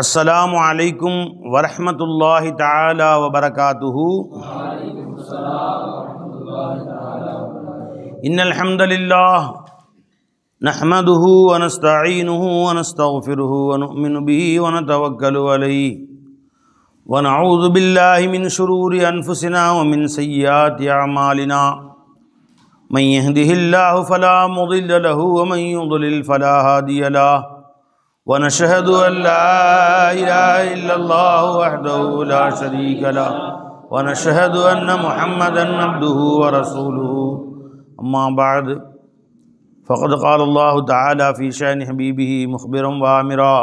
अस्सलामु अलैकुम वरहमतुल्लाहि तआला वबरकातुहु। इन्नल हम्दुलिल्लाह नहमदुहु व नस्तईनुहु व नस्तगफिरुहु व नु'मिनु बिही व नतवक्कलु अलैहि व नऊज़ु बिल्लाहि मिन शुरूरि अनफुसिना व मिन सय्यिआति अअमालिना। मन यहदिहिल्लाहु फला मुदिल्ल लहु व मन युद्लिल फला हादिय लहु व नशहदु अल्ला इलाहा इल्लल्लाह वहदहु ला शरीक लहु व नशहदु अन्न मुहम्मदन अब्दुहु व रसूलुहु। अम्मा बाद फ़क़द क़ाल अल्लाहु तआला फ़ी शअनि हबीबिही मुख़बिरन व आमिरा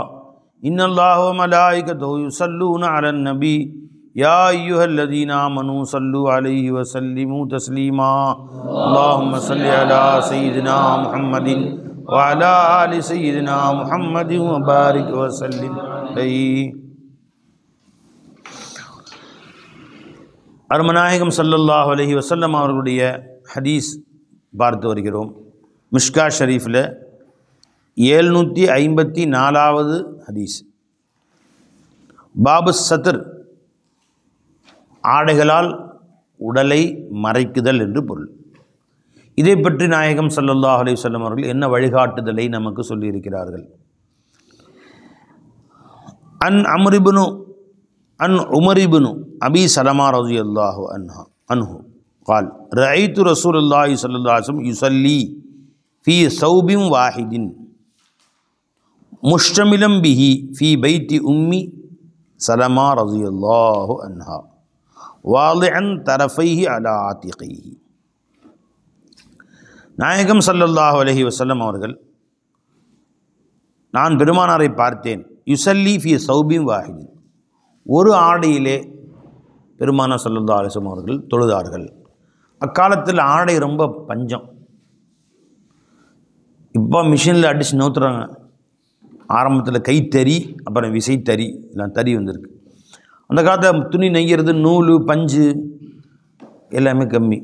इन्नल्लाह व मलाइकतहु युसल्लूना अलन नबी या अय्युहल्लज़ीना आमनू सल्लु अलैहि व सल्लिमू तस्लीमा। अल्लाहुम्मा सल्लि अला सय्यिदिना मुहम्मदिन व अला आलि सय्यिदिना मुहम्मदिन व बारिक व सल्लिम अलैहि। அருமநாயகம் ஸல்லல்லாஹு அலைஹி வஸல்லம் அவர்களுடைய ஹதீஸ் பார்த்து வருகிறோம். மிஷ்கா ஷரீஃபில் 754வது ஹதீஸ். பாபு சத்ர், ஆடைகளால் உடலை மறைக்குதல் என்று பொருள். இதை பற்றி நாயகம் ஸல்லல்லாஹு அலைஹி வஸல்லம் அவர்கள் என்ன வழிகாட்டுதலை நமக்கு சொல்லியிருக்கிறார்கள். அன் உமர் இப்னு அபி சலமா ரலியல்லாஹு அன்ஹு قال رأيت رسول الله صلى الله عليه وسلم يصلي في ثوب واحد مشتملا به في بيت أم سلمة رضي الله عنها واضعا طرفيه على عاتقيه. நாயகம் ஸல்லல்லாஹு அலைஹி வஸல்லம் அவர்கள், நான் பெருமானாரை பார்த்தேன், யுசல்லி ஃபி சௌபின் வாஹிதின், ஒரு ஆடையிலே பெருமானார் ஸல்லல்லாஹு அலைஹி வஸல்லம் அவர்கள் தொழுதார்கள். அக்காலத்தில் ஆடை ரொம்ப பஞ்சம். இப்போ மிஷினில் அடித்து நோத்துறாங்க. ஆரம்பத்தில் கைத்தறி, அப்புறம் விசைத்தறி, எல்லாம் தறி வந்திருக்கு. அந்த காலத்தில் துணி நெய்கிறது, நூல், பஞ்சு எல்லாமே கம்மி.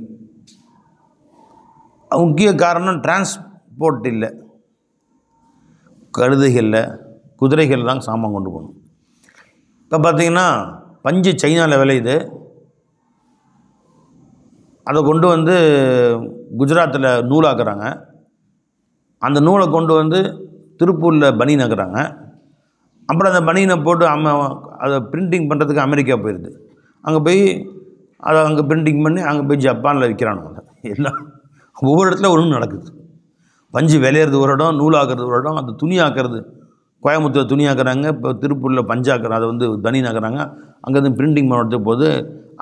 முக்கிய காரணம் டிரான்ஸ்போர்ட் இல்லை. கழுதைகளில், குதிரைகள் தான் சாமான் கொண்டு போகணும். இப்போ பார்த்திங்கன்னா பஞ்சு சைனாவில் விளையுது. அதை கொண்டு வந்து குஜராத்தில் நூலாக்குறாங்க. அந்த நூலை கொண்டு வந்து திருப்பூரில் பனியன் ஆக்குறாங்க. அப்புறம் அந்த பனியனை போட்டு அதை பிரிண்டிங் பண்ணுறதுக்கு அமெரிக்கா போயிடுது. அங்கே போய் அதை அங்கே பிரிண்டிங் பண்ணி அங்கே போய் ஜப்பானில் விற்கிறானுங்க. எல்லாம் ஒவ்வொரு இடத்துல ஒன்று நடக்குது. பஞ்சு விளையிறது ஒரு இடம், நூலாக்குறது ஒரு இடம், அந்த துணி ஆக்கிறது கோயம்புத்தூர் துணி ஆக்குறாங்க, இப்போ திருப்பூரில் பஞ்சாக்குறாங்க, அதை வந்து பனியன் ஆக்குறாங்க. அங்கேருந்து பிரிண்டிங் பண்ணுறதுக்கு போது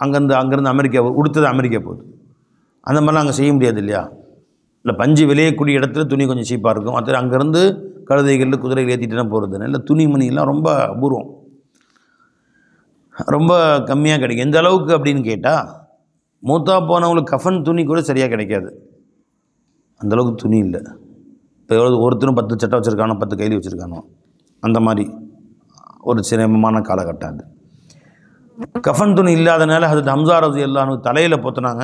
அங்கேருந்து அமெரிக்கா உடுத்தது அமெரிக்கா போகுது. அந்த மாதிரிலாம் அங்கே செய்ய முடியாது இல்லையா. இல்லை பஞ்சு விளையக்கூடிய இடத்துல துணி கொஞ்சம் சீப்பாக இருக்கும். அது அங்கேருந்து கழுதைகள், குதிரைகள் ஏற்றிட்டு தான் போகிறது. இல்லை துணிமணிலாம் ரொம்ப அபூர்வம், ரொம்ப கம்மியாக கிடைக்கும். எந்த அளவுக்கு அப்படின்னு கேட்டால், மூத்தா போனவங்களுக்கு கஃபன் துணி கூட சரியாக கிடைக்காது. அந்தளவுக்கு துணி இல்லை. இப்போ எவ்வளோ ஒருத்தரும் 10 சட்டை வச்சுருக்கானோ, 10 கைலி வச்சுருக்கானோ, அந்த மாதிரி ஒரு சிரமமான காலகட்டம் அது. கஃபன் துணி இல்லாதனால ஹஜ்ரத் ஹம்ஸா ரலியல்லாஹு அன்ஹு தலையில் பொத்துனாங்க,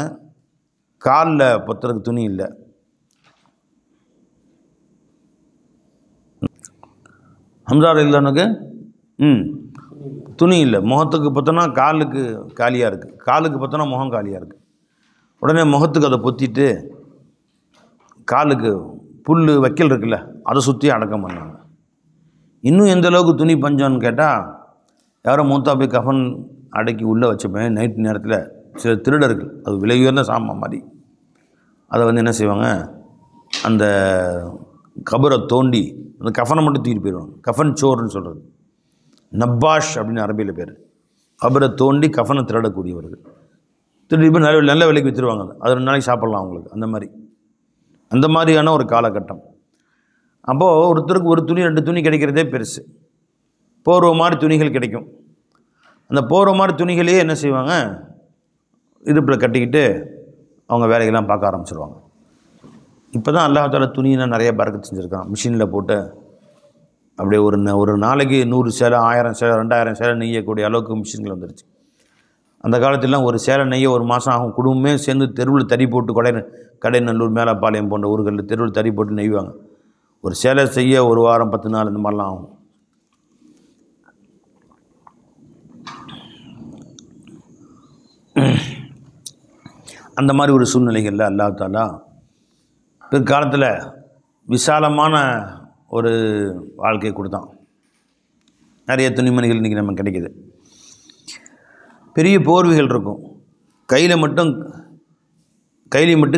காலில் பொத்துறதுக்கு துணி இல்லை. ஹம்ஸா ரலியல்லாஹு அன்ஹுக்கு துணி இல்லை. முகத்துக்கு பொத்தினா காலுக்கு காலியாக இருக்குது, காலுக்கு பொத்தினா முகம் காலியாக இருக்குது. உடனே முகத்துக்கு அதை பொத்திட்டு காலுக்கு புல் வைக்கல் இருக்குல்ல, அதை சுற்றி அடக்கம் பண்ணாங்க. இன்னும் எந்த அளவுக்கு துணி பஞ்சம்னு கேட்டால், யாரோ மூத்தா போய் கஃபன் அடக்கி உள்ளே வச்சுப்பேன். நைட் நேரத்தில் சில திருடர்கள், அது விலை உயர்ந்த சாமான் மாதிரி, அதை வந்து என்ன செய்வாங்க, அந்த கபரை தோண்டி அந்த கஃபனை மட்டும் தூக்கிட்டு போயிடுவாங்க. கஃபன் சோர்னு சொல்கிறது, நப்பாஷ் அப்படின்னு அரபியில் பேர். கபரை தோண்டி கஃபனை திருடக்கூடியவர்கள். திருடி போய் நல்ல விலைக்கு விற்றுருவாங்க. அது 2 நாளைக்கு சாப்பிட்லாம் அவங்களுக்கு. அந்த மாதிரியான ஒரு காலகட்டம். அப்போது ஒருத்தருக்கு ஒரு துணி 2 துணி கிடைக்கிறதே பெருசு. போர்வை மாதிரி துணிகள் கிடைக்கும். அந்த போர்வை மாதிரி துணிகளையே என்ன செய்வாங்க, இடுப்பில் கட்டிக்கிட்டு அவங்க வேலைகள்லாம் பார்க்க ஆரம்பிச்சிருவாங்க. இப்போ தான் அல்லாஹ் தஆலா துணியெலாம் நிறைய பரக்கத்து செஞ்சுருக்கான். மிஷினில் போட்டு அப்படியே ஒரு நாளைக்கு 100 சேலை, 1000 சேலை, 2000 சேலை நெய்யக்கூடிய அளவுக்கு மிஷின்கள் வந்துருச்சு. அந்த காலத்திலாம் ஒரு சேலை நெய்ய ஒரு மாதம் ஆகும். குடும்பமே சேர்ந்து தெருவில் தறி போட்டு கடைநல்லூர், மேலப்பாளையம் போன்ற ஊர்களில் தெருவில் தறி போட்டு நெய்வாங்க. ஒரு சேலை செய்ய ஒரு வாரம் 10 நாள் இந்த மாதிரிலாம் ஆகும். அந்த மாதிரி ஒரு சூழ்நிலைகளில் அல்லாஹ் தஆலா பிற்காலத்தில் விசாலமான ஒரு வாழ்க்கையை கொடுத்தான். நிறைய துணிமணிகள் இன்றைக்கி நமக்கு கிடைக்கிது. பெரிய போர்வைகள் இருக்கும், கையில் மட்டும்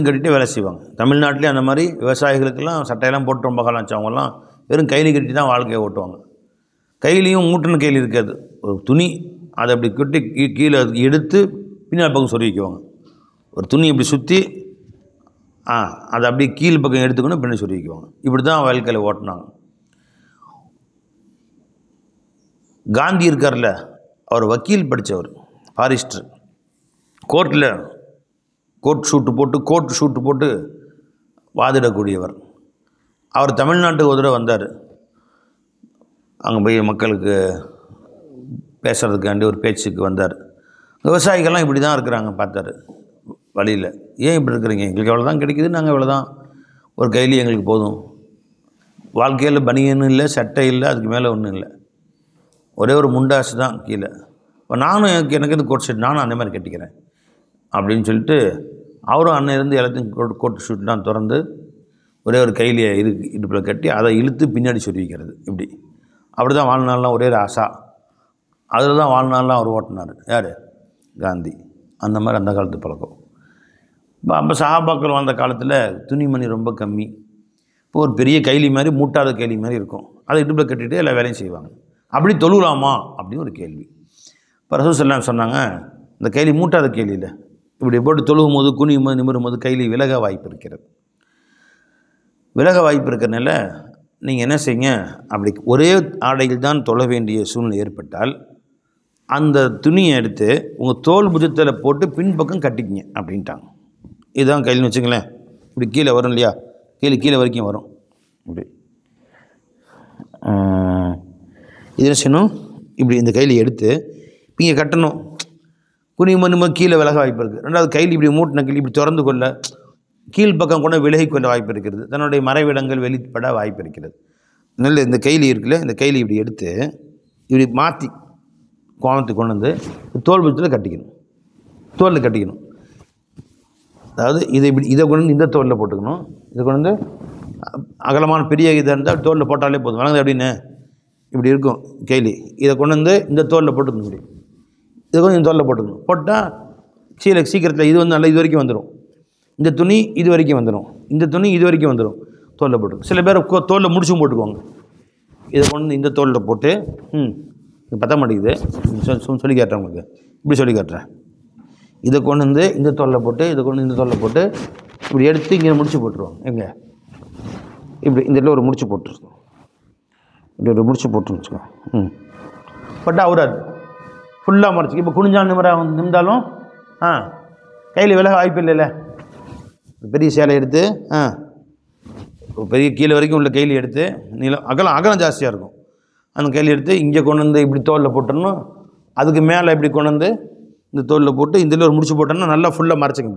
கட்டிட்டு வேலை செய்வாங்க. தமிழ்நாட்டிலே அந்த மாதிரி விவசாயிகளுக்கெல்லாம் சட்டையெல்லாம் போட்டு ரொம்ப காலம் வச்சவங்கலாம் வெறும் கையில் கட்டி தான் வாழ்க்கையை ஓட்டுவாங்க. கையிலையும் மூட்டின கையில் இருக்காது, ஒரு துணி அதை அப்படி கட்டி கீழே எடுத்து பின்னால் பக்கம் சொருவிக்குவாங்க. ஒரு துணி இப்படி சுற்றி அதை அப்படியே கீழ் பக்கம் எடுத்துக்கணும், பின்னாடி சொருவிக்குவாங்க. இப்படி தான் வாழ்க்கையில் ஓட்டினாங்க. காந்தி இருக்கார்ல, அவர் வக்கீல் படித்தவர், ஃபாரிஸ்டர். கோர்ட்டில் கோட் ஷூட்டு போட்டு வாதிடக்கூடியவர். அவர் தமிழ்நாட்டுக்கு ஒரு தடவை வந்தார். அங்கே போய் மக்களுக்கு பேசுகிறதுக்காண்டி ஒரு பேச்சுக்கு வந்தார். விவசாயிகள்லாம் இப்படி தான் இருக்கிறாங்க பார்த்தாரு வழியில். ஏன் இப்படி இருக்கிறீங்க? எங்களுக்கு எவ்வளோ தான் கிடைக்குது, நாங்கள் இவ்வளோ தான், ஒரு கைலி எங்களுக்கு போதும், வாழ்க்கையில் பனியனும் இல்லை, சட்டை இல்லை, அதுக்கு மேலே ஒன்றும் இல்லை, ஒரே ஒரு முண்டாசு தான் கீழே. இப்போ நானும் எனக்கு இந்த கோட் ஷூட் நானும் அந்த மாதிரி கட்டிக்கிறேன் அப்படின்னு சொல்லிட்டு அவரும் அண்ணன் இருந்து எல்லாத்தையும் கோட் ஷூட்லாம் திறந்து ஒரே ஒரு கைலியை இடுப்பில் கட்டி அதை இழுத்து பின்னாடி சொருவிக்கிறது. அப்படி தான் வாழ்நாள்லாம் ஒரே ஒரு ஆசா. அதில் தான் வாழ்நாள்லாம் அவர் ஓட்டினார். யார்? காந்தி. அந்த மாதிரி அந்த காலத்து பழக்கம். அப்போ சஹாபாக்கள் வாழ்ந்த காலத்தில் துணிமணி ரொம்ப கம்மி. இப்போ ஒரு பெரிய கைலி மாதிரி, மூட்டாத கைலி மாதிரி இருக்கும், அதை இடுப்பில் கட்டிட்டு எல்லா வேலையும் செய்வாங்க. அப்படி தொழுலாமா அப்படின்னு ஒரு கேள்வி. இப்போ ரசூல் ஸல்லல்லாஹு அலைஹி வஸல்லம் சொன்னாங்க, இந்த கைலி மூட்டாத கைலியில் இப்படி போட்டு தொழுகும் போது, குனியும் போது, நிமிரும் போது கைலி விலக வாய்ப்பு இருக்கிறது. விலக வாய்ப்பு இருக்கிறனால நீங்கள் என்ன செய்யுங்க, அப்படி ஒரே ஆடையில் தான் தொழ வேண்டிய சூழ்நிலை ஏற்பட்டால் அந்த துணியை எடுத்து உங்கள் தோல் புஜத்தில் போட்டு பின்பக்கம் கட்டிக்கிங்க அப்படின்ட்டாங்க. இதுதான் கைலின்னு வச்சுங்களேன். இப்படி கீழே வரும் இல்லையா, கீழே வரைக்கும் வரும். இப்படி இது என்ன செய்யணும், இப்படி இந்த கையில் எடுத்து இங்கே கட்டணும். குனிமனுமா கீழே விலக வாய்ப்பு இருக்குது. ரெண்டாவது கையில் இப்படி மூட்டின கையில் இப்படி திறந்து கொள்ள கீழ்ப்பக்கம் கூட விலகி கொள்ள வாய்ப்பு இருக்கிறது. தன்னுடைய மறைவிடங்கள் வெளிப்பட வாய்ப்பு இருக்கிறது. நல்ல இந்த கைலி இருக்குல்ல, இந்த கைலி இப்படி எடுத்து இப்படி மாற்றி கோணத்துக்கு கொண்டு வந்து தோல் பட்சத்தில் கட்டிக்கணும், தோலில் கட்டிக்கணும். அதாவது இதை கொண்டு வந்து இந்த தோலில் போட்டுக்கணும். இதை கொண்டு வந்து அகலமான பெரிய இதாக இருந்தால் தோலில் போட்டாலே போதும். வளர்ந்து அப்படின்னு இப்படி இருக்கும் கைலி. இதை கொண்டு வந்து இந்த தோலில் போட்டுக்கணும். இப்படி இதை கொஞ்சம் இந்த தோலில் போட்டுக்கணும். போட்டால் சீக்கிரத்தில் இது வந்து நல்லா இது வரைக்கும் வந்துடும். இந்த துணி இது வரைக்கும் வந்துடும், இந்த துணி இது வரைக்கும் வந்துடும். தோலில் போட்டுக்கும். சில பேர் தோலில் முடிச்சும் போட்டுக்குவாங்க. இதை கொண்டு வந்து இந்த தோலில் போட்டு பற்ற மாட்டேங்குது சொல்லி காட்டுறேன் உங்களுக்கு. இப்படி சொல்லி காட்டுறேன். இதை கொண்டு வந்து இந்த தோலில் போட்டு, இதை கொண்டு இந்த தோலில் போட்டு இப்படி எடுத்து இங்கே முடிச்சு போட்டுருவாங்க. எங்கே இப்படி இந்த இடத்துல ஒரு முடிச்சு போட்டுருக்கோம். இப்படி ஒரு முடிச்சு போட்டுன்னு வச்சுக்கோ. பட்டா அவராது ஃபுல்லாக மறைச்சி. இப்போ குனிஞ்சாலும் நிமிந்தாலும் கையில் விலக வாய்ப்பு இல்லைல்ல. பெரிய சேலை எடுத்து பெரிய கீழே வரைக்கும் உள்ள கையில் எடுத்து, நீளம் அகலம் ஜாஸ்தியாக இருக்கும், அந்த கையில் எடுத்து இங்கே கொண்டு வந்து இப்படி தோலில் போட்டுடணும். அதுக்கு மேலே இப்படி கொண்டு வந்து இந்த தோலில் போட்டு இதில் ஒரு முடிச்சு போட்டோன்னா நல்லா ஃபுல்லாக மறைச்சிக்கும்.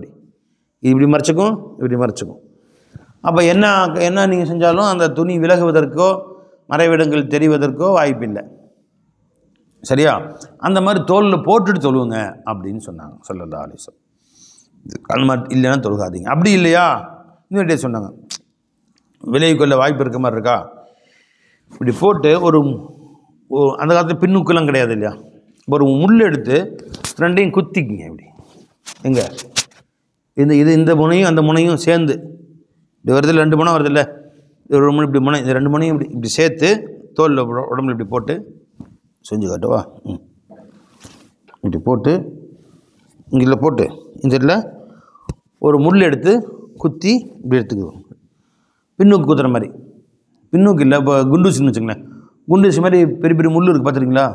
இப்படி மறைச்சிக்கும், இப்படி மறைச்சிக்கும். அப்போ என்ன நீங்கள் செஞ்சாலும் அந்த துணி விலகுவதற்கோ மறைவிடங்கள் தெரிவதற்கோ வாய்ப்பு இல்லை. சரியா? அந்த மாதிரி தோலில் போட்டுட்டு தொழுவுங்க அப்படின்னு சொன்னாங்க ஸல்லல்லாஹு அலைஹி வஸல்லம். அந்த மாதிரி இல்லைன்னா தொழுகாதீங்க. அப்படி இல்லையா இன்னொரு சொன்னாங்க, விலகி கொள்ள வாய்ப்பு இருக்க மாதிரி இருக்கா, இப்படி போட்டு ஒரு அந்த காலத்தில் பின்னுக்கெல்லாம் கிடையாது இல்லையா, ஒரு முள் எடுத்து ரெண்டையும் குத்திக்குங்க. இப்படி எங்கே இந்த முனையும் அந்த முனையும் சேர்ந்து இப்படி வருதில்ல, 2 முனை வருதில்ல, ஒரு முனை இப்படி முனை, இந்த 2 முனையும் இப்படி சேர்த்து தோலில் உடம்புல இப்படி போட்டு செஞ்சு காட்டுவா. இப்படி போட்டு இங்கே போட்டு இந்த இடத்துல ஒரு முள் எடுத்து குத்தி இப்படி எடுத்துக்குவோம். பின்னூக்கு குத்துற மாதிரி. பின்னூக்கு இல்லை, இப்போ குண்டூசின்னு வச்சுங்களேன். குண்டூசி மாதிரி பெரிய பெரிய முள் இருக்குது பார்த்துருக்கீங்களா?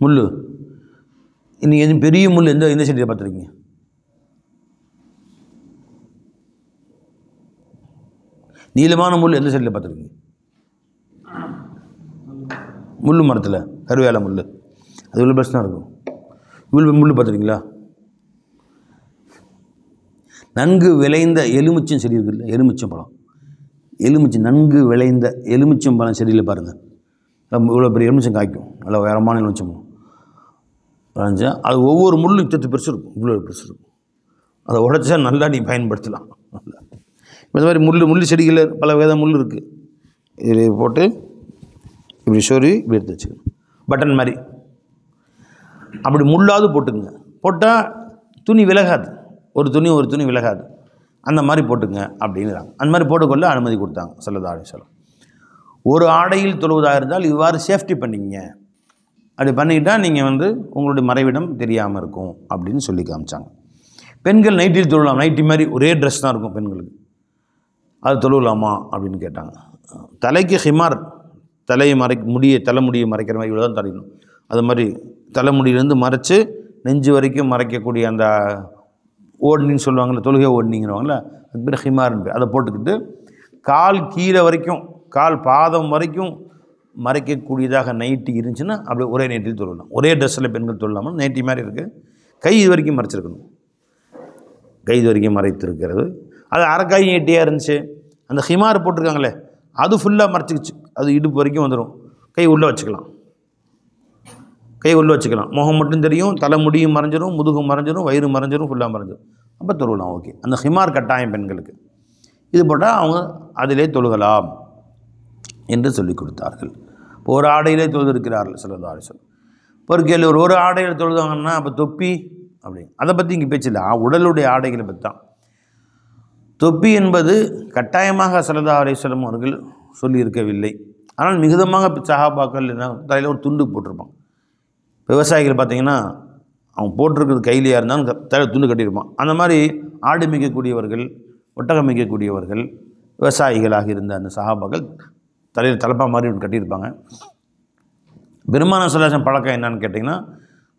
முள் இன்றைக்கி எதுவும் பெரிய முள் எந்த செடியை பார்த்துருக்கீங்க? நீளமான முள் எந்த செடியில் பார்த்துருக்கீங்க? முள் மரத்தில் கருவேல முள், அது இவ்வளோ பெருசு தான் இருக்கும். இவ்வளோ முள் பார்த்துருக்கீங்களா? நன்கு விளைந்த எலுமிச்சம் செடி இருக்குல்ல, எலுமிச்சம் பழம், நன்கு விளைந்த எலுமிச்சம் பழம் செடியில் பாருங்கள், இவ்வளோ பெரிய எலுமிச்சம் காய்க்கும். நல்லா உயரமான எலுமிச்சம். வரைஞ்சா அது ஒவ்வொரு முள்ளும் இத்தத்து பெருசு இருக்கும், இவ்வளோ பெருசு இருக்கும். அதை உடைச்சா நல்லா நீ பயன்படுத்தலாம். இந்த மாதிரி முள் செடிகளில் பல வித முள் இருக்குது. இதில் போட்டு இப்படி சொறி இப்படி எடுத்து வச்சுக்கணும், பட்டன் மாதிரி. அப்படி முள்ளாவது போட்டுக்குங்க, போட்டால் துணி விலகாது, ஒரு துணி விலகாது. அந்த மாதிரி போட்டுங்க அப்படிங்கிறாங்க. அந்த மாதிரி போட்டுக்கொள்ள அனுமதி கொடுத்தாங்க ஸல்லல்லாஹு அலைஹி வஸல்லம். ஒரு ஆடையில் தொழுவதாக இருந்தால் இவ்வாறு சேஃப்டி பண்ணிங்க, அப்படி பண்ணிக்கிட்டால் நீங்கள் வந்து உங்களுடைய மறைவிடம் தெரியாமல் இருக்கும் அப்படின்னு சொல்லி காமிச்சாங்க. பெண்கள் நைட்டில் தொழலாம், நைட்டி மாதிரி ஒரே ட்ரெஸ் தான் இருக்கும் பெண்களுக்கு, அது தொழுவலாமா அப்படின்னு கேட்டாங்க. தலைக்கு ஹிமார், தலைமுடியை மறைக்கிற மாதிரி இவ்வளோ தான் தரையணும். அது மாதிரி தலைமுடியிலேருந்து மறைச்சி நெஞ்சு வரைக்கும் மறைக்கக்கூடிய அந்த ஓடனின்னு சொல்லுவாங்கள்ல, தொழுகை ஓடனிங்கிறவாங்கள, அது பேர் ஹிமார்னு பேர். அதை போட்டுக்கிட்டு கால் கீழே வரைக்கும், கால் பாதம் வரைக்கும் மறைக்கக்கூடியதாக நைட்டி இருந்துச்சுன்னா அப்படியே ஒரே நைட்டில் தொழலாம். ஒரே ட்ரெஸ்ஸில் பெண்கள் தொழலாமா, நைட்டி மாதிரி இருக்குது. கை இது வரைக்கும் மறைச்சிருக்கணும், கை இது வரைக்கும் மறைத்திருக்கிறது. அது அரைக்காய் நைட்டியாக இருந்துச்சு. அந்த ஹிமார் போட்டிருக்காங்களே அது ஃபுல்லாக மறைச்சிக்கிச்சு, அது இடுப்பு வரைக்கும் வந்துடும். கை உள்ளே வச்சுக்கலாம், முகம் மட்டும் தெரியும், தலைமுடியும் மறைஞ்சிடும், முதுகும் மறைஞ்சிடும், வயிறு மறைஞ்சிடும், ஃபுல்லாக மறைஞ்சிடும். அப்போ தொழுகலாம். ஓகே, அந்த ஹிமார் கட்டாயம் பெண்களுக்கு. இது போட்டால் அவங்க அதிலே தொழுகலாம் என்று சொல்லி கொடுத்தார்கள். இப்போ ஒரு ஆடையிலே தொழுதிருக்கிறார்கள் ஸல்லல்லாஹு அலைஹி வஸல்லம். ஒரு கேள்வி, ஒரு ஆடையில் தொழுதாங்கன்னா அப்போ தொப்பி அப்படின்னு, அதை பற்றி இங்கே பேச்சு இல்லை, உடலுடைய ஆடைகளை பற்றி தான். தொப்பி என்பது கட்டாயமாக ஸல்லல்லாஹு அலைஹி வஸல்லம் அவர்கள் சொல்லியிருக்கவில்லை. ஆனால் மிகுதமாக சஹாபாக்கள் என்ன தலையில் ஒரு துண்டு போட்டிருப்பான். விவசாயிகள் பார்த்திங்கன்னா அவன் போட்டிருக்கிறது கையிலையாக இருந்தாலும் தலையில் துண்டு கட்டியிருப்பான். அந்த மாதிரி ஆடு மிக்கக்கூடியவர்கள், ஒட்டகம் மிக்கக்கூடியவர்கள், விவசாயிகளாக இருந்த அந்த சஹாபாக்கள் தலையில் தலப்பா மாதிரி ஒன்று கட்டியிருப்பாங்க. பெருமானார் ஸல்லல்லாஹு அலைஹி வஸல்லம் பழக்கம் என்னன்னு கேட்டிங்கன்னா,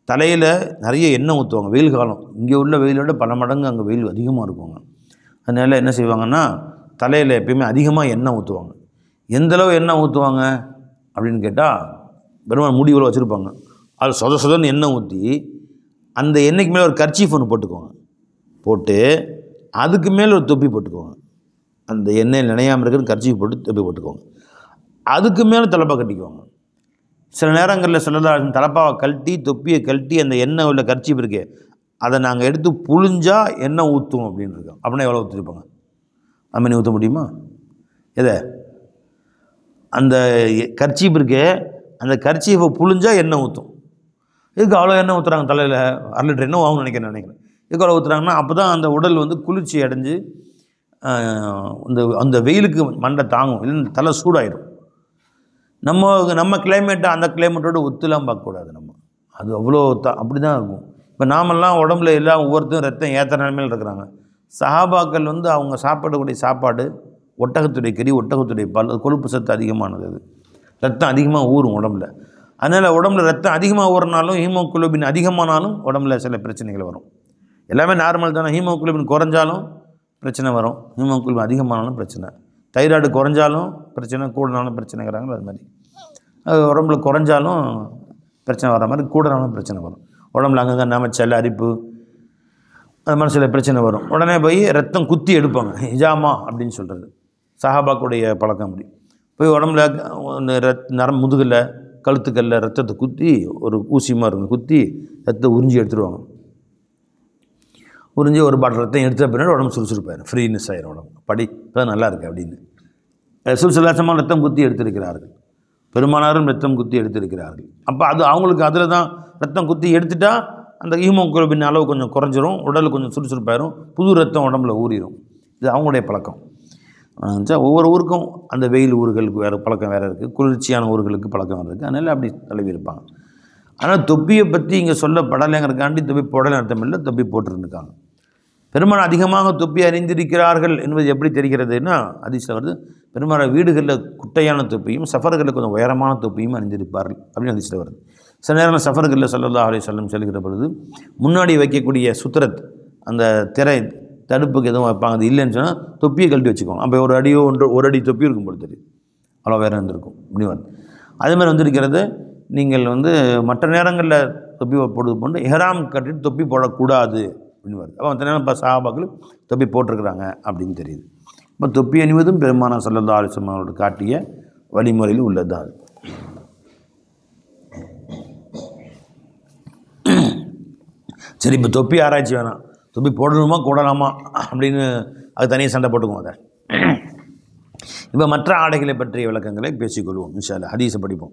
தலையில் நிறைய எண்ணெய் ஊற்றுவாங்க. வெயில் காலம், இங்கே உள்ள வெயிலோட பல மடங்கு அங்கே வெயில் அதிகமாக இருக்குவாங்க. அதனால் என்ன செய்வாங்கன்னா, தலையில் எப்பயுமே அதிகமாக எண்ணெய் ஊற்றுவாங்க. எந்தளவு எண்ணெய் ஊற்றுவாங்க அப்படின்னு கேட்டால், பெருமாள் முடி இவ்வளோ வச்சுருப்பாங்க, அது சொதன்னு எண்ணெய் ஊற்றி அந்த எண்ணெய்க்கு மேலே ஒரு கர்ச்சீஃப் ஒன்று போட்டுக்குவாங்க. போட்டு அதுக்கு மேலே ஒரு தொப்பி போட்டுக்குவாங்க. அந்த எண்ணெயில் நினையாமல் இருக்கிறது கர்ச்சீஃப் போட்டு தொப்பி போட்டுக்குவாங்க. அதுக்கு மேலே தலப்பா கட்டிக்குவாங்க. சில நேரங்களில் ஸல்லல்லாஹு தலப்பாவை கழட்டி, தொப்பியை கழட்டி, அந்த எண்ணெய் உள்ள கர்ச்சீஃப் இருக்கே அதை நாங்கள் எடுத்து புழிஞ்சா எண்ணெய் ஊற்றும் அப்படின்னு இருக்கோம். அப்படின்னா எவ்வளோ ஊற்றிருப்பாங்க? அது மாதிரி ஊற்ற முடியுமா? எதை? அந்த கர்ச்சீஃப் இருக்கே, அந்த கர்ச்சீஃபை புழிஞ்சா எண்ணெய் ஊற்றும். இதுக்கு அவ்வளோ எண்ணெய் ஊற்றுறாங்க தலையில், 1/2 லிட்டர் எண்ணெய் வாங்கணும்னு நினைக்கிறேன். இதுக்கு அவ்வளோ ஊற்றுறாங்கன்னா அப்போ தான் அந்த உடல் வந்து குளிர்ச்சி அடைஞ்சு அந்த வெயிலுக்கு மண்டை தாங்கும், இல்லைன்னு தலை சூடாயிடும். நம்ம கிளைமேட்டை அந்த கிளைமேட்டோடு ஒத்துலாம் பார்க்கக்கூடாது. அது அவ்வளோ அப்படி தான் இருக்கும். இப்போ நாமெல்லாம் உடம்புல எல்லாம் ஒவ்வொருத்தரும் ரத்தம் ஏற்ற நிலைமையில் இருக்கிறாங்க. சஹாபாக்கள் வந்து அவங்க சாப்பிடக்கூடிய சாப்பாடு ஒட்டகத்துடைய கறி, ஒட்டகத்துடைய பால், அது கொழுப்பு சத்து அதிகமானது, அது ரத்தம் அதிகமாக ஊறும் உடம்புல. அதனால் உடம்புல ரத்தம் அதிகமாக ஊறினாலும், ஹீமோகுளோபின் அதிகமானாலும் உடம்புல சில பிரச்சனைகள் வரும். எல்லாமே நார்மல் தானே. ஹீமோகுளோபின் குறைஞ்சாலும் பிரச்சனை வரும், ஹீமோகுளோபின் அதிகமானாலும் பிரச்சனை. தைராய்டு குறைஞ்சாலும் பிரச்சனை, கூடனாலும் பிரச்சனைங்கிறாங்க. அது மாதிரி அது உடம்புல குறைஞ்சாலும் பிரச்சனை வர மாதிரி, கூடனாலும் பிரச்சனை வரும். உடம்புல அங்கங்கே நமச்சல், அரிப்பு, அது மாதிரி சில பிரச்சனை வரும். உடனே போய் ரத்தம் குத்தி எடுப்பாங்க, ஹிஜாமா அப்படின்னு சொல்கிறது சஹாபாக்குடைய பழக்கம். அப்படி போய் உடம்புல முதுகில், கழுத்துக்கல்ல ரத்தத்தை குத்தி, ஒரு ஊசியமாக இருக்கும், குத்தி ரத்தத்தை உறிஞ்சி எடுத்துடுவாங்க. உறிஞ்சி ஒரு பாட்டில் ரத்தம் எடுத்த பின்னாடி உடம்பு சுறுசுறுப்பாயிரும், ஃப்ரீனஸ் ஆயிரும் உடம்பு. படி இப்போ நல்லா இருக்குது அப்படின்னு சுறுசுலாசமாக ரத்தம் குத்தி எடுத்திருக்கிறார்கள். பெருமானாரும் ரத்தம் குத்தி எடுத்திருக்கிறார்கள். அப்போ அது அவங்களுக்கு அதில் தான் ரத்தம் குத்தி எடுத்துட்டா அந்த ஹீமோகுளோபின் அளவு கொஞ்சம் குறைஞ்சிரும், உடல் கொஞ்சம் சுறுசுறுப்பாயிரும், புது ரத்தம் உடம்புல ஊறிடும். இது அவங்களுடைய பழக்கம். ஒவ்வொரு ஊருக்கும் அந்த வெயில் ஊர்களுக்கு வேறு பழக்கம் வேறு இருக்குது, குளிர்ச்சியான ஊர்களுக்கு பழக்கம் வேறு இருக்குது. அதனால் அப்படி தழுவி இருப்பாங்க. ஆனால் தொப்பியை பற்றி இங்கே சொல்லப்படலைங்கிறக்காண்டி தொப்பி போடலை அர்த்தம் இல்லை, தொப்பி போட்டுருந்துருக்காங்க. பெருமாள் அதிகமாக தொப்பி அறிந்திருக்கிறார்கள் என்பது எப்படி தெரிகிறதுனா, ஹதீஸ்ல வருது, பெருமாள் வீடுகளில் குட்டையான தொப்பியும் சஃபர்களில் கொஞ்சம் உயரமான தொப்பியும் அறிந்திருப்பார்கள் அப்படின்னு ஹதீஸ்ல வருது. சில நேரம் சஃபர்களில் ஸல்லல்லாஹு அலைஹி வஸல்லம் சொல்கிற பொழுது முன்னாடி வைக்கக்கூடிய சுத்ரத், அந்த திரை தடுப்புக்கு எதுவும் வைப்பாங்க, அது இல்லைன்னு சொன்னால் தொப்பியை கழட்டி வச்சுக்கோங்க. அப்போ ஒரு அடி தொப்பி இருக்கும் பொழுது தெரியும், அவ்வளோ வேறு இருந்திருக்கும் இப்படி வந்து. அதேமாதிரி வந்திருக்கிறது, நீங்கள் வந்து மற்ற நேரங்களில் தொப்பி போடுறது போன்று இஹ்ராம் கட்டிட்டு தொப்பி போடக்கூடாது அப்படின்னு வருது. அப்போ மற்ற நேரம் இப்போ சஹாபாக்கள் தொப்பி போட்டிருக்கிறாங்க அப்படின்னு தெரியுது. இப்போ தொப்பி அணிவதும் பெருமானார் ஸல்லல்லாஹு அலைஹி வஸல்லம் அவர்கள் காட்டிய வழிமுறையில் உள்ளது தான் அது. சரி, இப்போ தொப்பி ஆராய்ச்சி வேணாம், தொப்பி போடணுமா கூடலாமா அப்படின்னு அது தனியாக சண்டை போட்டுக்குவோம். அதை இப்போ மற்ற ஆடைகளை பற்றிய விளக்கங்களை பேசிக்கொள்வோம். இன்ஷா அல்லாஹ் ஹதீஸை படிப்போம்.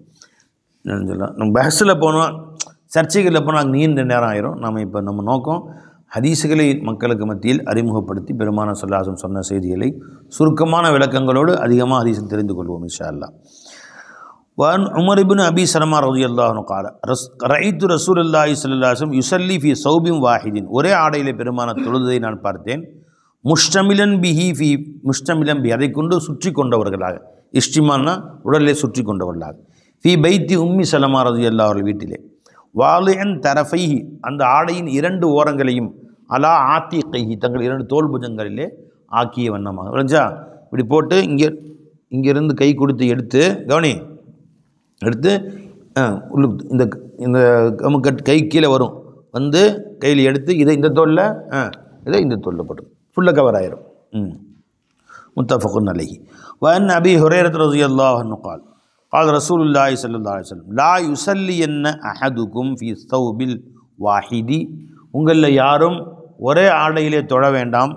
சொல்லலாம் நம்ம பஸ்ஸில் போனோம், சர்ச்சைகளில் போனால் அங்கே நீண்ட நேரம் ஆயிரும். நம்ம நோக்கம் ஹதீஸுகளை மக்களுக்கு மத்தியில் அறிமுகப்படுத்தி பெருமானார் ஸல்லல்லாஹு அலைஹி வஸல்லம் சொன்ன செய்திகளை சுருக்கமான விளக்கங்களோடு அதிகமாக ஹதீஸில் தெரிந்து கொள்வோம் இன்ஷா அல்லாஹ். وعن عمر بن أبي سلمة رضي الله عنه قال رأيت رسول الله صلى الله عليه وسلم يصلي في ثوب واحد. ஒரே ஆடையிலே பெருமானார் தொழுதை நான் பார்த்தேன். முஷ்டமிலன் பி அதை கொண்டு சுற்றி கொண்டவர்களாக, இஷ்டிமான்னா உடலை சுற்றி கொண்டவர்களாக, ஃபி பைத்தி உம்மி சலமா ரலியல்லாஹு அவர்கள் வீட்டிலே, வாலியன் தரஃபைஹி அந்த ஆடையின் 2 ஓரங்களையும், அலா ஆத்திகைஹி தங்கள் 2 தோல் புஜங்களிலே ஆக்கிய வண்ணமாக. விளஞ்சா இப்படி போட்டு இங்கேருந்து கை கொடுத்து எடுத்து கவனி எடுத்து உள்ளுக்கு இந்த கமுக்கட் கை கீழே வரும், வந்து கையில் எடுத்து இதை இந்த தோலில் இதை இந்த தோலில் போட்டு ஃபுல்லாக கவர் ஆயிரும். முத்தஃபகுன் அலைஹி. வஅன் அபீ ஹுரைரா ரலியல்லாஹு அன்ஹு قال قال رسول الله صلى الله عليه وسلم لا يصلين احدكم في ثوب واحد. உங்களில் யாரும் ஒரே ஆடையிலே தொழ வேண்டாம்.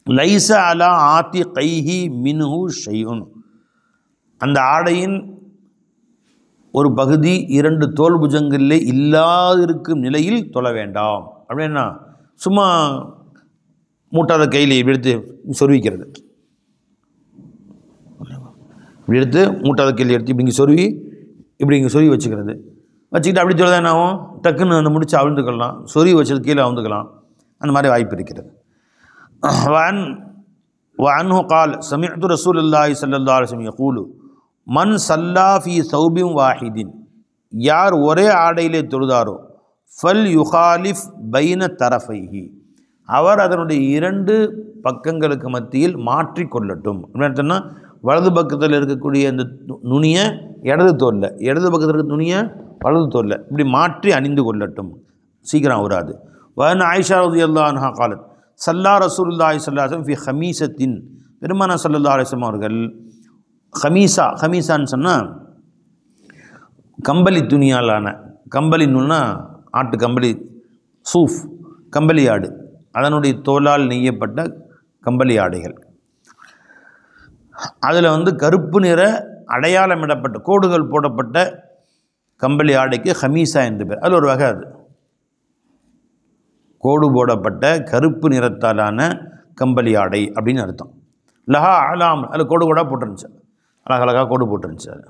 லைஸ அலா ஆத்திகைஹி மின்ஹு ஷைஉன் அந்த ஆடையின் ஒரு பகுதி 2 தோல் புஜங்களிலே இல்லாதிருக்கும் நிலையில் தொழ வேண்டாம். அப்படின்னா சும்மா மூட்டாத கையில் எடுத்து சொருவிக்கிறது, இப்படி எடுத்து மூட்டாத கையில் எடுத்து இப்படி இங்கே சொருவி வச்சுக்கிறது. வச்சுக்கிட்டு அப்படி தொழுதா என்ன ஆகும், டக்குன்னு அந்த முடிச்சு அவிழ்ந்துக்கலாம், சொருவி வச்சது கீழே அவிழ்ந்துக்கலாம். அந்த மாதிரி வாய்ப்பு இருக்கிறது. وعنه قال سمعت رسول الله صلى الله عليه وسلم يقول மன் சல்லா ஃபி சௌபின் வாஹிதின் யார் ஒரே ஆடையிலே தொழுதாரோ ஃபல் யுகாலிஃப் பைன தரஃபைஹி அவர் அதனுடைய 2 பக்கங்களுக்கு மத்தியில் மாற்றி கொள்ளட்டும். அப்படின்னா வலது பக்கத்தில் இருக்கக்கூடிய அந்த நுனியை இடது தோல்ல, இடது பக்கத்தில் இருக்க நுனியை வலது தோல்ல இப்படி மாற்றி அணிந்து கொள்ளட்டும், சீக்கிரம் வராது. வன் ஆயிஷா ரலியல்லாஹு அன்ஹா காலத் சல்லா ரசூலுல்லாஹி ஸல்லல்லாஹு அலைஹி வஸல்லம் ஃபி ஹமீஸத்தின் பெருமானார் ஸல்லல்லாஹு அலைஹி வஸல்லம் அவர்கள் ஹமீஸான்னு சொன்னால் கம்பளி துணியாலான, கம்பளி நூல்னா ஆட்டு கம்பளி, சூஃப் கம்பளி ஆடு, அதனுடைய தோலால் நெய்யப்பட்ட கம்பளி ஆடைகள். அதில் கருப்பு நிற அடையாளமிடப்பட்ட கோடுகள் போடப்பட்ட கம்பளி ஆடைக்கு ஹமீஸா என்று பேர். அதில் ஒரு வகை, அது கோடு போடப்பட்ட கருப்பு நிறத்தாலான கம்பளி ஆடை அப்படின்னு அர்த்தம். லஹா அலாம் அதில் கோடு கோடாக போட்டுருந்துச்சு, அழகழகாக கோடு போட்டுருந்துச்சு. அது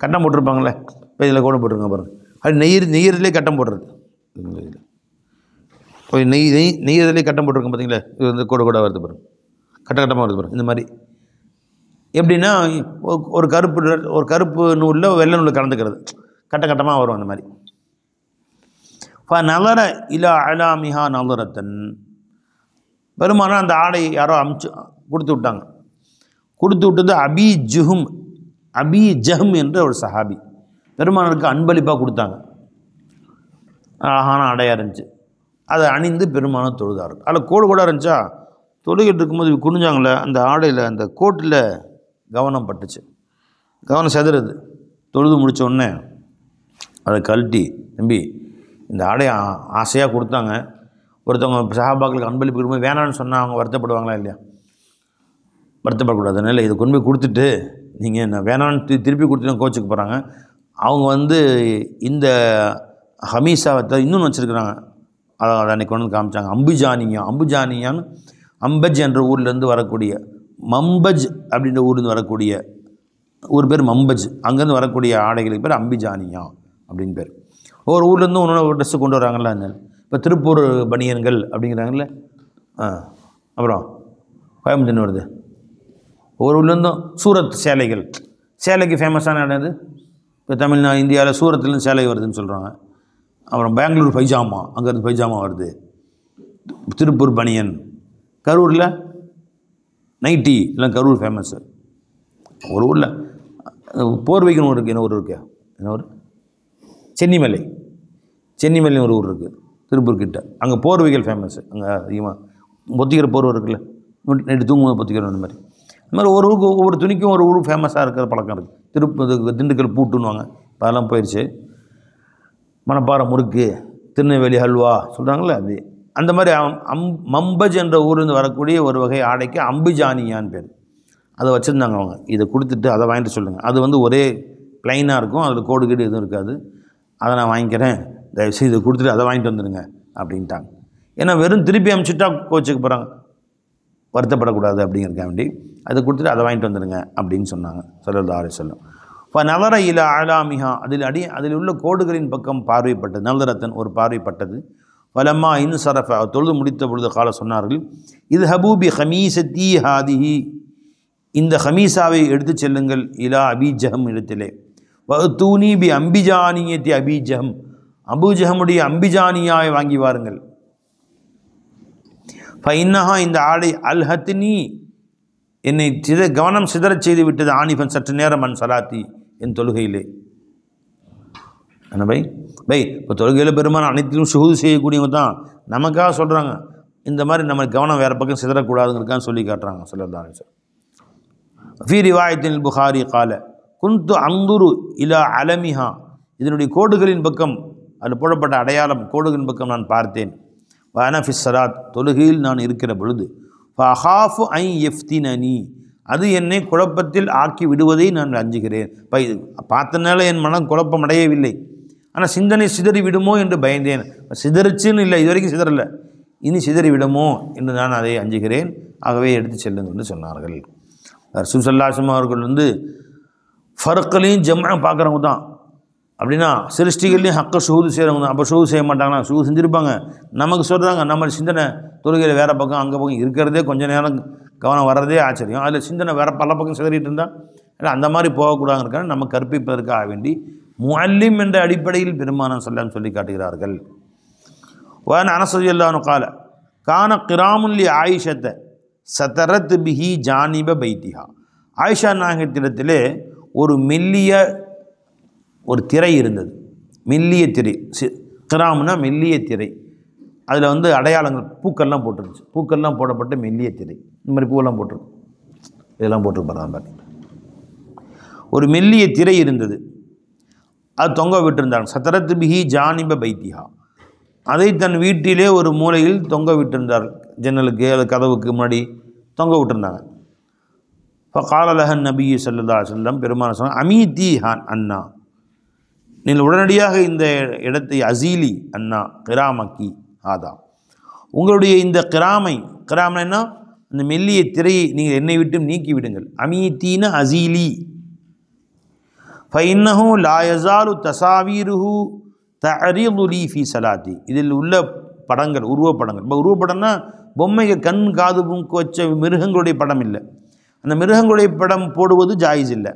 கட்டம் போட்டிருப்பாங்களே, இப்போ இதில் கோடு போட்டிருங்க பாருங்க, அது நெய்யறதுலே கட்டம் போடுறது. இப்போ நெய்யறதுலே கட்டம் போட்டிருக்கோம் பார்த்தீங்களா, இது கோடு கோடாக வருது பாருங்க, கட்டமாக வருது பாருங்க. இந்த மாதிரி எப்படின்னா ஒரு கருப்பு நூலில் வெள்ளை நூலில் கலந்துக்கிறது, கட்டமாக வரும். அந்த மாதிரி நலர இலா அலாமிஹா நலரத்தன் பெருமானா அந்த ஆடை யாரோ கொடுத்து விட்டாங்க. கொடுத்து விட்டது அபி ஜஹம் என்ற ஒரு சஹாபி பெருமானருக்கு அன்பளிப்பாக கொடுத்தாங்க. அழகான ஆடையாக இருந்துச்சு, அதை அணிந்து பெருமானம் தொழுதார். அதில் கோடு கூட இருந்துச்சா, தொழுகிட்டு இருக்கும்போது குனிஞ்சாங்களே, அந்த ஆடையில் அந்த கோட்டில் கவனம் பட்டுச்சு, கவனம் செதறது. தொழுது முடித்த உடனே அதை கழட்டி, தம்பி இந்த ஆடையை ஆசையாக கொடுத்தாங்க, ஒருத்தவங்க சஹாபாக்களுக்கு அன்பளிப்பு கொடுக்கும்போது வேணான்னு சொன்னால் அவங்க வருத்தப்படுவாங்களா இல்லையா? வருத்தப்படக்கூடாது. அதனால் இதை கொண்டு போய் கொடுத்துட்டு நீங்கள் என்ன வேணான்னு திருப்பி கொடுத்துட்டு கோச்சுக்கு போகிறாங்க. அவங்க இந்த ஹமீஸாவை இன்னொன்று வச்சுருக்குறாங்க, அதை அன்றைக்கி கொண்டு வந்து காமிச்சாங்க. அம்புஜானியான்னு அம்பஜ் என்ற ஊர்லேருந்து வரக்கூடிய, மம்பஜ் அப்படின்ற ஊர்லேருந்து வரக்கூடிய ஊர் பேர் மம்பஜ், அங்கேருந்து வரக்கூடிய ஆடைகளுக்கு பேர் அம்பிஜானியா அப்படின்னு பேர். ஒவ்வொரு ஊர்லேருந்து ஒன்று ட்ரெஸ்ஸு கொண்டு வராங்கல்ல. அதனால் இப்போ திருப்பூர் பனியன்கள் அப்படிங்கிறாங்கல்ல, அப்புறம் கோயம்புத்தூர் வருது, ஒவ்வொரு ஊர்லேருந்தும் சூரத் சேலைக்கு ஃபேமஸான இடம் இது. இப்போ தமிழ்நாடு இந்தியாவில் சூரத்துலேருந்து சேலை வருதுன்னு சொல்கிறாங்க. அப்புறம் பெங்களூர் பைஜாமா, அங்கேருந்து பைஜாமா வருது. திருப்பூர் பனியன், கரூரில் நைட்டி இல்லை கரூர் ஃபேமஸ்ஸு. ஒரு ஊரில் போர்வைக்குன்னு ஊர் இருக்குது, என்ன ஊர் இருக்குது, என்ன ஊர், சென்னிமலை ஒரு ஊர் இருக்குது திருப்பூர்கிட்ட. அங்கே போர்வைகள் ஃபேமஸ்ஸு. அங்கே அதிகமாக பொத்திக்கிற போர்வை இருக்குல்ல, நைட்டு தூங்கும்போது பொத்திக்கிற, அந்த மாதிரி ஒவ்வொரு ஊருக்கு ஒவ்வொரு துணிக்கும் ஒரு ஊருக்கு ஃபேமஸாக இருக்கிற பழக்கம் இருக்குது. திண்டுக்கல் பூட்டுன்னுவாங்க, இப்போ அதெல்லாம் போயிடுச்சு. மணப்பாறை முறுக்கு, திருநெல்வேலி ஹல்வா சொல்கிறாங்களே அப்படி. அந்த மாதிரி மம்பஜ் என்ற ஊர்லேருந்து வரக்கூடிய ஒரு வகை ஆடைக்கு அம்புஜானியான்னு பேர். அதை வச்சுருந்தாங்க அவங்க. இதை கொடுத்துட்டு அதை வாங்கிட்டு சொல்லுங்கள். அது வந்து ஒரே ப்ளைனாக இருக்கும், அதில் கோடு கீடு எதுவும் இருக்காது. அதை நான் வாங்கிக்கிறேன், தயவுசெய்து இதை கொடுத்துட்டு அதை வாங்கிட்டு வந்துடுங்க அப்படின்ட்டாங்க. ஏன்னா வெறும் திருப்பி அனுப்பிச்சிட்டா கோச்சுக்கு போகிறாங்க, வருத்தப்படக்கூடாது அப்படிங்கிறக்க வேண்டி அதை கொடுத்துட்டு அதை வாங்கிட்டு வந்துடுங்க அப்படின்னு சொன்னாங்க ஸல்லல்லாஹு அலைஹி வஸல்லம். இப்போ நலர இல ஆலாமிஹா, அதில் உள்ள கோடுகளின் பக்கம் பார்வைப்பட்டது. நலரத்தன் ஒரு பார்வைப்பட்டது. வலம்மா இன் சரஃப, தொழுது முடித்த பொழுது கால சொன்னார்கள், இது ஹபூபி ஹமீசத்தி ஹாதிஹி, இந்த ஹமீசாவை எடுத்து செல்லுங்கள், இலா அபிஜஹம் இடத்திலே. தூனி பி அம்பிஜானியத்தி அபிஜஹம், அபுஜஹமுடைய அம்பிஜானியாவை வாங்கி வாருங்கள். ஃபைன்னஹா, இந்த ஆடை அல்ஹத்னி, என்னை கவனம் சிதறச் செய்து விட்டது, ஆனிஃபன் சற்று நேரம், அன் சலாத்தி, என் தொழுகையிலே. என்ன பை இப்போ தொழுகையில் பெருமான் அனைத்திலும் ஷுஹூத் செய்யக்கூடியவங்க தான். நமக்காக சொல்கிறாங்க, இந்த மாதிரி நம்ம கவனம் வேறு பக்கம் சிதறக்கூடாதுங்கிறதுக்காக சொல்லி காட்டுறாங்க ஸல்லல்லாஹு அலைஹி வஸல்லம். ஃபீ ரிவாயத்தில் புகாரி கால குன்து அந்துரு இலா அலமிஹா, இதனுடைய கோடுகளின் பக்கம், அதில் போடப்பட்ட அடையாளம் கோடுகளின் பக்கம் நான் பார்த்தேன். வஅன ஃபி ஸலாத், தொழுகையில் நான் இருக்கிற பொழுது. ஃபஅஹாஃபு ஐ யஃப்தினனி, அது என்னை குழப்பத்தில் ஆக்கி விடுவதை நான் அஞ்சுகிறேன். பார்த்தனால என் மனம் குழப்பம் அடையவில்லை, ஆனால் சிந்தனை சிதறி விடுமோ என்று பயந்தேன். சிதறிச்சுன்னு இல்லை, இது வரைக்கும் சிதறலை, இனி சிதறி விடுமோ என்று நான் அதை அஞ்சுகிறேன், ஆகவே எடுத்து செல்லுங்கள் என்று சொன்னார்கள். ரசூல் ஸல்லல்லாஹு அலைஹி வஸல்லம் அவர்கள் வந்து ஃபர்கலையும் ஜம்ஆ பார்க்குறவங்க தான். அப்படின்னா சிருஷ்டிகள்லையும் ஹக்க ஷுஹூது செய்கிறவங்க தான். அப்போ ஷுஹூது செய்ய மாட்டாங்கன்னா ஷுஹூது செஞ்சுருப்பாங்க. நமக்கு சொல்கிறாங்க, நம்ம சிந்தனை தொழுகையில் வேறு பக்கம் அங்கே பக்கம் இருக்கிறதே கொஞ்சம் நேரம் கவனம் வர்றதே ஆச்சரியம். அதில் சிந்தனை வேறு பல பக்கம் சிதறிட்டு இருந்தால் அந்த மாதிரி போகக்கூடாதுங்கிறக்கான நம்ம கற்பிப்பதற்காக வேண்டி முஅல்லிம் என்ற அடிப்படையில் பெருமானார் ஸல்லல்லாஹு சொல்லி காட்டுகிறார்கள். வஅன் அனஸ் ரலியல்லாஹு அன்ஹு கால கான கிராமுன் லி ஆயிஷத்த சதரத் பிஹி ஜானிப பைத்திஹா, ஆயிஷா நாயகத்திடத்திலே ஒரு மெல்லிய ஒரு திரை இருந்தது. மெல்லிய திரை, கிராம்னா மெல்லிய திரை. அதில் வந்து அடையாளங்கள் பூக்கள்லாம் போட்டுருந்துச்சு. பூக்கள்லாம் போடப்பட்ட மெல்லிய திரை. இந்த மாதிரி பூவெல்லாம் போட்டிருக்கு, இதெல்லாம் போட்டிருப்பாங்க. ஒரு மெல்லிய திரை இருந்தது, அது தொங்க விட்டிருந்தாங்க. சதரத் பிஹி ஜானிப பைத்திஹா, அதை தன் வீட்டிலே ஒரு மூலையில் தொங்க விட்டிருந்தார். ஜன்னலுக்கு அது கதவுக்கு முன்னாடி தொங்க விட்டுருந்தாங்க. ஃபகால லஹன் நபி ஸல்லல்லாஹு அலைஹி வஸல்லம், பெருமானார் சொன்னாங்க, அமீதி ஹான் அண்ணா, நீங்கள் உடனடியாக இந்த இடத்தை அசீலி அண்ணா கிராமக்கி ஆதா, உங்களுடைய இந்த கிராமன்னா இந்த மெல்லிய திரையை நீங்கள் என்னை விட்டு நீக்கி விடுங்கள். அமீத்தீன அசீலி ஃபைன்னஹு லா யஸாலு தசாவீருஹு தஅரிது லீ ஃபீ ஸலாத்தி, இதில் உள்ள படங்கள் உருவப்படங்கள். இப்போ உருவப்படம்னா பொம்மைகள் கண் காது மூக்கு வச்ச மிருகங்களுடைய படம் இல்லை. அந்த மிருகங்களுடைய படம் போடுவது ஜாயிஸ் இல்லை.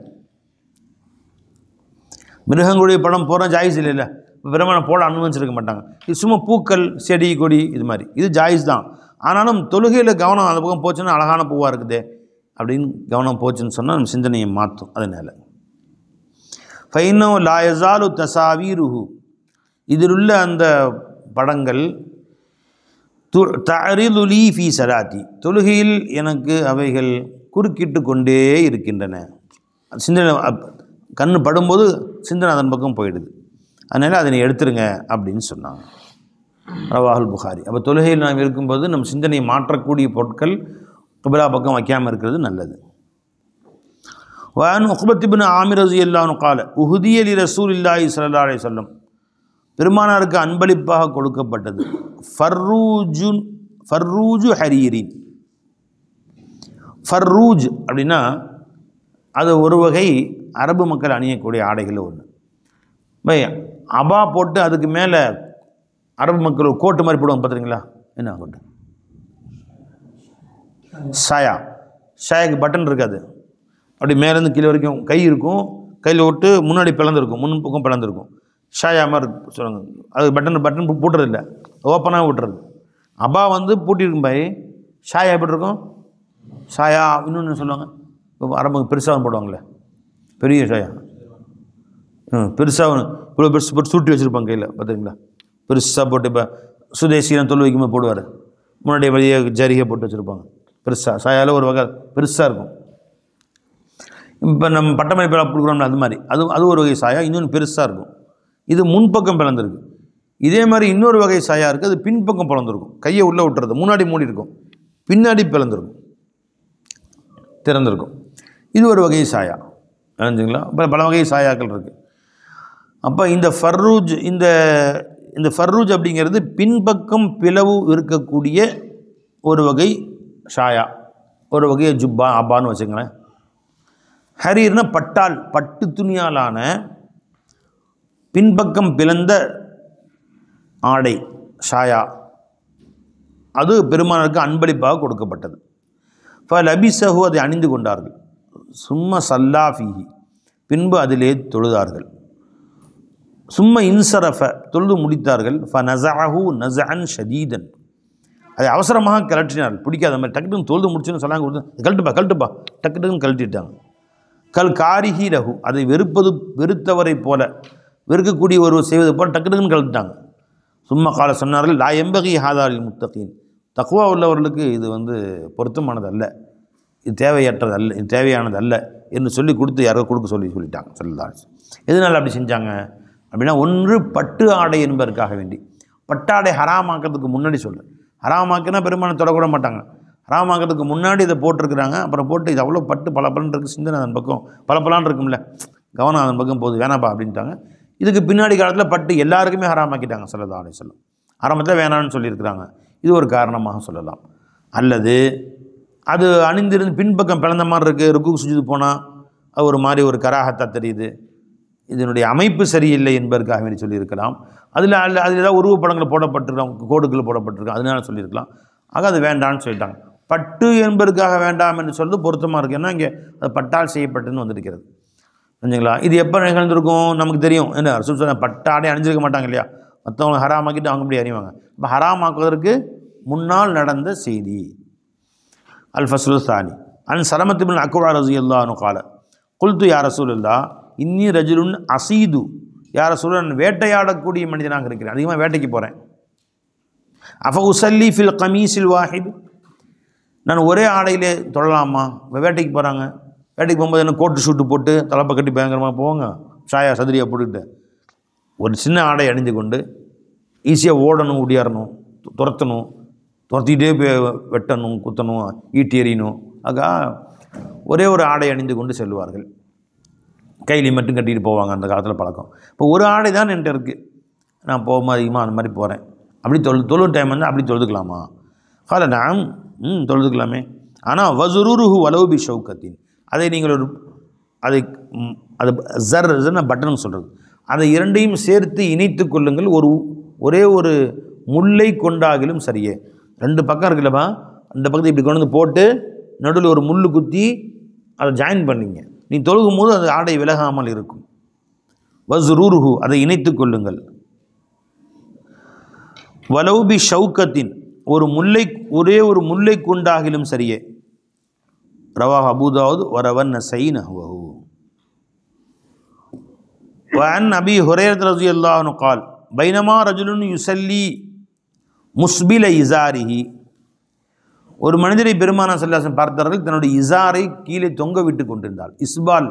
மிருகங்களுடைய படம் போடுற ஜாயிஸ் இல்லை. பிரமாணம் போட அனுமதிச்சிருக்க மாட்டாங்க. இது சும்மா பூக்கள் செடி கொடி இது மாதிரி, இது ஜாயிஸ் தான். ஆனாலும் தொழுகையில் கவனம் அந்த பக்கம் போச்சுன்னா அழகான பூவாக இருக்குதே அப்படின்னு கவனம் போச்சுன்னு சொன்னால் நம்ம சிந்தனையை மாற்றும். அதனால் ஃபைன்னோ லா யஸாலு தசாவீருஹு, இதில் உள்ள அந்த படங்கள் தஅரிது லீ ஃபீ ஸலாத்தி, தொழுகையில் எனக்கு அவைகள் குறுக்கிட்டு கொண்டே இருக்கின்றன. சிந்தனை கண்ணு படும்போது சிந்தனை அதன் பக்கம் போயிடுது, அதனால் அதனை எடுத்துருங்க அப்படின்னு சொன்னாங்க. ரவாஹுல் புகாரி. அப்போ தொழுகையில் நாம் இருக்கும்போது நம் சிந்தனையை மாற்றக்கூடிய பொருட்கள் கிப்லா பக்கம் வைக்காமல் இருக்கிறது நல்லது. வஅன் உக்பத் இப்னு ஆமிர் ரலியல்லாஹு அன்ஹு قال உஹ்திய லி ரசூலில்லாஹி ஸல்லல்லாஹு அலைஹி வஸல்லம், பெருமானாருக்கு அன்பளிப்பாக கொடுக்கப்பட்டது ஃபர்ரூஜு ஹரீரின். ஃபர்ரூஜ் அப்படின்னா அது ஒரு வகை அரபு மக்கள் அணியக்கூடிய ஆடைகளில் ஒன்று. பை அபா போட்டு அதுக்கு மேலே அரபு மக்கள் ஒரு கோட்டு மாதிரி போடுவாங்க பார்த்துறீங்களா? என்ன கோட்டு? ஷாயாக்கு பட்டன் இருக்காது, அப்படி மேலேருந்து கீழே வரைக்கும் கை இருக்கும், கையில் விட்டு முன்னாடி பிளந்துருக்கும், முன் பக்கம் பிளந்துருக்கும். ஷாயா மாதிரி சொல்லுவாங்க. அது பட்டன் பூட்டுறதில்லை, ஓப்பனாக விட்டுறது. அபா வந்து பூட்டியிருக்கும். பை ஷாயா எப்படி இருக்கும்? ஷாயா இன்னொன்று சொல்லுவாங்க, இப்போ அரபு பெருசாக போடுவாங்களே, பெரிய ஷாயா, பெருசாக இவ்வளோ பெருசு சூட்டி வச்சுருப்பாங்க கையில் பார்த்துருங்களா? பெருசாக போட்டு இப்போ சுதேசியெலாம் தொழில் வைக்கும்போது போடுவார், முன்னாடி வழியே ஜரிகை போட்டு வச்சுருப்பாங்க. பெருசாக ஷாயாவில் ஒரு வகை பெருசாக இருக்கும். இப்போ நம்ம பட்டமளிப்பு கொடுக்குறோம்ல அது மாதிரி, அது ஒரு வகை ஷாயா. இன்னொன்று பெருசாக இருக்கும். இது முன்பக்கம் பிளந்துருக்கு. இதே மாதிரி இன்னொரு வகை சாயா இருக்குது, அது பின்பக்கம் பிளந்துருக்கும். கையை உள்ளே விட்டுறது, முன்னாடி மூடி இருக்கும், பின்னாடி பிளந்துருக்கும், திறந்திருக்கும். இது ஒரு வகை சாயா. நினைஞ்சுங்களா? பல வகை சாயாக்கள் இருக்குது. அப்போ இந்த ஃபர்ரூஜ் இந்த ஃபர்ரூஜ் அப்படிங்கிறது பின்பக்கம் பிளவு இருக்கக்கூடிய ஒரு வகை ஷாயா, ஒரு வகை ஜுப்பா அப்பான்னு வச்சுங்களேன். ஹரீர்னா பட்டால், பட்டு துணியாலான பின்பக்கம் பிளந்த ஆடை ஷாயா, அது பெருமானாருக்கு அன்பளிப்பாக கொடுக்கப்பட்டது. ஃபலபிஸஹு, அதை அணிந்து கொண்டார்கள். சும்ம சல்லா ஃபீஹி, பின்பு அதிலே தொழுதார்கள். சும்ம இன்சரஃப, தொழுது முடித்தார்கள். ஃபனஸஅஹு நஸஅன் ஷதீதன், அதை அவசரமாக கழற்றினார்கள். பிடிக்காத மாதிரி டக்குன்னு தொழுது முடிச்சுன்னு சொல்லாங்க, கொடுத்து கழட்டுப்பா டக்குன்னு கழட்டிட்டாங்க. கல் காரிஹி லஹு, அதை வெறுத்தவரை போல, வெறுக்கக்கூடிய ஒரு செய்வது போல் டக்குன்னு கழட்டிட்டாங்க. சும்மா கால சொன்னார்கள், லா எம்பகி ஹாதாலில் முத்தகீன், தக்வா உள்ளவர்களுக்கு இது பொருத்தமானதல்ல, இது தேவையற்றதல்ல, இது தேவையானதல்ல என்று சொல்லி கொடுத்து யாரோ சொல்லிட்டாங்க சொல்லலாம். எதனால் அப்படி செஞ்சாங்க அப்படின்னா, ஒன்று பட்டு ஆடை என்பதற்காக வேண்டி. பட்டாடை ஹராமாக்கிறதுக்கு முன்னாடி சொல்கிறேன். ஹராமாக்கினா பெரும்பாலும் தொடக்கூட மாட்டாங்க. ஹராமாக்கிறதுக்கு முன்னாடி இதை போட்டிருக்கிறாங்க. அப்புறம் போட்டு இது அவ்வளோ பட்டு பலப்பலன்னு இருக்குது, சிந்தனை அதன் பக்கம் பலப்பலான்னு இருக்கும்ல, கவனம் அதன் பக்கம் போகுது, வேணாப்பா அப்படின்ட்டாங்க. இதுக்கு பின்னாடி காலத்தில் பட்டு எல்லாருக்குமே ஹராமாக்கிட்டாங்க ஸல்லல்லாஹு அலைஹி வஸல்லம். ஆரம்பத்தில் வேணான்னு சொல்லியிருக்கிறாங்க. இது ஒரு காரணமாக சொல்லலாம். அல்லது அது அணிந்திருந்து பின்பக்கம் பிளந்த மாதிரி இருக்குது, ருக்கு சுஜூது போனால் அது ஒரு மாதிரி ஒரு கராகத்தாக தெரியுது, இதனுடைய அமைப்பு சரியில்லை என்பதற்காக வேண்டி சொல்லியிருக்கலாம். அதில் ஏதாவது உருவப்படங்கள் போடப்பட்டிருக்கலாம், கோடுகள் போடப்பட்டிருக்கலாம், அதனால சொல்லியிருக்கலாம். ஆக அது வேண்டான்னு சொல்லிட்டாங்க. பட்டு என்பதற்காக வேண்டாம் என்று சொல்வது பொருத்தமாக இருக்குது. ஏன்னா இங்கே அது பட்டால் செய்யப்பட்டுன்னு வந்திருக்கிறது. புரிஞ்சுங்களா? இது எப்போ நிகழ்ந்திருக்கும் நமக்கு தெரியும். என்ன ரசூல் சொன்ன பட்டாடே அணிஞ்சிருக்க மாட்டாங்க இல்லையா, மற்றவங்க ஹராமாக்கிட்டு அவங்க இப்படி அறிவாங்க. இப்போ ஹராமாக்குவதற்கு முன்னால் நடந்த செய்தி. அல் ஃபஸ்லு சானி அன் சலமத் இப்னு அக்வா ரலியல்லாஹு அன்ஹு கால குல்து யா ரசூலல்லாஹ் இன்னி ரஜுலுன் அசீது, யா ரசூலல்லாஹ், நான் வேட்டையாடக்கூடிய மனிதனாக இருக்கிறேன், அதிகமாக வேட்டைக்கு போகிறேன். அஃப உசல்லி ஃபில் கமீஸில் வாஹித், நான் ஒரே ஆடையிலே தொழலாமா? வேட்டைக்கு போகிறாங்க, வேட்டைக்கு போகும்போது என்ன கோட்டு ஷூட்டு போட்டு தலைப்பை கட்டி பயங்கரமாக போவாங்க, ஷாயா சதுரியா போட்டுக்கிட்டு. ஒரு சின்ன ஆடை அணிந்து கொண்டு ஈஸியாக ஓடணும், ஒடியாரணும், துரத்தணும், துரத்திக்கிட்டே போய் வெட்டணும், குத்தணும், ஈட்டி எறியணும். ஆக ஒரே ஒரு ஆடை அணிந்து கொண்டு செல்வார்கள். கைலி மட்டும் கட்டிட்டு போவாங்க, அந்த காலத்தில் பழக்கம். இப்போ ஒரு ஆடை தான் என்கிட்ட இருக்குது, நான் போகும்போது அதிகமாக அந்த மாதிரி போகிறேன். அப்படி தொழுது டைம் அப்படி தொழுதுக்கலாமா? கால நான் தொழுதுக்கலாமே. ஆனால் வசுருஹு வலவுபி ஷவுக்கத்தின், அதை நீங்கள் அது ஜர்னா பட்டன்னு சொல்கிறது, அதை இரண்டையும் சேர்த்து இணைத்து கொள்ளுங்கள். ஒரே ஒரு முல்லை கொண்டாகிலும் சரியே. ரெண்டு பக்கம் இருக்குல்லப்பா, அந்த பக்கத்தை இப்படி கொண்டு வந்து போட்டு நடுவில் ஒரு முள் குத்தி அதை ஜாயின் பண்ணிங்க, நீ தொழுகும் போது அது ஆடை விலகாமல் இருக்கும். வஸ்ரூருஹு, அதை இணைத்து கொள்ளுங்கள். வலௌபி ஷவுக்கத்தின், ஒரே ஒரு முல்லை கொண்டாகிலும் சரியே. ரவாஹ் அபூ தாவூத் வரவன் நஸீ நஹ்வஹு. வஅன் அபீ ஹுரைரா ரலியல்லாஹு அன்ஹு قال பைனமா ரஜுலுன் யுஸல்லி முஸ்பில இஸாரிஹி, ஒரு மனிதரை பெருமானார் ஸல்லல்லாஹு அலைஹி வஸல்லம் பார்த்தார்கள், தன்னுடைய இஸாரை கீழே தொங்க விட்டு கொண்டிருந்தாள். இஸ்பால்,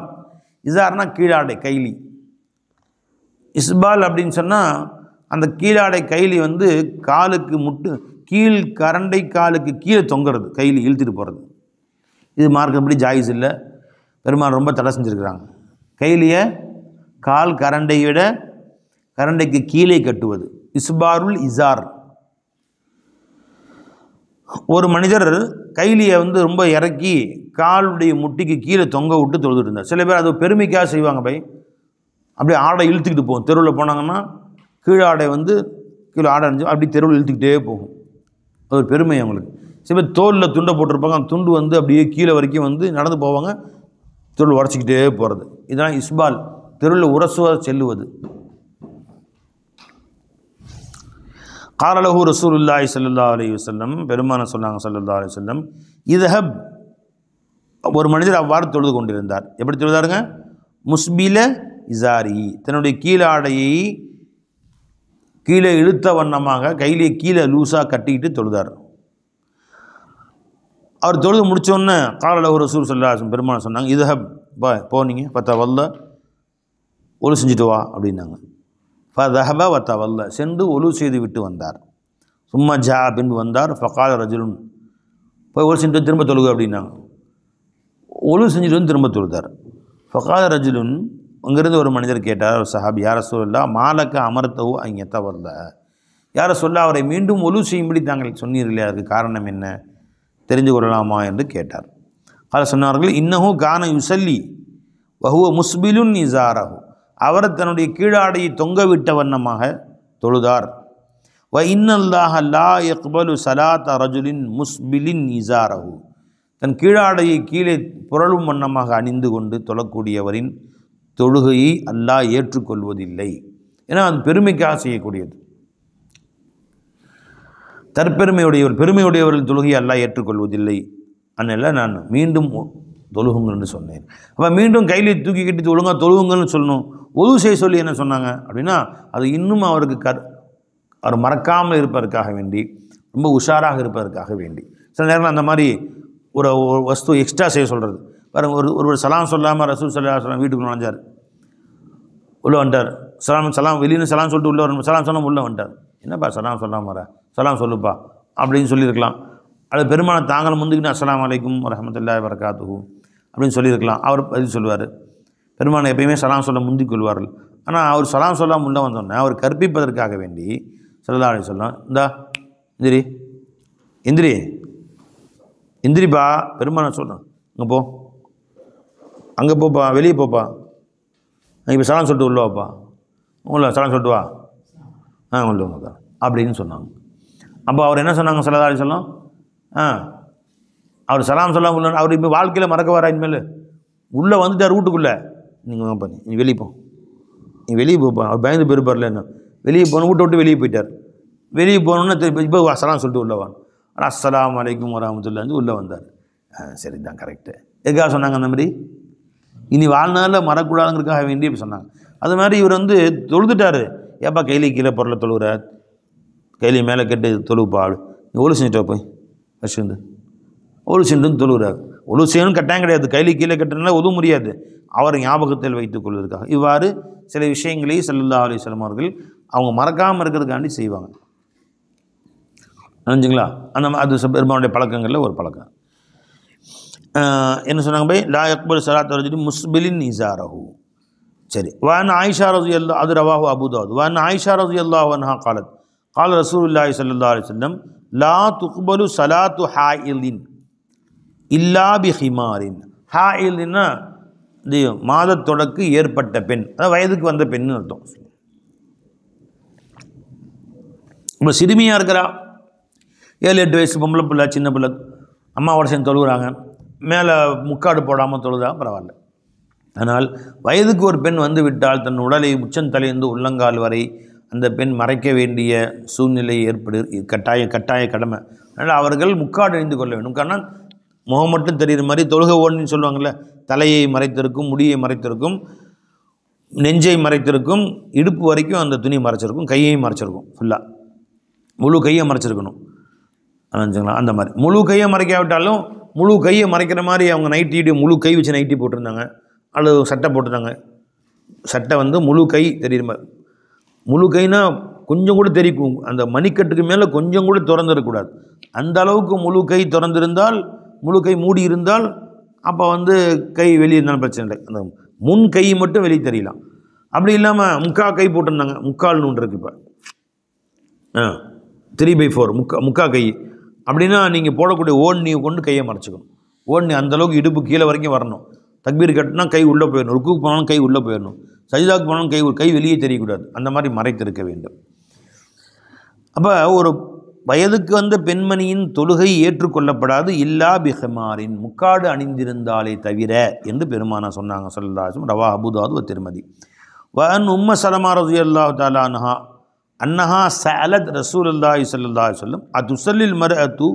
இஸார்னா கீழாடை கைலி. இஸ்பால் அப்படின்னு சொன்னால் அந்த கீழாடை கைலி காலுக்கு கரண்டை காலுக்கு கீழே தொங்குறது, கைலி இழுத்துட்டு போகிறது. இது மார்க்கப்படி ஜாயிஸ் இல்லை, பெருமாள் ரொம்ப தடை செஞ்சுருக்கிறாங்க. கைலியை கால் கரண்டை விட கரண்டைக்கு கீழே கட்டுவது இஸ்பாருல் இஸார். ஒரு மனிதர் கைலியை ரொம்ப இறக்கி காலுடைய முட்டிக்கு கீழே தொங்க விட்டு தொழுதுட்டு இருந்தார். சில பேர் அது பெருமைக்காக செய்வாங்க. அப்படியே ஆடை இழுத்துக்கிட்டு போகும். தெருவில் போனாங்கன்னா கீழாடை கீழே ஆடை அணிஞ்சு அப்படி தெருவில் இழுத்துக்கிட்டே போகும். அது ஒரு பெருமை அவங்களுக்கு. சில பேர் தோலில் துண்டை போட்டிருப்பாங்க, அந்த துண்டு அப்படியே கீழே வரைக்கும் நடந்து போவாங்க, தெருவில் உடச்சிக்கிட்டே போகிறது. இதெல்லாம் இஸ்பால், தெருவில் உரசுவ செல்லுவது. காலலஹு ரசூலுல்லாஹி ஸல்லல்லாஹு அலைஹி வஸல்லம், பெருமானார் சொன்னாங்க ஸல்லல்லாஹு அலைஹி வஸல்லம், இதஹப், ஒரு மனிதர் அவ்வாறு தொழுது கொண்டிருந்தார். எப்படி தொழுதாருங்க? முஸ்பில இஸாரி, தன்னுடைய கீழாடையை கீழே இழுத்த வண்ணமாக கையிலே கீழே லூஸாக கட்டிக்கிட்டு தொழுதார். அவர் தொழுது முடித்தோன்னே காலலஹு ரசூல் ஸல்லல்லாஹு அலைஹி வஸல்லம், பெருமானார் சொன்னாங்க, இதஹப், போனீங்க பார்த்தா வல்ல ஒழு செஞ்சுட்டு வா அப்படின்னாங்க. ஃபதஹப வத்தவல்ல, சென்று ஒலு செய்து விட்டு வந்தார். சும்மா ஜா பின்பு வந்தார். ஃபகால ரஜுலுன், போய் ஒலு செஞ்சுட்டு திரும்ப தொழுகு அப்படின்னாங்க. ஒலு செஞ்சுட்டு வந்து திரும்ப தொழுதார். ஃபகால ரஜுலுன், அங்கிருந்து ஒரு மனிதர் கேட்டார், சஹாபி, யார சொல்லா மாலக்க அமர்த்தவோ அங்கே தவறல, யார சொல்ல அவரை மீண்டும் ஒலு செய்யும்படி தாங்கள் சொன்னீர்களே, அதுக்கு காரணம் என்ன, தெரிந்து கொள்ளலாமா என்று கேட்டார். அதில் சொன்னார்கள், இன்னஹு கான யுசல்லி வஹுவ முஸ்பிலுன் இசாரஹு, அவர் தன்னுடைய கீழாடையை தொங்க விட்ட வண்ணமாக தொழுதார். வ இன்னல்லாஹ லா யக்பலு சலாத்த ரஜுலின் முஸ்பிலின் இசாரஹு, தன் கீழாடையை கீழே புரளும் வண்ணமாக அணிந்து கொண்டு தொழக்கூடியவரின் தொழுகையை அல்லாஹ் ஏற்றுக்கொள்வதில்லை. ஏன்னா அது பெருமைக்காக செய்யக்கூடியது. பெருமையுடையவர்கள் தொழுகையை அல்லாஹ் ஏற்றுக்கொள்வதில்லை. அதனால் நான் மீண்டும் தொழுகுங்கள்னு சொன்னேன். அப்போ மீண்டும் கையில் தூக்கி கட்டி ஒழுங்காக தொழுகுங்கள்னு சொல்லணும். ஒது செய்ய சொல்லி என்ன சொன்னாங்க அப்படின்னா, அது இன்னும் அவருக்கு அவர் மறக்காமல் இருப்பதற்காக வேண்டி, ரொம்ப உஷாராக இருப்பதற்காக வேண்டி. சில நேரம் அந்த மாதிரி ஒரு வஸ்து எக்ஸ்ட்ரா செய்ய சொல்கிறது. பாருங்க, ஒரு சலாம் சொல்லாமல் ரசூல் ஸல்லல்லாஹு அலைஹி வஸல்லம் வீட்டுக்குள்ள நுழைஞ்சார், உள்ளே வந்துட்டார். சலாம் வெளியின்னு சலாம் சொல்லிட்டு உள்ளே வரணும். சலாம் சொல்லாமல் உள்ளே வந்துட்டார். என்னப்பா சலாம் சொல்லாமல் வர, சலாம் சொல்லுப்பா அப்படின்னு சொல்லியிருக்கலாம். அது பெருமானை தாங்கள் முந்துக்கிட்டு அஸ்ஸலாமு அலைக்கும் வரஹ்மத்துல்லாஹி வபரகாத்துஹு அப்படின்னு சொல்லியிருக்கலாம். அவர் பதில் சொல்லுவார். பெருமானை எப்பயுமே சலாம் சொல்ல முந்திக் கொள்வார்கள். ஆனால் அவர் சலாம் சொல்லாமல் முன்னே வந்தோடனே அவர் கற்பிப்பதற்காக வேண்டி ஸல்லல்லாஹு அலைஹி வஸல்லம், இந்தா எந்திரிப்பா, பெருமானை சொல்கிறேன், அங்கே போப்பா, வெளியே போப்பா, இப்போ சலாம் சொல்லிட்டு உள்ளவாப்பா, உள்ள சலாம் சொல்லிட்டு வா, உள்ள வாங்க அப்படின்னு சொன்னாங்க. அப்போ அவர் என்ன சொன்னாங்க ஸல்லல்லாஹு அலைஹி வஸல்லம், அவர் சலாம் சொல்லாமல் உள்ள, அவர் இப்போ வாழ்க்கையில் மறக்க வரா, இனிமேல் உள்ளே வந்துட்டார் வீட்டுக்குள்ளே, நீங்கள் வாப்பா, நீ வெளியே போ, நீ வெளியே போப்பா. அவர் பயந்து போயிருப்பார்ல, என்ன வெளியே போகணும், வீட்டை விட்டு வெளியே போயிட்டார். வெளியே போகணுன்னா இப்போ சலாம் சொல்லிட்டு உள்ளே வாங்க, ஆனால் அஸ்ஸலாமு அலைக்கும் வரஹ்மத்துல்லாஹி உள்ளே வந்தார். சரி தான், கரெக்டு. எதுக்காக சொன்னாங்க அந்த மாதிரி? இனி வாழ்நாளில் மறக்கூடாதுங்கிறதுக்காக வேண்டி இப்போ சொன்னாங்க. அது மாதிரி இவர் தொழுதுட்டார். ஏப்பா கையிலே கீழே பொருளை தொழுகிற, கையிலே மேலே கெட்டு தொழுப்பா, நீ ஒழு செஞ்சுட்டா போய் வச்சுருந்து ஒழு செஞ்சுன்னு தொழுகிறார். ஒழு செய்யணும் கட்டாயம் கிடையாது, கையிலே கீழே கட்டுறதுனால உதவ முடியாது, அவர் ஞாபகத்தில் வைத்துக் கொள்வதற்காக இவ்வாறு சில விஷயங்களை ஸல்லல்லாஹு அலைஹி வஸல்லம் அவர்கள் அவங்க மறக்காமல் இருக்கிறதுக்காண்டி செய்வாங்க. நினைஞ்சுங்களா? அது பெருமானுடைய பழக்கங்களில் ஒரு பழக்கம். என்ன சொன்னாங்க பை, லா யக்பல் ஸலாத்த ரஜுலின் முஸ்பிலின் இஸாரஹு. சரி. வஅன் ஆயிஷா ரலியல்லாஹு, அது ரவாஹு அபூ தாவூத். வஅன் ஆயிஷா ரலியல்லாஹு அன்ஹா قالت قال ரசூலுல்லாஹி ஸல்லல்லாஹு அலைஹி வஸல்லம் லா துக்பலு ஸலாத்து ஹாயிலின் இல்லா பிஹிமாரின். ஹாயில்னா இது மாதத்தொடக்கு ஏற்பட்ட பெண், அதாவது வயதுக்கு வந்த பெண்ணு அர்த்தம். இப்போ சிறுமியாக இருக்கிறா, 7-8 வயசு பொம்பளை பிள்ளை, சின்ன பிள்ளை, அம்மாவோட சேர்ந்து தொழுகிறாங்க, மேலே முக்காடு போடாமல் தொழுதா பரவாயில்ல. ஆனால் வயதுக்கு ஒரு பெண் வந்து விட்டால் தன் உடலை உச்சந்தலையிலிருந்து உள்ளங்கால் வரை அந்த பெண் மறைக்க வேண்டிய சூழ்நிலை கட்டாய கடமை. அதனால் அவர்கள் முக்காடு அணிந்து கொள்ள வேண்டும். காரணம் முகம் மட்டும் தெரிகிற மாதிரி தொழுகை ஓடுன்னு சொல்லுவாங்கள்ல, தலையை மறைத்திருக்கும், முடியை மறைத்திருக்கும், நெஞ்சை மறைத்திருக்கும், இடுப்பு வரைக்கும் அந்த துணி மறைச்சிருக்கும், கையையும் மறைச்சிருக்கும், ஃபுல்லாக முழு கையை மறைச்சிருக்கணும். நினச்சிங்களா? அந்த மாதிரி முழு கையை மறைக்காவிட்டாலும் முழு கையை மறைக்கிற மாதிரி அவங்க நைட்டி, முழு கை வச்சு நைட்டி போட்டிருந்தாங்க, அல்லது சட்டை போட்டிருந்தாங்க. சட்டை முழு கை தெரியுற மாதிரி, முழு கைனா கொஞ்சம் கூட தெரிக்கும், அந்த மணிக்கட்டுக்கு மேலே கொஞ்சம் கூட திறந்துடக்கூடாது. அந்த அளவுக்கு முழு கை திறந்திருந்தால், முழு கை மூடி இருந்தால் அப்போ கை வெளியே இருந்தாலும் பிரச்சனை இல்லை, அந்த முன் கை மட்டும் வெளியே தெரியலாம். அப்படி இல்லாமல் முக்கால் கை போட்டிருந்தாங்க, முக்கால்னு ஒன்று இருக்குது இப்போ 3/4 முக்கா கை அப்படின்னா நீங்கள் போடக்கூடிய ஓடனியை கொண்டு கையை மறைச்சிக்கணும். ஓடனி அந்தளவுக்கு இடுப்பு கீழே வரைக்கும் வரணும். தக்பீர் கட்டினா கை உள்ளே போயிடணும், ருக்குக்கு போனாலும் கை உள்ளே போயிடணும், சஜிதாக்கு போனாலும் கை வெளியே தெரியக்கூடாது, அந்த மாதிரி மறைத்திருக்க வேண்டும். அப்போ ஒரு வயதுக்கு வந்த பெண்மணியின் தொழுகை ஏற்றுக்கொள்ளப்படாது இல்லா பிஹமாரின், முக்காடு அணிந்திருந்தாலே தவிர என்று பெருமானா சொன்னாங்க ஸல்லல்லாஹு அலைஹி வஸல்லம். ரவா அபூ தாவூத் வ திர்மிதி. வஅன் உம்ம ஸலமா ரலியல்லாஹு தஆலா அன்னஹா சஅலத் ரசூலுல்லாஹி ஸல்லல்லாஹு அலைஹி வஸல்லம் அதுஸல்லில் மர்அத்து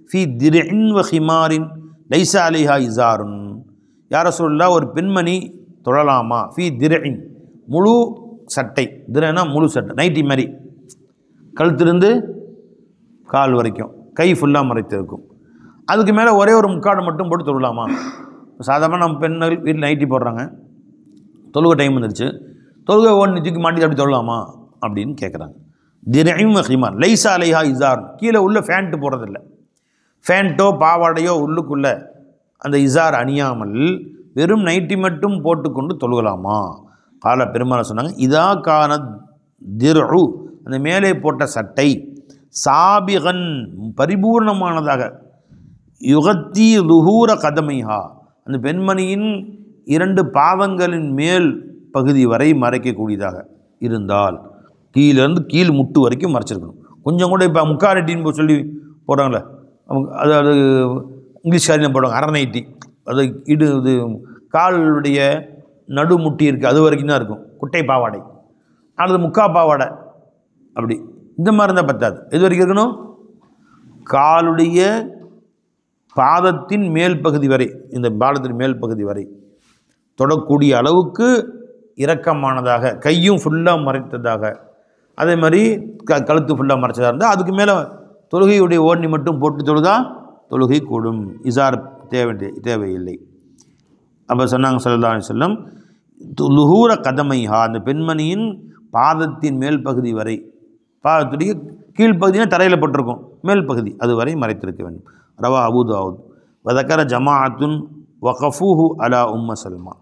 ஃபீ திர்இன் வ ஹிமாரின் லைஸ அலைஹா இஸாருன். யா ரசூலுல்லாஹ், ஒரு பெண்மணி தொழலாமா? ஃபீ திர்இன், முழு சட்டை, திர்னா முழு சட்டை, நைட்டி மாதிரி, கழுத்திலிருந்து கால் வரைக்கும் கை ஃபுல்லாக மறைத்திருக்கும், அதுக்கு மேலே ஒரே ஒரு முக்காடு மட்டும் போட்டு தொழலாமா? சாதாரணமாக நம்ம பெண்கள் வீட்டில் நைட்டி போடுறாங்க, தொழுகை டைம் வந்துடுச்சு, தொழுகை ஓடி தூக்கி மாட்டி அப்படி தொழலாமா அப்படின்னு கேட்குறாங்க. திரையும் ஹிமார் லைசா அலைஹா இசார், கீழே உள்ள ஃபேண்ட்டு போடுறதில்ல, ஃபேண்ட்டோ பாவாடையோ உள்ளுக்குள்ளே அந்த இசார் அணியாமல் வெறும் நைட்டி மட்டும் போட்டுக்கொண்டு தொழுகலாமா? கால பெருமாள் சொன்னாங்க, இதா கான திரு, அந்த மேலே போட்ட சட்டை சாபிகன் பரிபூர்ணமானதாக, யுகத்தி லுஹூர கதமைஹா, அந்த பெண்மணியின் 2 பாதங்களின் மேல் பகுதி வரை மறைக்கக்கூடியதாக இருந்தால், கீழேருந்து கீழ் முட்டு வரைக்கும் மறைச்சிருக்கணும். கொஞ்சம் கூட இப்போ முக்காரட்டின்னு சொல்லி போடுறாங்களே, அது இங்கிலீஷ்காரில் போடுவாங்க அரை நைட்டி, அது இது காலுடைய நடுமுட்டி இருக்குது அது வரைக்கும் தான் இருக்கும் குட்டை பாவாடை, அல்லது முக்கா பாவாடை, அப்படி இந்த மாதிரி இருந்தால் பத்தாது. எது வரைக்கும் இருக்கணும்? காலுடைய பாதத்தின் மேல் பகுதி வரை, இந்த பாதத்தின் மேல் பகுதி வரை தொடக்கூடிய அளவுக்கு இரக்கமானதாக, கையும் ஃபுல்லாக மறைத்ததாக, அதே மாதிரி கழுத்து ஃபுல்லாக மறைச்சதாக இருந்தால் அதுக்கு மேலே தொழுகையுடைய ஓடனி மட்டும் போட்டு தொழுதா தொழுகை கூடும், இசார் தேவையில்லை. அப்போ சொன்னாங்க ஸல்லல்லாஹு அலைஹி வஸல்லம், லுஹூர கதமைஹா, அந்த பெண்மணியின் பாதத்தின் மேல் பகுதி வரை, பாதத்துடைய கீழ்ப்பகுதினா தரையில் போட்டிருக்கும், மேல் பகுதி அது வரை மறைத்திருக்க வேண்டும். ரவா அபூ தாவூத். வதக்கர ஜமாஅத்துன் வகஃபூஹு அலா சல்மா.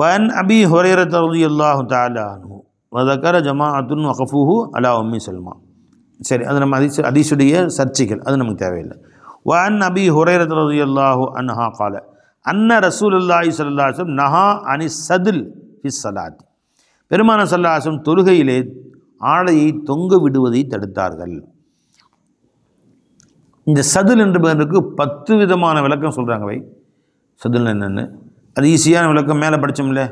வன் அபி ஹுரைரத ரலியல்லாஹு தஆலா அன்ஹு வதக்கர ஜமாஅத்துன் வகஃபூஹு அலா சல்மா. சரி, அது நம்ம ஹதீஸுடைய சர்ச்சைகள், அது நமக்கு தேவையில்லை. வன் அபி ஹுரைரத ரலியல்லாஹு அன்ஹா கால அன்ன ரசூலுல்லாஹி ஸல்லல்லாஹு அலைஹி வஸல்லம் நஹா அனி சதில் ஃபிஸ் ஸலாத், பெருமான ஸல்லல்லாஹு அலைஹி வஸல்லம் தொழுகையிலே ஆடையை தொங்க விடுவதை தடுத்தார்கள். இந்த சதுல் என்பதற்கு 10 விதமான விளக்கம் சொல்கிறாங்க. வை சதுல் என்னென்னு, அது ஈஸியான விளக்கம் மேலே படித்தோம்ல,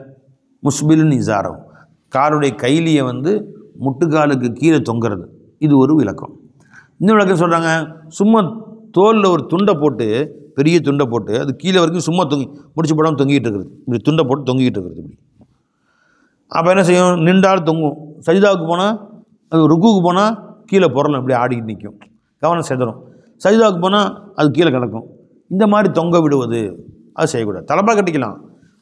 முஸ்பிலின் இசாரம், காலுடைய கைலியை முட்டுக்காலுக்கு கீழே தொங்குறது, இது ஒரு விளக்கம். இன்னும் விளக்கம் சொல்கிறாங்க, சும்மா தோலில் ஒரு துண்டை போட்டு, பெரிய துண்டை போட்டு அது கீழே வரைக்கும் சும்மா முடிச்சு போடாமல் தொங்கிட்டு இருக்கிறது, இப்படி துண்டை போட்டு தொங்கிட்டு இருக்கிறது இப்படி. அப்போ என்ன செய்யும்? நின்றாலும் தொங்கும், சஜிதாவுக்கு போனால், அது ருக்குவுக்கு போனால் கீழே புரளும், இப்படி ஆடிக்கிட்டு நிற்கும், கவனம் செதறும். சஜிதாவுக்கு போனால் அது கீழே கிடக்கும். இந்த மாதிரி தொங்க விடுவது அது செய்யக்கூடாது. தலப்பா கட்டிக்கலாம்,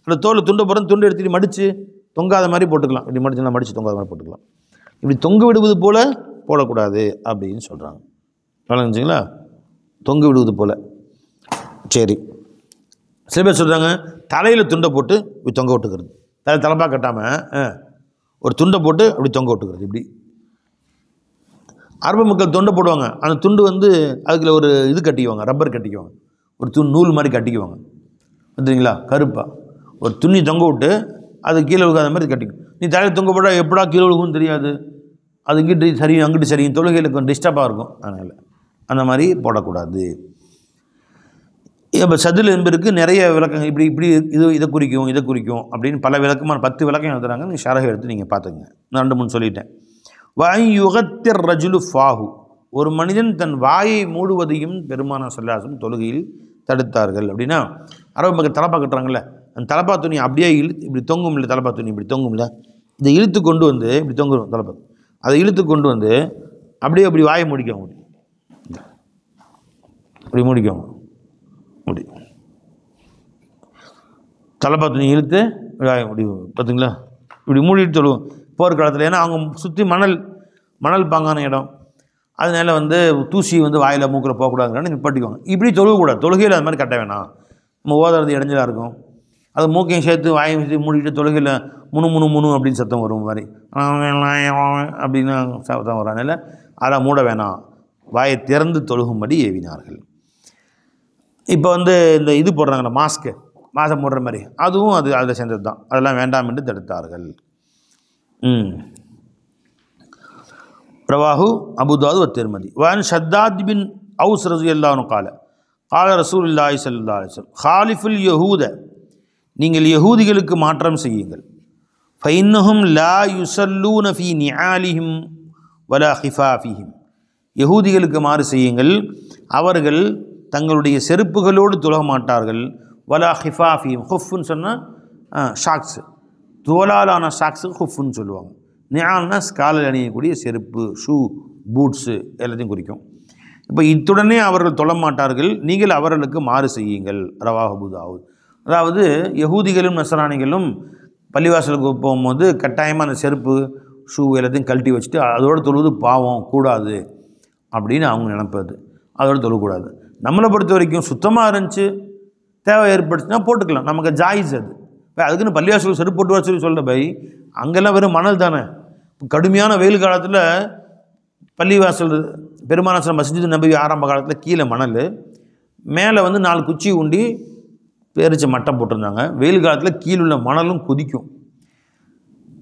அந்த தோல் துண்டை போகிற துண்டு எடுத்துகிட்டு மடித்து தொங்காத மாதிரி போட்டுக்கலாம், இப்படி மடித்து தொங்காத மாதிரி போட்டுக்கலாம். இப்படி தொங்க விடுவது போல் போடக்கூடாது அப்படின்னு சொல்கிறாங்க. வழங்குச்சிங்களா? தொங்க விடுவது போல். சரி, சில பேர் சொல்கிறாங்க தலையில் துண்டை போட்டு இப்படி தொங்க விட்டுக்கிறது, தலப்பா கட்டாமல் ஒரு துண்டை போட்டு அப்படி தொங்க விட்டுக்கிறது. இப்படி அரபு மக்கள் தொண்டை போடுவாங்க, அந்த துண்டு அதுக்குள்ள ஒரு இது கட்டிக்குவாங்க, ரப்பர் கட்டிக்குவாங்க, ஒரு நூல் மாதிரி கட்டிக்குவாங்க, வந்துங்களா? கருப்பாக ஒரு துணி தொங்க விட்டு அது கீழே விழுகாத மாதிரி கட்டிக்கும். நீ தலையில் தொங்க போட்டால் எப்படா கீழே விழுகும்னு தெரியாது, அது இங்கிட்டு சரியும் அங்கிட்டு சரியும், தொழுகையில் கொஞ்சம் டிஸ்டர்பாக இருக்கும், அதனால் அந்த மாதிரி போடக்கூடாது. இப்போ சதுல் என்பதற்கு நிறைய விளக்கங்கள், இப்படி இப்படி இதை குறிக்கும் அப்படின்னு பல விளக்கமான 10 விளக்கம் எழுதுறாங்க. நீங்கள் ஷரஹ் எடுத்து நீங்கள் பார்த்துங்க. நான் 2-3 சொல்லிட்டேன். வாய் யுகத்திர் ரஜுலு ஃபாஹு, ஒரு மனிதன் தன் வாயை மூடுவதையும் பெருமானார் ஸல்லல்லாஹு அலைஹி வஸல்லம் தொழுகையில் தடுத்தார்கள். அப்படின்னா அரபு மக்கள் தலப்பா கட்டுறாங்கல்ல, அந்த தலப்பா துணி அப்படியே இப்படி தொங்கும் இல்லை, தலப்பா துணி இப்படி தொங்கும் இல்லை, இதை இழுத்து கொண்டு இப்படி தொங்கும் தலப்பா, அதை இழுத்து கொண்டு அப்படியே அப்படி வாயை முடிக்கும், இப்படி முடிக்கும், அப்படி தலப்பா துணி இழுத்து வாயை முடி, பார்த்திங்களா? இப்படி மூடிட்டு தொழுவோம் போர்க்காலத்தில். ஏன்னா அவங்க சுற்றி மணல் பாங்கான இடம், அதனால தூசி வாயில் மூக்கில் போகக்கூடாதுன்னு நிப்பாட்டிக்குவாங்க. இப்படி தொழுகக்கூடாது, தொழுகையில் அது மாதிரி கட்ட வேணாம், நம்ம ஓதுறது இடைஞ்சலாக இருக்கும். அது மூக்கையும் சேர்த்து வாயும் சேர்த்து மூடிட்டு தொழுகையில் முணு அப்படின்னு சத்தம் வரும் மாதிரி அப்படின்னு சத்தம் வரும். அதனால் அதை மூட வேணாம், வாயை திறந்து தொழுகும்படி ஏவினார்கள். இப்போ இந்த இது போடுறாங்கல்ல, மாஸ்க் போடுற மாதிரி, அதுவும் அதில் சேர்ந்தது தான், அதெல்லாம் வேண்டாம் என்று தடுத்தார்கள். ரவாஹு அபூ தாவூத் வ திர்மிதி. வன் ஷத்தாத் பின் அவுஸ் ரலியல்லாஹு அன்ஹு கால ரசூலுல்லாஹி ஸல்லல்லாஹு அலைஹி வஸல்லம் காலிஃபுல் யஹூத, நீங்கள் யஹூதிகளுக்கு மாற்றம் செய்யுங்கள். ஃபைன்னஹும் லா யுஸல்லூன ஃபீ நிஆலிஹிம் வலா ஹிஃபாஃபிஹிம், யஹூதிகளுக்கு மாறு செய்யுங்கள், அவர்கள் தங்களுடைய செருப்புகளோடு தொழ மாட்டார்கள். வலா ஹிஃபாஃபிஹிம், ஹுஃப்னு சொன்னால் ஷாக்ஸு, தோலாலான ஷாக்ஸு ஹுஃப்னு சொல்லுவாங்க. நிஆல்னா காலில் அணியக்கூடிய செருப்பு, ஷூ, பூட்ஸு எல்லாத்தையும் குறிக்கும். இப்போ இத்துடனே அவர்கள் தொழ மாட்டார்கள், நீங்கள் அவர்களுக்கு மாறு செய்யுங்கள். ரவாஹு அபூ தாவூத். அதாவது யஹூதிகளும் நஸ்ரானிகளும் பள்ளிவாசலுக்கு போகும்போது கட்டாயமாக அந்த செருப்பு ஷூ எல்லாத்தையும் கழட்டி வச்சுட்டு அதோடு தொழுவது பாவம் கூடாது அப்படின்னு அவங்க நினைப்பது. அதோடு தொழக்கூடாது. நம்மளை பொறுத்த வரைக்கும் சுத்தமாக இருந்துச்சு, தேவை ஏற்படுச்சுன்னா போட்டுக்கலாம், நமக்கு ஜாயிஸ் அது. அதுக்குன்னு பள்ளிவாசல் செருப்பு போட்டு வர சொல்லி சொல்ல பை, அங்கெல்லாம் வெறும் மணல் தானே. கடுமையான வெயில் காலத்தில் பள்ளிவாசல் பெருமானார் மஸ்ஜித் நபவி ஆரம்ப காலத்தில் கீழே மணல், மேலே வந்து 4 குச்சி உண்டி பேரிச்ச மட்டம் போட்டிருந்தாங்க. வெயில் காலத்தில் கீழுள்ள மணலும் கொதிக்கும்.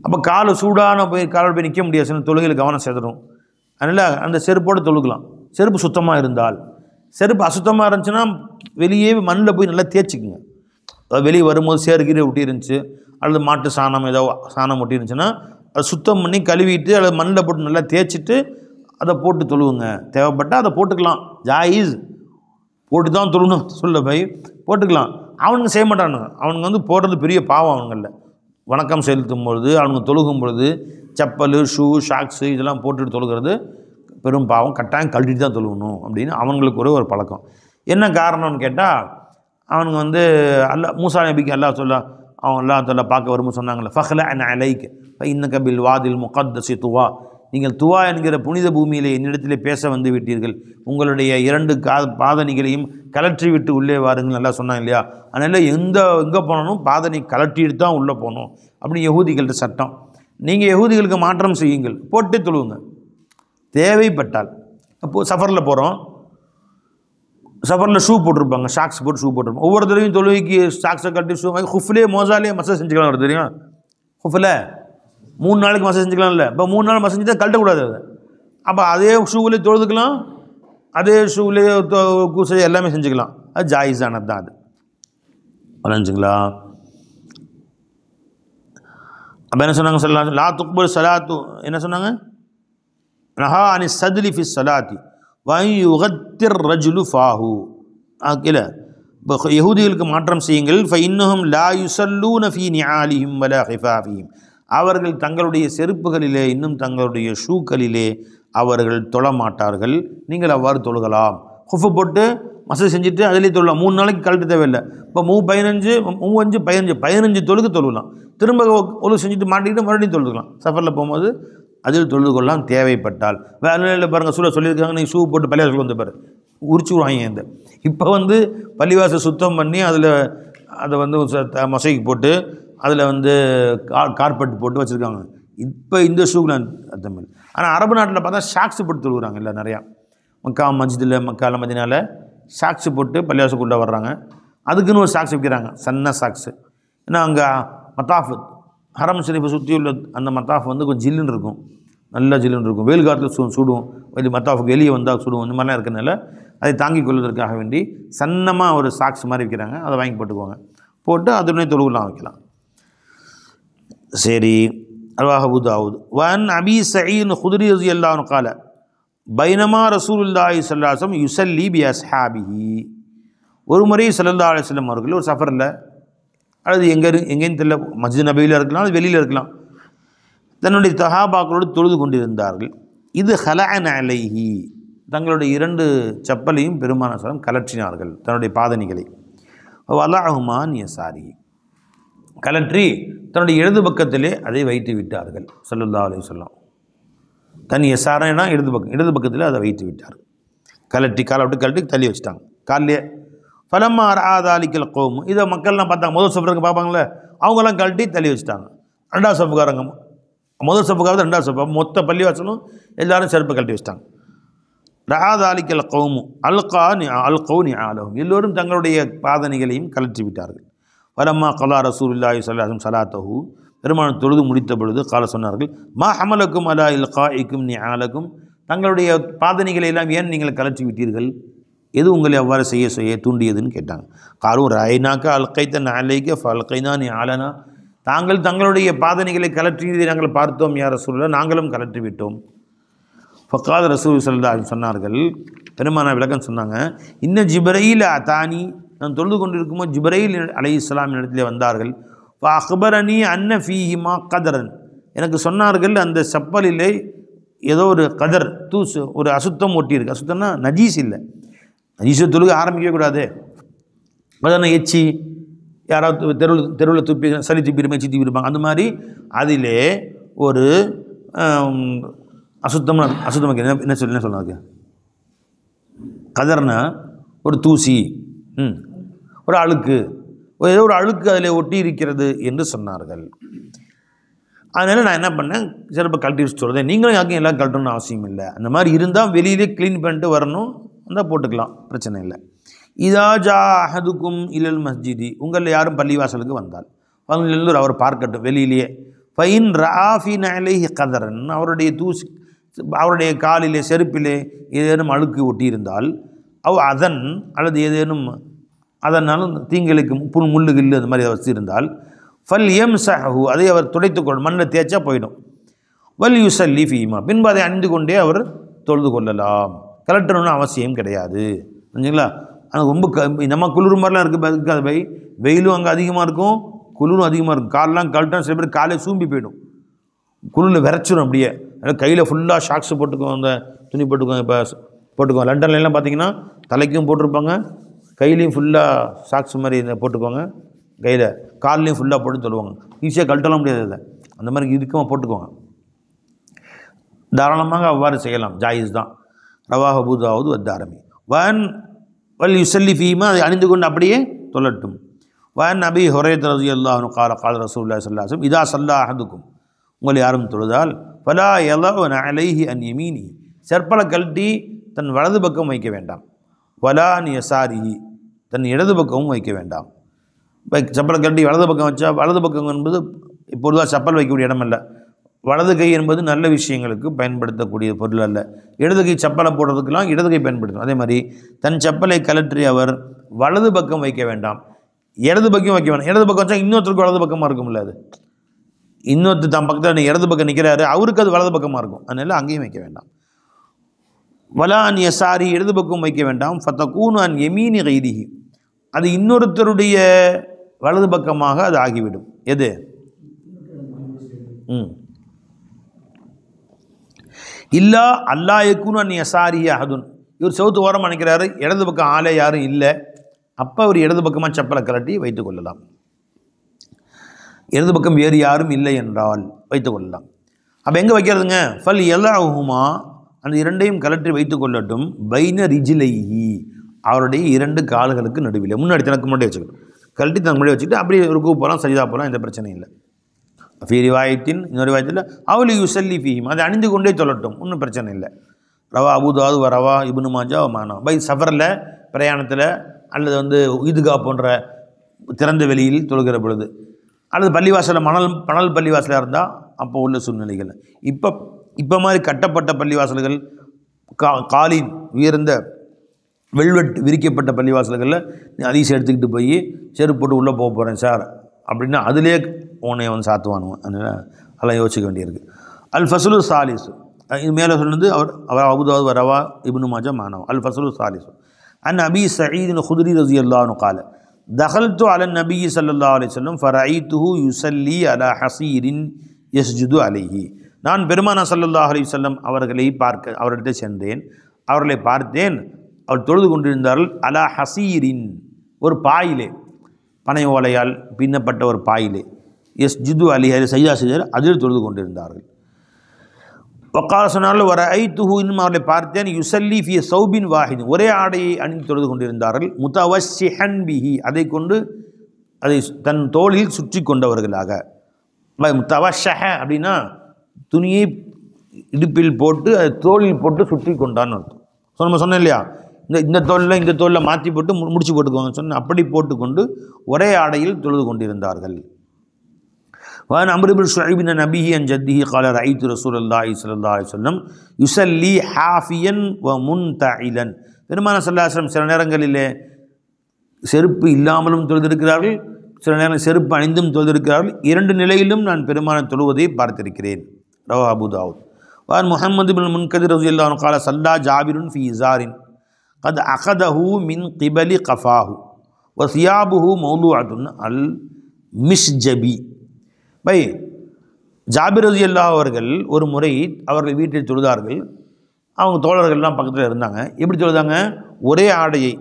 அப்போ காலை சூடான காலில் போய் நிற்க முடியாது, சில தொழுகையில் கவனம் செதறும். அதனால் அந்த செருப்போடு தொழுகலாம், செருப்பு சுத்தமாக இருந்தால். செருப்பு அசுத்தமாக இருந்துச்சுன்னா வெளியே மண்ணில் போய் நல்லா தேய்ச்சிக்குங்க. வெளியே வரும்போது சேருக்கீரை ஒட்டி இருந்துச்சு, அல்லது மாட்டு சாணம் ஏதோ சாணம் ஒட்டி இருந்துச்சுன்னா அதை சுத்தம் பண்ணி கழுவிட்டு அல்லது மண்ணில் போட்டு நல்லா தேய்ச்சிட்டு அதை போட்டு தொழுவுங்க. தேவைப்பட்டால் அதை போட்டுக்கலாம், ஜாயிஸ். போட்டு தான் தொழுணும் சொல்ல பை, போட்டுக்கலாம். அவனுங்க செய்ய மாட்டானுங்க. அவனுங்க வந்து போடுறது பெரிய பாவம். அவனுங்களில் வணக்கம் செலுத்தும் பொழுது, அவனுங்க தொழுகும் பொழுது செப்பல், ஷூ, ஷாக்ஸு இதெல்லாம் போட்டுட்டு தொழுகிறது பெரும் பாவம். கட்டாயம் கழட்டிட்டு தான் தொழுகணும் அப்படின்னு அவங்களுக்கு ஒரு பழக்கம். என்ன காரணம்னு கேட்டால், அவனுங்க வந்து மூசா நபிக்கு அல்லாஹ் சொல்ல, அவன் அல்லாஹ் தஆலா பார்க்க வரும்போது சொன்னாங்கல்ல, ஃபஹ்ல அன் அலைக் இன்னக பில் வாதில் முகத்தஸி துவா, நீங்கள் துவா என்கிற புனித பூமியிலே என்னிடத்திலே பேச வந்து விட்டீர்கள், உங்களுடைய 2 பாதணிகளையும் கலற்றி விட்டு உள்ளே வாருங்கள் நல்லா சொன்னாங்க இல்லையா. அதனால் எங்கே போனாலும் பாதணி கலட்டிட்டு தான் உள்ளே போகணும் அப்படின்னு யஹூதிகள்கிட்ட சட்டம். நீங்கள் யஹூதிகளுக்கு மாற்றம் செய்யுங்கள், போட்டு தொழுவுங்க தேவைப்பட்டால். அப்போது சஃபரில் போகிறோம், சஃபரில் ஷூ போட்டிருப்பாங்க, ஷாக்ஸ் போட்டு ஷூ போட்டிருப்பாங்க. ஒவ்வொரு தடவையும் தொழுகைக்கு ஷாக்ஸை கட்டி ஷூ வாங்கி ஹுஃப்லே மோசாலே மசாஜ் செஞ்சுக்கலாம். ஒரு தெரியும் ஹுஃபில் 3 நாளைக்கு மசாஜ் செஞ்சுக்கலாம். இல்லை இப்போ 3 நாள் மசாஜ் செஞ்சால் கழட்டக்கூடாது அதை. அப்போ அதே ஷூவிலே தொழுதுக்கலாம், அதே ஷூவிலே கூசை எல்லாமே செஞ்சுக்கலாம். அது ஜாயிஸானது தான். அது வளைஞ்சுங்களா. அப்போ என்ன சொன்னாங்க சொல்லலாம், லா துக்பல் சலாத்து, என்ன சொன்னாங்க, நஹா அனி சதுலி ஃபி சலாத்தி வயுகத்திர் ரஜுலு ஃபாஹு. இல்லை, இப்போ யஹூதிகளுக்கு மாற்றம் செய்யுங்கள். ஃபஇன்னஹும் லா யுஸல்லூன ஃபீ நிஆலிஹிம் வலா ஹிஃபாஃபிஹிம், அவர்கள் தங்களுடைய செருப்புகளிலே இன்னும் தங்களுடைய ஷூக்களிலே அவர்கள் தொழமாட்டார்கள். நீங்கள் அவ்வாறு தொழுகலாம். ஹுஃபு போட்டு மசாஜ் செஞ்சுட்டு அதிலே தொழலாம். 3 நாளைக்கு கழட்ட தேவையில்லை. இப்போ 15 தொழுகு தொழுகலாம். திரும்ப ஒழு செஞ்சுட்டு மாட்டிக்கிட்டு மறுபடியும் தொழுதுக்கலாம். சஃபரில் போகும்போது அதில் தொழுது கொள்ளலாம் தேவைப்பட்டால். வேலையில் பாருங்கள் சூழல் சொல்லியிருக்காங்க, நீங்கள் ஷூ போட்டு பள்ளிவாசல் வந்து பாரு உரிச்சு விடுவாங்க. இந்த இப்போ வந்து பள்ளிவாசல் சுத்தம் பண்ணி அதை வந்து மொசைக்கு போட்டு அதில் வந்து கார்பெட் போட்டு வச்சுருக்காங்க. இப்போ இந்த ஷூவில் அர்த்தம் இல்லை. ஆனால் அரபு நாட்டில் பார்த்தா ஷாக்ஸு போட்டு தொழுகிறாங்க. இல்லை, நிறையா மக்கால மதினால ஷாக்ஸு போட்டு பள்ளிவாசலுக்குள்ளே வர்றாங்க. அதுக்குன்னு ஒரு ஷாக்ஸ் வைக்கிறாங்க, சன்ன ஷாக்ஸு. ஏன்னா அங்கே மத்தாஃபு ஹரம் ஷரீஃபை சுற்றி உள்ள அந்த மத்தாஃப் வந்து கொஞ்சம் ஜில்லுன்னு இருக்கும், நல்லா ஜில்லுன்னு இருக்கும். வெயில் காலத்தில் சுடுவோம், இது மத்தாஃபுக்கு வெளியே வந்தால் சுடுவோம். இந்த மாதிரிலாம் இருக்கிறதுனால அதை தாங்கிக் கொள்வதற்காக வேண்டி சன்னமாக ஒரு சாக்ஸ் மாதிரி வைக்கிறாங்க. அதை வாங்கி போட்டுக்குவாங்க. போட்டு அதுனே தொழுகலாம் வைக்கலாம். சரி, ரவாஹு அபூ தாவூத் வன் அபி சயீத் குத்ரி ரலியல்லாஹு அன்ஹு قال பைனமா ரசூலுல்லாஹி ஸல்லல்லாஹு அலைஹி வஸல்லம் யுஸல்லி பி அஸ்ஹாபிஹி. ஒரு முறை ஸல்லல்லாஹு அலைஹி வஸல்லம் அவர்கள் ஒரு சஃபரில், அல்லது எங்கேன்னு தெரியல, மஸ்ஜித் நபவியில் இருக்கலாம், அது வெளியில் இருக்கலாம், தன்னுடைய சஹாபாக்களோடு தொழுது கொண்டிருந்தார்கள். இது ஹலஅன் அலைஹி, தங்களுடைய 2 செப்பலையும் பெருமானார் ஸல்லல்லாஹு அலைஹி வஸல்லம் கலற்றினார்கள், தன்னுடைய பாதணிகளை. வலஅஹுமா யஸாரி, கலற்றி தன்னுடைய இடது பக்கத்திலே அதை வைத்து விட்டார்கள் ஸல்லல்லாஹு அலைஹி வஸல்லம். தன் யஸாரனா இடது பக்கத்திலே அதை வைத்து விட்டார்கள். கலட்டி காலை விட்டு கலட்டி தள்ளி வச்சுட்டாங்க காலிலே. ஃபலம்மா ரஆ தாலிகல் கௌம், இதை மக்கள்லாம் பார்த்தாங்க. முதல் சஃபருக்கு பார்ப்பாங்களே, அவங்கெல்லாம் கழட்டி தள்ளி வச்சுட்டாங்க. 2வது சஃபுக்காரங்க, முதல் சஃபுக்காரது 2வது சஃபு, மொத்த பள்ளிவாசலும் எல்லாரும் செருப்பை கழட்டி வச்சுட்டாங்க. ரஆ தாலிகல் கௌம் அல்கௌ நிஆலஹும், எல்லோரும் தங்களுடைய பாதணிகளையும் கலற்றி விட்டார்கள். ஃபலம்மா கலா ரசூலுல்லாஹி ஸல்லல்லாஹு அலைஹி வஸல்லம் ஸலாத்தஹு, பெருமானார் தொழுது முடித்த பொழுது கால சொன்னார்கள், மா ஹமலக்கும் அலா இல்காஇக்கும் நிஆலக்கும், தங்களுடைய பாதணிகளை எல்லாம் ஏன் நீங்கள் கலற்றி விட்டீர்கள், எது உங்களை அவ்வாறு செய்ய தூண்டியதுன்னு கேட்டாங்க. காலும் ராயினாக்க அல்கைத்தன் அலைக்க ஃபல்கைனா நிஆலனா, தாங்கள் தங்களுடைய பாதணிகளை கலற்றியதை நாங்கள் பார்த்தோம் யா ரசூலுல்லாஹ், நாங்களும் கலற்றி விட்டோம். ஃபக்காத ரசூல் ஸல்லல்லாஹு அலைஹி வஸல்லம் சொன்னார்கள், பெருமானார் விளக்கம் சொன்னாங்க, இன்ன ஜிப்ரீல் அதானி, நான் தொழுது கொண்டிருக்கும்போது ஜிப்ரீல் அலைஹிஸ்ஸலாம் இடத்திலே வந்தார்கள். அக்பரனி அன்ன ஃபீஹிமா கதரன், எனக்கு சொன்னார்கள் அந்த செப்பலிலே ஏதோ ஒரு கதர் தூசு, ஒரு அசுத்தம் ஒட்டியிருக்கு. அசுத்தம்னா நஜீஸ் இல்லை, நஜீஸை தொழுக ஆரம்பிக்கவே கூடாது. அதான எச்சி, யாராவது தெருவில் துப்பி சளி துப்பிருப்பாங்க, எச்சி துப்பிருப்பாங்க, அந்த மாதிரி அதிலே ஒரு அசுத்தமாக என்ன சொன்னாங்க? கதர்னா ஒரு தூசி, ஒரு அழுக்கு, ஏதோ ஒரு அழுக்கு அதில் ஒட்டி இருக்கிறது என்று சொன்னார்கள். அதனால் நான் என்ன பண்ணேன், சிறப்பு கழட்டி வச்சு சொல்கிறேன். நீங்களும் யாருக்கும் எல்லாம் கழட்டணும்னு அவசியம் இல்லை. அந்த மாதிரி இருந்தால் வெளியிலே க்ளீன் பண்ணிட்டு வரணும், இருந்தால் போட்டுக்கலாம், பிரச்சனை இல்லை. இதா ஜா அஹதுக்கும் இலல் மஸ்ஜிதி, உங்களில் யாரும் பள்ளிவாசலுக்கு வந்தால் அவங்கள அவர் பார்க்கட்டும் வெளியிலேயே. ஃபைன் ராஃபின் அலைஹி கதரன், அவருடைய தூசி, அவருடைய காலிலே செருப்பிலே ஏதேனும் அழுக்கு ஒட்டியிருந்தால், அதன் அல்லது ஏதேனும் அதனாலும் தீங்களுக்கு முள்ளு கில்லு அந்த மாதிரி வச்சிருந்தால், ஃபல் யம்ஸஹு, அதை அவர் துடைத்துக்கொள்ளும், மண்ணில் தேய்ச்சா போயிடும். வல் யுஸல்லி ஃபீமா, பின்பு அதை அணிந்து கொண்டே அவர் தொழுது கொள்ளலாம். கலட்டணும்னு அவசியம் கிடையாது. புரிஞ்சுங்களா? அது ரொம்ப நம்ம குளிர் மாதிரிலாம் இருக்காது பை. வெயிலும் அங்கே அதிகமாக இருக்கும், குளிரும் அதிகமாக இருக்கும். காலெலாம் கழட்டும், சில பேர் காலை சூம்பி போயிடும், குளிரில் விரைச்சிடும் அப்படியே. அதனால் கையில் ஃபுல்லாக ஷாக்ஸ் போட்டுக்குவோம், அந்த துணி போட்டுக்குவோம். இப்போ போட்டுக்குவோம், லண்டன்லாம் பார்த்தீங்கன்னா தலைக்கும் போட்டிருப்பாங்க, கையிலையும் ஃபுல்லாக ஷாக்ஸ் மாதிரி இதை போட்டுக்குவாங்க, கையில் கால்லையும் ஃபுல்லாக போட்டு தொழுவாங்க. ஈஸியாக கழட்டலாம் முடியாது அதை, அந்த மாதிரி இருக்கமாக போட்டுக்குவாங்க. தாராளமாக அவ்வாறு செய்யலாம், ஜாயிஸ் தான். ரவாஹ் அபூ தாவூத் வத்தாரமி. வல் யுஸல்லி ஃபீமா, அதை அணிந்து கொண்டு அப்படியே தொழட்டும். வன் அபீ ஹுரைரா ரலியல்லாஹு அன்ஹு क़ால क़ால ரசூலுல்லாஹி ஸல்லல்லாஹு அலைஹி வஸல்லம் இதா ஸல்லா அஹதுக்கும், உங்களை யாரும் தொழுதால் ஃபலா யலவன அலைஹி அன் யமீனி, செப்பலை கழட்டி தன் வலது பக்கம் வைக்க வேண்டாம். வலா அன் யசாரிஹி, தன் இடது பக்கமும் வைக்க வேண்டாம். செப்பலை கழட்டி வலது பக்கம் வச்சா, வலது பக்கம் என்பது இப்பொழுதாக செப்பல் வைக்கக்கூடிய இடம் அல்ல. வலது கை என்பது நல்ல விஷயங்களுக்கு பயன்படுத்தக்கூடிய பொருள் அல்ல. இடது கை செப்பலை போடுறதுக்கெல்லாம் இடது கை பயன்படுத்தும். அதே மாதிரி தன் செப்பலை கழற்றி அவர் வலது பக்கம் வைக்க வேண்டாம், இடது பக்கம் வைக்க வேண்டாம். இடது பக்கம் வச்சா இன்னொருத்தருக்கு வலது பக்கமாக இருக்கும்ல, அது இன்னொருத்தர் தன் பக்கத்தில் இடது பக்கம் நிற்கிறாரு, அவருக்கு அது வலது பக்கமாக இருக்கும், அதனால் அங்கேயும் வைக்க வேண்டாம். வலா அன் யசாரி, இடது பக்கம் வைக்க வேண்டாம். ஃபதகூனு அன் யமீனி கைரிஹி, அது இன்னொருத்தருடைய வலது பக்கமாக அது ஆகிவிடும். எது? இல்லா அல்லா யக்கூனு அன் யசாரிஹி அஹதுன், இவர் செவுத்து ஓரமாக நினைக்கிறாரு, இடது பக்கம் ஆளே யாரும் இல்லை, அப்போ அவர் இடது பக்கமாக செப்பலை கலட்டி வைத்துக் கொள்ளலாம். இடது பக்கம் வேறு யாரும் இல்லை என்றால் வைத்துக் கொள்ளலாம். அப்போ எங்கே வைக்கிறதுங்க? ஃபல் யலஅஹுமா, அந்த இரண்டையும் கலற்றி வைத்துக் கொள்ளட்டும். பைன ரிஜிலைஹி, அவருடைய இரண்டு கால்களுக்கு நடுவில், முன்னாடி தனக்கு முன்னாடி வச்சுக்கணும், கழட்டி தனக்கு முன்னாடி வச்சுக்கிட்டு அப்படியே ருக்கு போகலாம், சஜிதா போகலாம், எந்த பிரச்சனையும் இல்லை. ஃபீ ரிவாயத்தின், இன்னொரு ரிவாயத்தில் அவலி யுஸல்லி ஃபீஹிம், அதை அணிந்து கொண்டே சொல்லட்டும், ஒன்றும் பிரச்சனை இல்லை. ரவா அபூ தாவூத் ரவா இப்னு மாஜா மானா. பை சஃபரில், பிரயாணத்தில், அல்லது ஈதுகா போன்ற திறந்த வெளியில் தொழுகிற பொழுது, அல்லது பள்ளிவாசலில் மணல் பள்ளிவாசலாக இருந்தால் அப்போ உள்ள சூழ்நிலைகள். இப்போ மாதிரி கட்டப்பட்ட பள்ளிவாசல்கள், காலின் உயர்ந்த வெல்வெட் விரிக்கப்பட்ட பள்ளிவாசல்களில் நீ அதிசயம் எடுத்துக்கிட்டு போய் செருப்பு போட்டு உள்ளே போக போகிறேன் சார் அப்படின்னா அதிலே உன்னை சாத்துவானுவான். அதனால் அதெல்லாம் யோசிக்க வேண்டியிருக்கு. அல் ஃபஸ்லு சாலிஸ், இது மேலே சொன்னது அவர் அபூ தாவூத் ரவா இப்னு மாஜா மானவ். அல் ஃபஸ்லு சாலிஸ் அன் அபீ சயீத் குத்ரி ரலியல்லாஹு அன்ஹு قال دخلت على النبي صلى الله عليه وسلم فرأيته يصلي على حصير يسجد عليه. நான் பெருமானா ஸல்லல்லாஹு அலைஹி வஸல்லம் அவர்களிடத்தை சென்றேன், அவர்களை பார்த்தேன், அவர் தொழுது கொண்டிருந்தார்கள். அலா ஹசீரின், ஒரு பாயிலே, பனை ஓலையால் பின்னப்பட்ட ஒரு பாயிலே, யஸ்ஜுது அலைஹி, சஜ்தா செய்தார், அதில் தொழுது கொண்டிருந்தார்கள். வக்கால சொன்னார்கள் வர ஐத்துஹு, இன்னும் அவர்களை பார்த்தேன், யுசல்லி ஃபி சௌபின் வாஹித், ஒரே ஆடையை அணிந்து தொழுது கொண்டிருந்தார்கள். முத்தவஸ்ஸிஹன் பிஹி, அதை கொண்டு அதை தன் தோளில் சுற்றி கொண்டவர்களாக. முத்தவஸ்ஸஹ அப்படின்னா துணியை இடுப்பில் போட்டு அதை தோளில் போட்டு சுற்றி கொண்டான்னு அர்த்தம். நம்ம சொன்னேன் இல்லையா, இந்த தோளில் மாற்றி போட்டு முடிச்சு போட்டுக்குவாங்க சொன்ன, அப்படி போட்டுக்கொண்டு ஒரே ஆடையில் தொழுது கொண்டிருந்தார்கள். وعن عمرو بن شعيب بن نبيه عن جده قال رأيت رسول الله صلى الله عليه وسلم يصلي حافيا ومنتعلا. பெருமானார் ஸல்லல்லாஹு அலைஹி வஸல்லம் சில நேரங்களிலே செருப்பு இல்லாமலும் தொழுதிருக்கிறார்கள், சில நேரம் செருப்பு அணிந்தும் தொழுதிருக்கிறார்கள். இரண்டு நிலையிலும் நான் பெருமானார் தொழுவதை பார்த்திருக்கிறேன். ரவா அபூ தாவூத். وعن محمد بن المنكدر رضي الله عنه قال صلى جابر في إزار قد أخذه من قبل قفاه وثيابه موضوعة المسجب. பை ஜாபிர் ரலியல்லாஹு அவர்கள் ஒரு முறை அவர்கள் வீட்டில் தொழுதார்கள். அவங்க தோழர்கள்லாம் பக்கத்தில் இருந்தாங்க. எப்படி தொழுதாங்க? ஒரே ஆடையை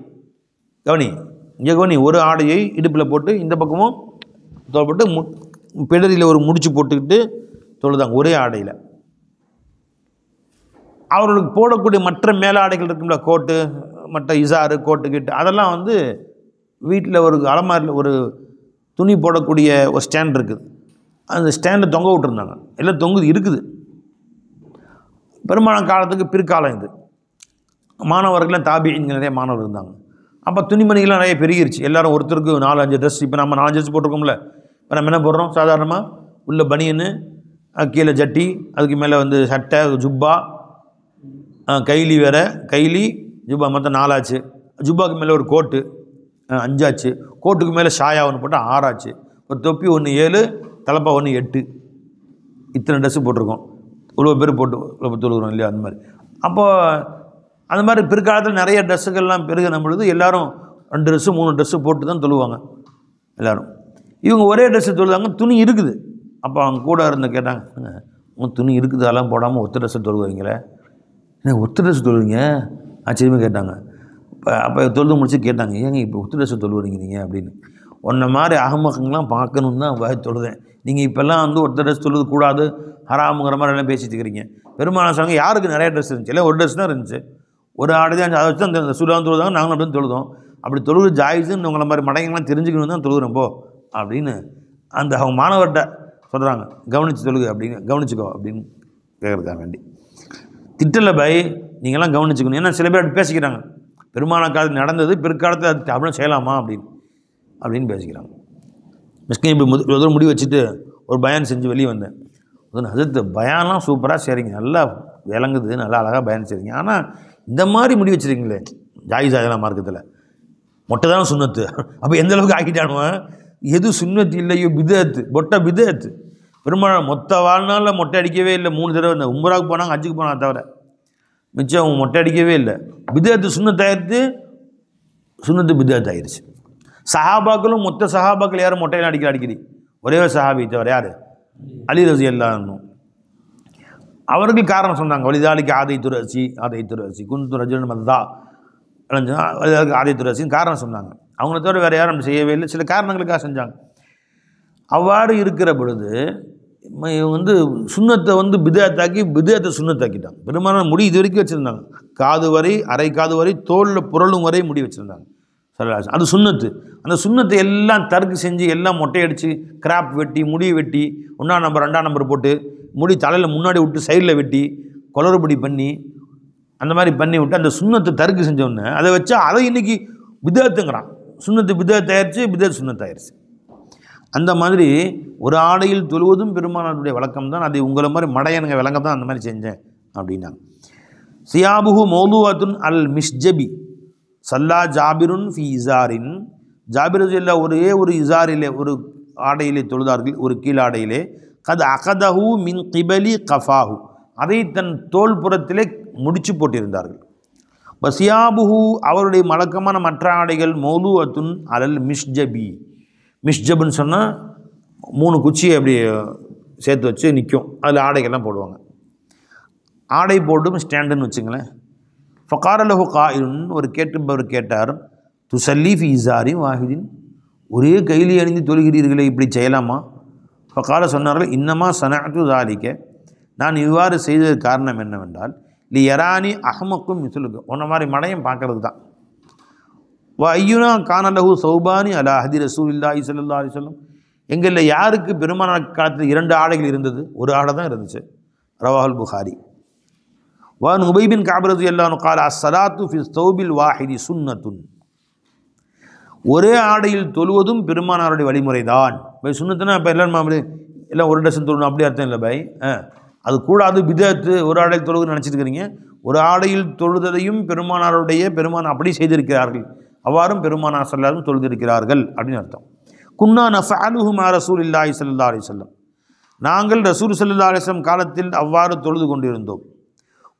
கவனி ஒரு ஆடையை இடுப்பில் போட்டு இந்த பக்கமும் போட்டு பிடரியில் ஒரு முடிச்சு போட்டுக்கிட்டு தொழுதாங்க, ஒரே ஆடையில். அவர்களுக்கு போடக்கூடிய மற்ற மேலாடைகள் இருக்கும்ல, கோட்டு, மற்ற இசாரு, கோட்டு கிட்டு, அதெல்லாம் வந்து வீட்டில் ஒரு அலமாரியில் ஒரு துணி போடக்கூடிய ஒரு ஸ்டாண்ட் இருக்குது, அந்த ஸ்டாண்டை தொங்க விட்டுருந்தாங்க. எல்லாம் தொங்குது இருக்குது. பெரும்பாலான காலத்துக்கு பிற்காலம் இது. மாணவர்கள்லாம் தாபியின்கள் நிறைய மாணவர்கள் இருந்தாங்க. அப்போ துணிமணிகள்லாம் நிறைய பெருகிருச்சு. எல்லோரும் ஒருத்தருக்கு 4-5 ட்ரெஸ். இப்போ நம்ம 4 ட்ரெஸ் போட்டிருக்கோம்ல, இப்போ நம்ம என்ன போடுறோம்? சாதாரணமாக உள்ள பனியனு, கீழே ஜட்டி, அதுக்கு மேலே வந்து சட்டை, ஜுப்பா, கைலி வேறு, கைலி ஜுப்பா, மொத்தம் 4 ஆச்சு. ஜுப்பாவுக்கு மேலே ஒரு கோட்டு 5 ஆச்சு. கோட்டுக்கு மேலே ஷாயா ஒன்று போட்டால் 6 ஆச்சு. ஒரு தொப்பி ஒன்று 7, தலப்பா ஒன்று 8. இத்தனை ட்ரெஸ்ஸு போட்டிருக்கோம். இவ்வளோ பேர் போட்டு இவ்வளோ தொழுகிறோம் இல்லையா? அந்த மாதிரி. அப்போது அந்த மாதிரி பிற்காலத்தில் நிறைய ட்ரெஸ்ஸுகள்லாம் பெருகின பொழுது எல்லோரும் 2 ட்ரெஸ்ஸு 3 ட்ரெஸ்ஸு போட்டு தான் தொழுவாங்க எல்லோரும். இவங்க ஒரே ட்ரெஸ்ஸு தொழுவாங்க, துணி இருக்குது. அப்போ அவங்க கூட இருந்து கேட்டாங்க, உங்கள் துணி இருக்குது, அதெல்லாம் போடாமல் ஒத்த ட்ரெஸ்ஸை தொழுவீங்களே, என்ன ஒத்த ட்ரெஸ் தொழுவீங்க ஆச்சரியமாக கேட்டாங்க. அப்போ தொழுது முடிச்சு கேட்டாங்க, ஏங்க இப்போ ஒத்த ட்ரெஸ்ஸை தொழுவுறீங்க நீங்கள் அப்படின்னு. உன்ன மாதிரி அகமகங்கள்லாம் பார்க்கணுன்னு தான் தொழுதேன். நீங்கள் இப்போல்லாம் வந்து ஒத்த ட்ரெஸ் தொழுது கூடாது, ஹராமுங்கிற மாதிரி எல்லாம் பேசிட்டு இருக்கிறீங்க. பெரும்பாலான சொன்னாங்க, யாருக்கு நிறைய ட்ரெஸ் இருந்துச்சு? இல்லை ஒரு ட்ரெஸ் தான் இருந்துச்சு, ஒரு ஆடு தான். அதை வச்சு அந்த சூடாக தொழுதாங்க, நாங்களும் அப்படின்னு தொழுதோம். அப்படி தொழுது ஜாயிஸுன்னு உங்களை மாதிரி மடைங்கெல்லாம் தெரிஞ்சுக்கணும் தான் தொழுகிறோம் போ அப்படின்னு அந்த அவங்க மாணவர்கிட்ட சொல்கிறாங்க. கவனித்து தொழுகு அப்படின்னு, கவனிச்சுக்கோ அப்படின்னு கேட்குறதுக்காக வேண்டி. திட்டலை பை, நீங்கள்லாம் கவனிச்சுக்கணும். ஏன்னா சில பேர் பேசிக்கிறாங்க, பெரும்பாலான காலத்தில் நடந்தது, பிற்காலத்தில் அது அப்படின்னா செய்யலாமா அப்படின்னு பேசிக்கிறாங்க. மிஸ்கின் இப்படி முடிவு வச்சுட்டு ஒரு பயான் செஞ்சு வெளியே வந்தேன். அது பயான்லாம் சூப்பராக செய்கிறீங்க, நல்லா விளங்குது, நல்லா அழகாக பயான் செய்கிறீங்க. ஆனால் இந்த மாதிரி முடி வச்சுருக்கீங்களே, ஜாயிஸ் ஆகலாம் மார்க்கத்தில், மொட்டை தானே சுண்ணத்து. அப்போ எந்த அளவுக்கு ஆக்கிட்டானுவன்? எது சுண்ணத்து இல்லையோ பிதத்து, மொட்டை பிதத்து. பெரும்பாலும் மொத்த வாழ்நாளில் மொட்டை அடிக்கவே இல்லை. 3 தடவை இந்த உம்ராவுக்கு போனாங்க, ஹஜ்ஜுக்கு போனாங்க தவிர மிச்சம் அவங்க மொட்டை அடிக்கவே இல்லை. பிதத்து சுண்ணத்தாயிருச்சு, சுண்ணத்து பிதத்து ஆயிடுச்சு. சஹாபாக்களும் மொத்த சஹாபாக்கள் யாரும் மொட்டையெல்லாம் அடிக்கடி ஒரே சஹாபி தவிர யார்? அலி ரலியல்லாஹு. அவர்கள் காரணம் சொன்னாங்க, வலிதாலிக்கு ஆதை துரசி குந்து ரஜுல் மத்தா ஆதை துரசின்னு காரணம் சொன்னாங்க. அவங்கள தவிர வேறு யாரும் அப்படி செய்யவே இல்லை, சில காரணங்களுக்காக செஞ்சாங்க. அவ்வாறு இருக்கிற பொழுது இவங்க வந்து சுண்ணத்தை வந்து பிதத்தாக்கி, பிதத்தை சுண்ணத்தாக்கிட்டாங்க. பெரும்பாலான முடி இது வரைக்கும் வச்சுருந்தாங்க, காது வரை, அரை காது வரை, தோலில் புரளும் வரை முடி வச்சுருந்தாங்க. அது சுண்ணத்து. அந்த சுண்ணத்தை எல்லாம் தருக்கு செஞ்சு, எல்லாம் மொட்டையடிச்சு, கிராப் வெட்டி, முடி வெட்டி, 1ஆம் நம்பர் 2ஆம் நம்பர் போட்டு, முடி தலையில் முன்னாடி விட்டு சைடில் வெட்டி, குளறுபடி பண்ணி, அந்த மாதிரி பண்ணி விட்டு அந்த சுண்ணத்தை தருக்கு செஞ்சோடனே அதை வச்சா அதை இன்றைக்கி பிதத்துங்கிறான். சுண்ணத்து பிதத்தாயிருச்சு, பிதத்து சுண்ணத்தாயிருச்சு. அந்த மாதிரி ஒரு ஆடையில் தொழுவதும் பெருமானாருடைய வழக்கம் தான். அதை உங்களை மாதிரி மடையனுங்க விளங்க தான் அந்த மாதிரி செஞ்சேன் அப்படின்னாங்க. சியாபுஹு மௌலூஅத்துன் அல் மிஷ்ஜபி சல்லா ஜாபிருன் ஃபி இசாரின். ஜாபிர் ரலியல்லாஹு ஒரே ஒரு இசாரிலே, ஒரு ஆடையிலே தொழுதார்கள், ஒரு கீழாடையிலே. கத் அகதஹு மின் கிபலி கஃபாஹு, அதை தன் தோல் புறத்திலே முடிச்சு போட்டிருந்தார்கள். வசியாபுஹு, அவருடைய மலக்கமான மற்ற ஆடைகள் மௌலூஅத்துன் அலல் மிஷ்ஜபி. மிஷ்ஜப்னு சொன்னால் 3 குச்சியை அப்படி சேர்த்து வச்சு நிற்கும், அதில் ஆடைகள்லாம் போடுவாங்க. ஆடை போட்டும் ஸ்டாண்டுன்னு வச்சுங்களேன். ஃபகாரலஹு காயிலுன், ஒரு கேட்டுப்பவர் கேட்டார், துசல்லி ஃபி இசாரி வாஹிதின், ஒரே கைலி அணிந்து தொழுகிறீர்களே, இப்படி செய்யலாமா? ஃபகால, சொன்னார்கள், இன்னமா சனஅத்து ஸாலிக, நான் இவ்வாறு செய்தது காரணம் என்னவென்றால், லி யரானி அஹ்மக்கும் மிஸ்லுக்கு, உன்ன மாதிரி மடையும் பார்க்கறது தான். வ ஐயுனா கானலஹு சௌபானி அலா ஹதி ரசூலில்லாஹி ஸல்லல்லாஹு அலைஹி வஸல்லம், எங்களில் யாருக்கு பெருமானார் காலத்தில் 2 ஆடைகள் இருந்தது? ஒரு ஆடை தான் இருந்துச்சு. ரவாஹுல் புகாரி. வான் உபை பின் கஅப் ரலியல்லாஹு அன்ஹு قال الصلاة في الثوب الواحد سنة, ஒரே ஆடையில் தொழுவதும் பெருமானாருடைய வழிமுறை தான். பை சுன்னத்துனா இப்போ எல்லாம் ஒரு டசன் தொழணும் அப்படி அர்த்தம் இல்லை பை. அது கூடாது, பிதத்து. ஒரு ஆடையில் தொழுவுன்னு நினச்சிட்டு இருக்கிறீங்க. ஒரு ஆடையில் தொழுததையும் பெருமான் அப்படி செய்திருக்கிறார்கள், அவ்வாறும் பெருமானார் ஸல்லல்லாஹு தொழுதிருக்கிறார்கள் அப்படின்னு அர்த்தம். குன்னா நஃபஅலுஹு மா ரசூலில்லாஹி ஸல்லல்லாஹு அலைஹி வஸல்லம், நாங்கள் ரசூல் ஸல்லல்லாஹு அலைஹி வஸல்லம் காலத்தில் அவ்வாறு தொழுது கொண்டிருந்தோம்.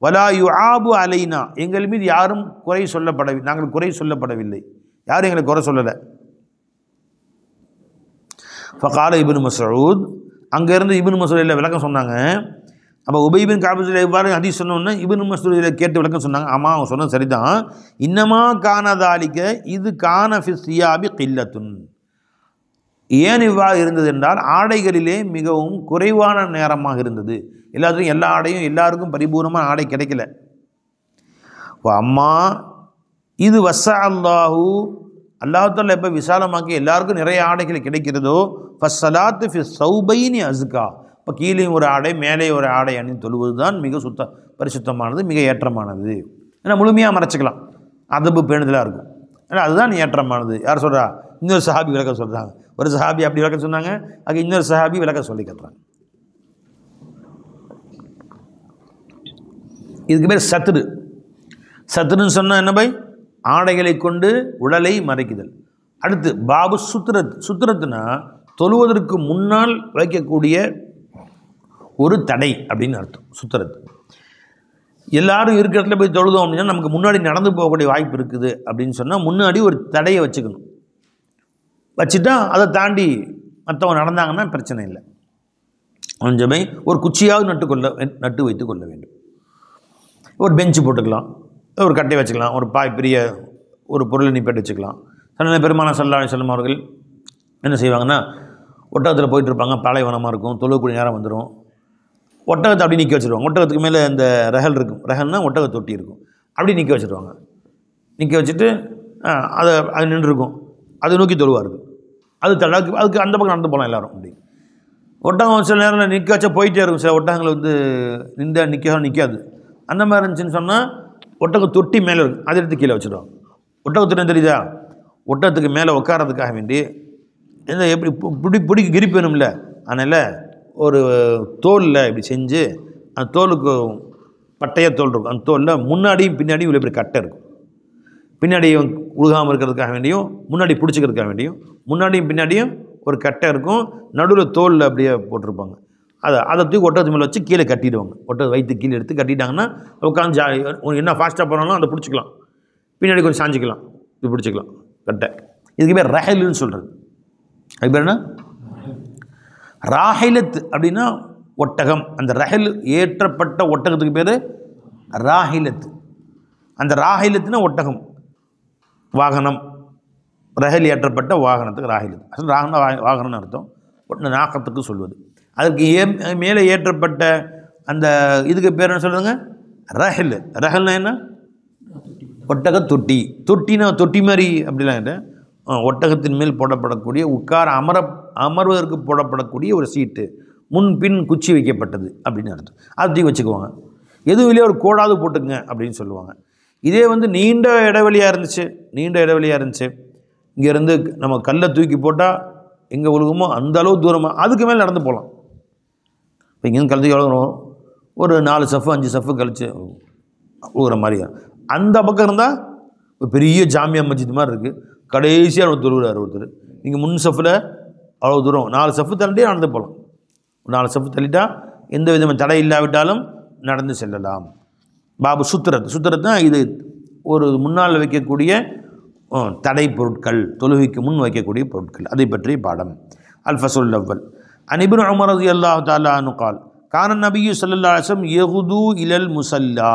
வலா யுஆபு அலைனா, எங்கள் மீது யாரும் குறை சொல்லப்படவில்லை, நாங்கள் குறை சொல்லப்படவில்லை, யாரும் எங்களை குறை சொல்லலை. ஃபகால இப்னு மஸ்ஊத், அங்கேருந்து இப்னு மஸ்ஊத் விளக்கம் சொன்னாங்க. அப்போ உபை பின் கஅப் இவ்வாறு ஹதீஸ் சொன்னோன்னே இப்னு மஸ்ஊத் கேட்டு விளக்கம் சொன்னாங்க. ஆமாம், அவங்க சொன்னது சரிதான். இன்னமா கானதாலிக்க, இது கான ஃபி ஸியாபி கில்லத்துன், ஏன் இவ்வாறு இருந்தது என்றால் ஆடைகளிலே மிகவும் குறைவான நேரமாக இருந்தது. எல்லாத்துக்கும் எல்லா ஆடையும் எல்லாருக்கும் பரிபூர்ணமாக ஆடை கிடைக்கல. அம்மா இது வசா அல்லாஹூ, அல்லாஹால எப்போ விசாலமாக்கி எல்லாருக்கும் நிறைய ஆடைகள் கிடைக்கிறதோ, ஃபஸ்ஸலாத்து ஃபி ஸௌபைனி அஸ்கா, இப்போ கீழே ஒரு ஆடை மேலே ஒரு ஆடை அணிந்து தொழுவது தான் மிக பரிசுத்தமானது, மிக ஏற்றமானது. ஏன்னா முழுமையாக மறைச்சிக்கலாம், அதபு பேணுதலாக இருக்கும். ஏன்னா அதுதான் ஏற்றமானது. யார் சொல்கிறா? இன்னொரு சஹாபி விளக்க சொல்கிறாங்க. ஒரு சஹாபி அப்படி விளக்க சொன்னாங்க, அது இன்னொரு சஹாபி விளக்க சொல்லி கட்டுறாங்க. இதுக்கு பேர் சத்ரு. சத்ருன்னு சொன்னால் என்ன பை? ஆடைகளை கொண்டு உடலை மறைக்குதல். அடுத்து பாபு சுத்ரத். சுத்ரத்துனா தொழுவதற்கு முன்னால் வைக்கக்கூடிய ஒரு தடை அப்படின்னு அர்த்தம். சுத்ரத் எல்லாரும் இருக்கிற இடத்துல போய் தொழுதோம் அப்படின்னா நமக்கு முன்னாடி நடந்து போகக்கூடிய வாய்ப்பு இருக்குது அப்படின்னு சொன்னால் முன்னாடி ஒரு தடையை வச்சுக்கணும். வச்சுட்டா அதை தாண்டி மற்றவங்க நடந்தாங்கன்னா பிரச்சனை இல்லை. கொஞ்சமே ஒரு குச்சியாவது நட்டு வைத்து கொள்ள வேண்டும். ஒரு பெஞ்சு போட்டுக்கலாம், ஒரு கட்டை வச்சுக்கலாம், ஒரு பெரிய ஒரு பொருளை நிப்பேட்டு வச்சுக்கலாம். சில பெருமானார் ஸல்லல்லாஹு அலைஹி வஸல்லம் அவர்கள் என்ன செய்வாங்கன்னா, ஒட்டகத்தில் போயிட்டு இருப்பாங்க, பாலைவனமாக இருக்கும், தொழுகக்கூடிய நேரம் வந்துடும், ஒட்டகத்தை அப்படி நிற்க வச்சுருவாங்க. ஒட்டகத்துக்கு மேலே இந்த ரஹல் இருக்கும், ரஹல்னால் ஒட்டக தொட்டி இருக்கும், அப்படி நிற்க வச்சுருவாங்க. நிற்க வச்சுட்டு அது நின்றுருக்கும், அதை நோக்கி தொழுவார்கள். அதுக்கு அந்த பக்கம் நடந்து போகலாம் எல்லோரும். அப்படி ஒட்டகம் சில நேரம் நிற்க வச்சா போயிட்டே இருக்கும். சில ஒட்டகங்கள் வந்து நிற்காது. அந்த மாதிரி இருந்துச்சுன்னு சொன்னால் ஒட்டக தொட்டி மேலே இருக்கும், அதை எடுத்து கீழே வச்சுருவாங்க. ஒட்டகத்துக்கு தெரியுதா? ஒட்டகத்துக்கு மேலே உட்காரதுக்காக வேண்டி எப்படி பிடிக்க கிரிப்பு வேணும்ல, அதனால் ஒரு தோலில் இப்படி செஞ்சு, அந்த தோலுக்கு பட்டையாக தோல் இருக்கும், அந்த தோலில் முன்னாடியும் பின்னாடியும் இவ்வளோ பெரிய கட்டை இருக்கும். பின்னாடி உழுகாமல் இருக்கிறதுக்காக வேண்டியும், முன்னாடி பிடிச்சிக்கிறதுக்காக வேண்டியும், முன்னாடியும் பின்னாடியும் ஒரு கட்டை இருக்கும், நடுவில் தோலில் அப்படியே போட்டிருப்பாங்க. அதை தூக்கி ஒட்டகத்து மேலே வச்சு கீழே கட்டிடுவாங்க. ஒட்டகத்தை வைத்து கீழே எடுத்து கட்டிட்டாங்கன்னா உட்காந்து என்ன ஃபாஸ்ட்டாக போனாலும் அதை பிடிச்சிக்கலாம், பின்னாடி கொஞ்சம் சாஞ்சிக்கலாம், இது பிடிச்சிக்கலாம் கட்டை. இதுக்கு பேர் ரஹலுன்னு சொல்கிறது. அது பேர் என்ன? ராஹிலத் அப்படின்னா ஒட்டகம். அந்த ரஹல் ஏற்றப்பட்ட ஒட்டகத்துக்கு பேர் ராஹிலத். அந்த ராஹிலத்துனா ஒட்டகம், வாகனம். ரஹல் ஏற்றப்பட்ட வாகனத்துக்கு ராஹிலத். அசல் வாகனம்னு அர்த்தம். நாகத்துக்கு சொல்வது. அதற்கு மேலே ஏற்றப்பட்ட அந்த இதுக்கு பேர் என்ன சொல்லுங்க? ரஹல். ரஹல்னா என்ன? ஒட்டக தொட்டி. தொட்டினா தொட்டி மாதிரி அப்படிலாம் இல்லை, ஒட்டகத்தின் மேல் போடப்படக்கூடிய உட்கார அமர்வதற்கு போடப்படக்கூடிய ஒரு சீட்டு, முன்பின் குச்சி வைக்கப்பட்டது அப்படின்னு அர்த்தம். அதை தூக்கி வச்சுக்குவாங்க. எதுவும் இல்லையே ஒரு கோடாவது போட்டுக்குங்க அப்படின்னு சொல்லுவாங்க. இதே வந்து நீண்ட இடைவெளியாக இருந்துச்சு, இங்கேருந்து நம்ம கல்லை தூக்கி போட்டால் எங்கே ஒழுகுமோ அந்த அளவு தூரமாக அதுக்கு மேலே நடந்து போகலாம். இப்போ இங்கேருந்து கழுத்து எவ்வளோ வரும்? ஒரு 4 சஃப்பு 5 சஃப்பு கழிச்சு ஊகிற மாதிரியா. அந்த பக்கம் இருந்தால் ஒரு பெரிய ஜாமியா மஸ்ஜித் மாதிரி இருக்குது, கடைசியாக தொழுகிறார் ஒருத்தர். நீங்கள் முன் சஃப்பில் அவ்வளோ தூரம் 4 சஃப்பு தள்ளிட்டே நடந்து போகலாம். 4 சஃப்பு தள்ளிட்டா எந்த விதமான தடை இல்லாவிட்டாலும் நடந்து செல்லலாம். பாபு சுத்திரத் தான் இது. ஒரு முன்னால் வைக்கக்கூடிய தடை பொருட்கள், தொழுகைக்கு முன் வைக்கக்கூடிய பொருட்கள், அதை பற்றிய பாடம். அல்-ஃபஸ்லுல் அவ்வல். அன் இப்னு உமர் ரலியல்லாஹு தஆலா அன்ஹு قال கான நபியு ஸல்லல்லாஹு அலைஹி வஸல்லம் யகுது இலல் முஸல்லா.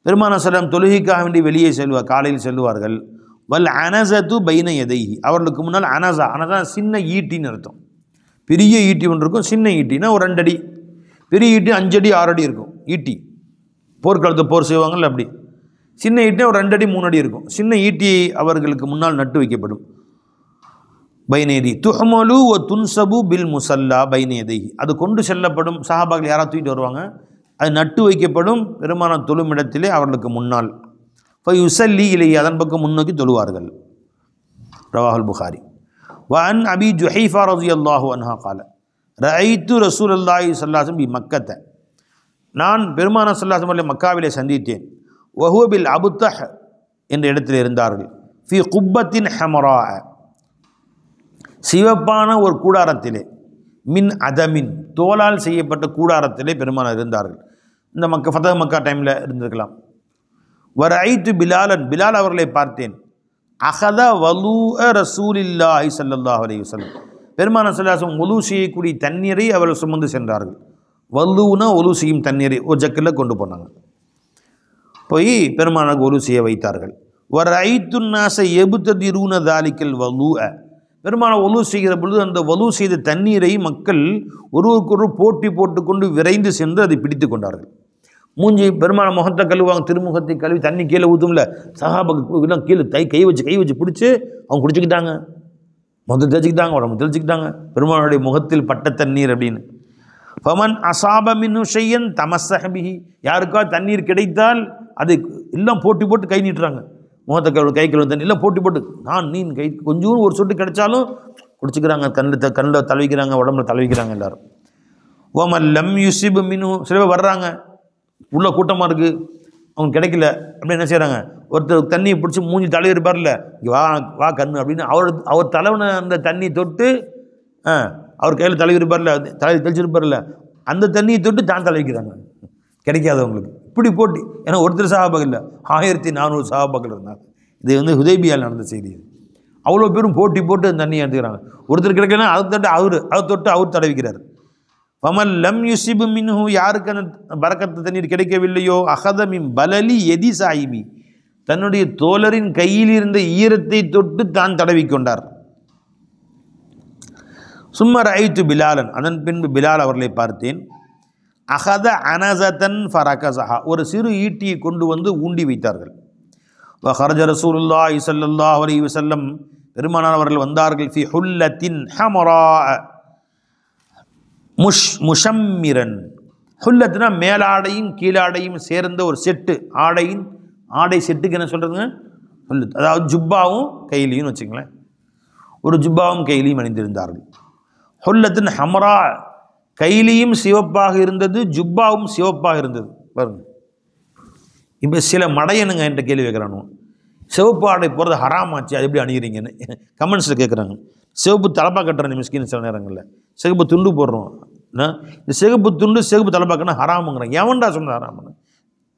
பெருமானார் ஸல்லல்லாஹு தொழுகைக்காக வேண்டி வெளியே காலையில் செல்வார்கள். வல் அனஸது பைன யதைஹி, அவர்களுக்கு முன்னால் அனஸா சின்ன ஈட்டின்னு அர்த்தம். பெரிய ஈட்டி ஒன்று இருக்கும், சின்ன ஈட்டினா ஒரு 2 அடி, பெரிய ஈட்டி 5 அடி 6 அடி இருக்கும். ஈட்டி போர்க்காலத்தை போர் செய்வாங்கள்ல, அப்படி சின்ன ஈட்டினா ஒரு 2 அடி 3 அடி இருக்கும். சின்ன ஈட்டி அவர்களுக்கு முன்னால் நட்டு வைக்கப்படும். பைனேதி துஹமலு ஒ துன்சபு பில் முசல்லா பைனேதி, அது கொண்டு செல்லப்படும். சஹாபாக்கள் யாராவது தூக்கிட்டு வருவாங்க, அது நட்டு வைக்கப்படும் பெருமானார் தொழும் இடத்திலே அவர்களுக்கு முன்னால். இப்போ யுசல்லி இலை, அதன் பக்கம் முன்னோக்கி தொழுவார்கள். ரவாஹுல் புகாரி. வஅன் அபி ஜுஹைஃபா ரலியல்லாஹு அன்ஹா قال ரஐத்து ரசூலுல்லாஹி ஸல்லல்லாஹு அலைஹி வஸல்லம் பி மக்கத்த, நான் பெருமானார் ஸல்லல்லாஹு அலைஹி வஸல்லம் மக்காவிலே சந்தித்தேன். வஹுவ பில் அபுத்தஹ் என்ற இடத்தில் இருந்தார்கள். ஃபி குப்பத்தின் ஹமரா, சிவப்பான ஒரு கூடாரத்திலே, மின் அதமின் தோலால் செய்யப்பட்ட கூடாரத்திலே பெருமானார் இருந்தார்கள். இந்த ஃபதஹ் மக்கா டைமில் இருந்திருக்கலாம். வரஐத்து பிலாலன், பிலால் அவர்களை பார்த்தேன். அகத வலூஅ ரசூலில்லாஹி ஸல்லல்லாஹு அலைஹி வஸல்லம், பெருமானார் ஸல்லல்லாஹு அலைஹி வஸல்லம் ஒலு செய்யக்கூடிய தண்ணீரை அவர்கள் சுமந்து சென்றார்கள். வலூனா ஒலு செய்யும் தண்ணீரை ஒரு ஜக்கில் கொண்டு போனாங்க. போய் பெருமானாருக்கு ஒலு செய்ய வைத்தார்கள். வரஐத்து நாஸ யப்ததிரூன தாலிக்கல் வலூஅ, பெருமாள் வலு செய்கிற பொழுது அந்த வலு செய்த தண்ணீரை மக்கள் ஒருவருக்கொரு போட்டி போட்டுக்கொண்டு விரைந்து சென்று அதை பிடித்து கொண்டார்கள். மூஞ்சி பெருமான முகத்தை கழுவாங்க, திருமுகத்தை கழுவி தண்ணி கீழே ஊற்றும்ல, சஹாபாக்கு கீழே கை வச்சு பிடிச்சி அவங்க குடிச்சுக்கிட்டாங்க, முகத்தை தெளிச்சுக்கிட்டாங்க, உடம்பு தெளிச்சுக்கிட்டாங்க, பெருமானுடைய முகத்தில் பட்ட தண்ணீர் அப்படின்னு. ஃபமன் அசாபமின் ஷையன் தமஸ்ஸஹபிஹி, யாருக்கா தண்ணீர் கிடைத்தால் அதை எல்லாம் போட்டி போட்டு கை நீட்டுறாங்க, முகத்தை கை கழுவு தண்ணி எல்லாம் போட்டி போட்டு நீ கை கொஞ்சம் ஒரு சொட்டு கிடைச்சாலும் குடிச்சுக்கிறாங்க, கண்ணில் தழுவிக்கிறாங்க, உடம்புல தழுவிக்கிறாங்க எல்லாரும். ஓமன் லம் யுசிப் மினு, சில பேர் வர்றாங்க, உள்ள கூட்டமாக இருக்குது, அவங்க கிடைக்கல அப்படின்னு என்ன செய்கிறாங்க, ஒருத்தர் தண்ணியை பிடிச்சி மூஞ்சி தழுவி இருப்பார்ல, வா கண்ணு அப்படின்னு அவர் தலைவனை அந்த தண்ணி தொட்டு அவர் கையில் தழுவி இருப்பார்ல, தெளிச்சிருப்பார்ல, அந்த தண்ணியை தொட்டு தான் தழுவிக்கிறாங்க கிடைக்காதவங்களுக்கு. இப்படி போட்டி, ஏன்னா ஒருத்தர் சஹாபாக்கள் இல்லை, 1400 சஹாபாக்கள் இருந்தாங்க. இது வந்து ஹுதைபியாவில் நடந்த செய்தி. அவ்வளோ பேரும் போட்டி போட்டு அந்த தண்ணியை எடுத்துக்கிறாங்க. ஒருத்தர் கிடைக்கலன்னா அதை தொட்டு அவர் தடவிக்கிறார். ஃபமன் லம் யுசிபு மின்ஹு, யாருக்கு அந்த பரக்கத்து தண்ணீர் கிடைக்கவில்லையோ, அகத மின் பலலி எதி சாயிபி, தன்னுடைய தோழரின் கையில் இருந்த ஈரத்தை தொட்டு தான் தடவிக்கொண்டார். சும்மர் ஐத்து பிலாலன், அதன் பின்பு பிலால் அவர்களை பார்த்தேன். அகத அனசதன் ஃபரகஸஹா, ஒரு சிறு ஈட்டியை கொண்டு வந்து ஊண்டி வைத்தார்கள். வஹரஜ ரசூலுல்லாஹி ஸல்லல்லாஹு அலைஹி வஸல்லம், பெருமானார் அவர்கள் வந்தார்கள். ஃபி ஹுல்லத்தின் ஹமரா முஷம்மிரன், ஹுல்லத்துனா மேலாடையும் கீழாடையும் சேர்ந்த ஒரு செட்டு, ஆடை செட்டுக்கு என்ன சொல்கிறதுங்க, ஹுல்லத், அதாவது ஜுப்பாவும் கைலியும் வச்சுங்களேன், ஒரு ஜுப்பாவும் கைலியும் அணிந்திருந்தார்கள். ஹுல்லத்தின் ஹமரா, கைலியும் சிவப்பாக இருந்தது, ஜுப்பாவும் சிவப்பாக இருந்தது. பாருங்கள், இப்போ சில மடையனுங்க என்கிட்ட கேள்வி கேட்குறானு, சிவப்பு ஆடை போகிறது ஹராம் ஆச்சு, அது எப்படி அணிகிறீங்கன்னு கமெண்ட்ஸில் கேட்குறாங்க. சிவப்பு தலப்பா கட்டுறேன் மிஸ்கின் சில நேரங்களில், சிவப்பு துண்டு போடுறோம், இந்த சிவப்பு துண்டு சிவப்பு தலப்பாக்கன்னா ஹராமுங்கிறான். எவன்டா சொன்ன ஹராமுன்னு?